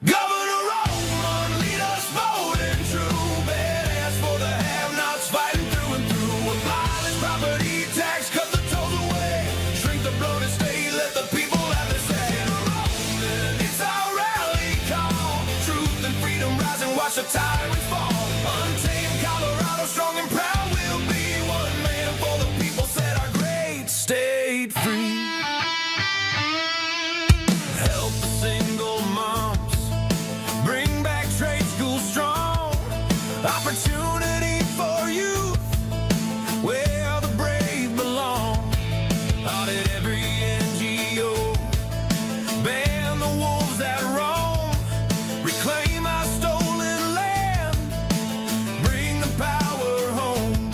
Governor Oltmann, lead us bold and true. Badass for the have-nots, fighting through and through. Abolish property tax, cut the tolls away. Shrink the bloated state, let the people have their say. Rolling, it's our rally call. Truth and freedom rise and watch the tyrants fall. Untamed Colorado, strong and proud. We'll be one man for the people. State free. Help the single moms, bring back trade school strong. Opportunity for youth, where the brave belong. Audit every NGO, ban the wolves that roam. Reclaim our stolen land, bring the power home.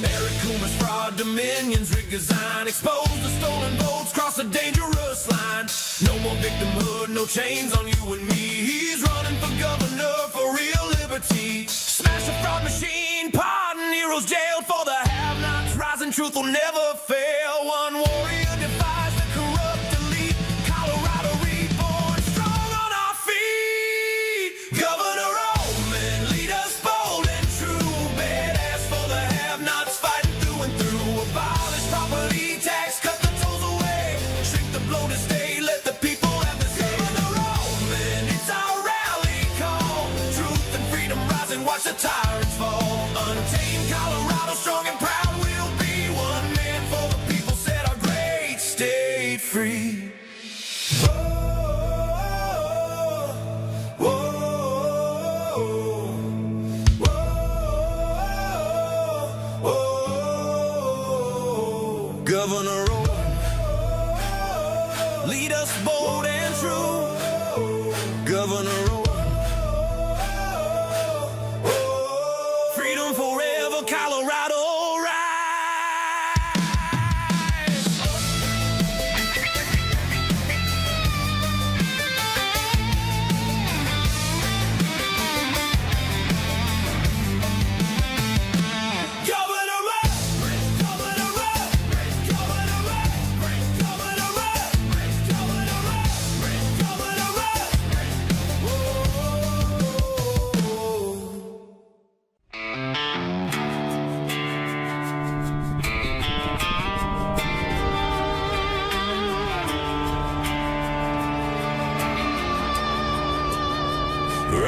Eric Coomer's fraud, Dominion's design, expose the stolen votes, cross a dangerous line. No more victimhood, no chains on you and me. He's running for governor for real liberty. Smash the fraud machine, pardon heroes jailed for the have-nots. Rising truth will never fail. One warrior defies the corrupt elite. Colorado reborn, strong on our feet. Governor Oltmann, lead us bold and true. Badass for the have-nots, fighting through and through. Abolish property tax, cut the tolls away. Shrink the bloated state, let the people have the say. Governor Oltmann, it's our rally call. Truth and freedom rise and watch the tyrants fall. Untamed Colorado, strong and proud. We'll be one man for the people, set our great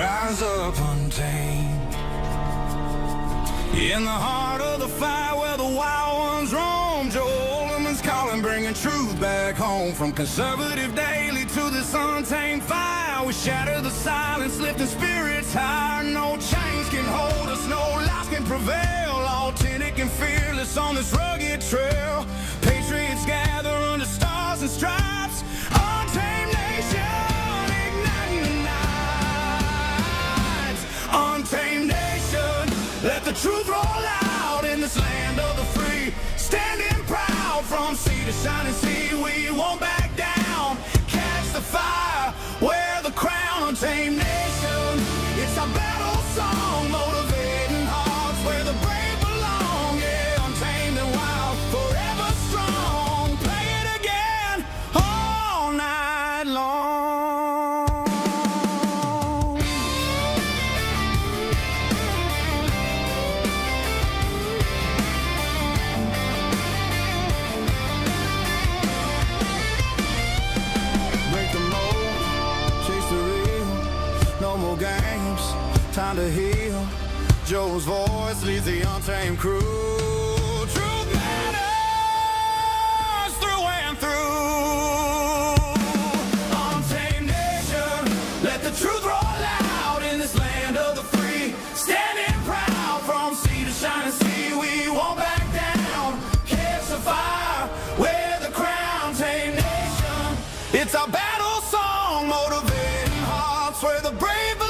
rise up untamed. In the heart of the fight where the wild ones roam, Joe Oltmann's calling, bringing truth back home. From conservative daily to this untamed fire, we shatter the silence, lifting spirits higher. No chains can hold us, no lies can prevail. Authentic and fearless on this rugged trail. Patriots gather under stars and stripes. Untamed nation, igniting the nights. Untamed nation, let the truth roll out in this land of the free. Standing proud from sea to shining sea, we won't back down. Catch the fire, wear the crown. Untamed nation, it's our battle song, motivating hearts where the brave belong. Yeah, untamed and wild, forever strong. Play it again all night long. Break the mold, chase the real. No more games, time to heal. Joe's voice leads the untamed crew. Truth matters through and through. Untamed nation, let the truth roll out in this land of the free. Standing proud from sea to shining sea, we won't back down. Catch the fire, wear the crown. Untamed nation, it's our battle song, motivating hearts where the brave belong.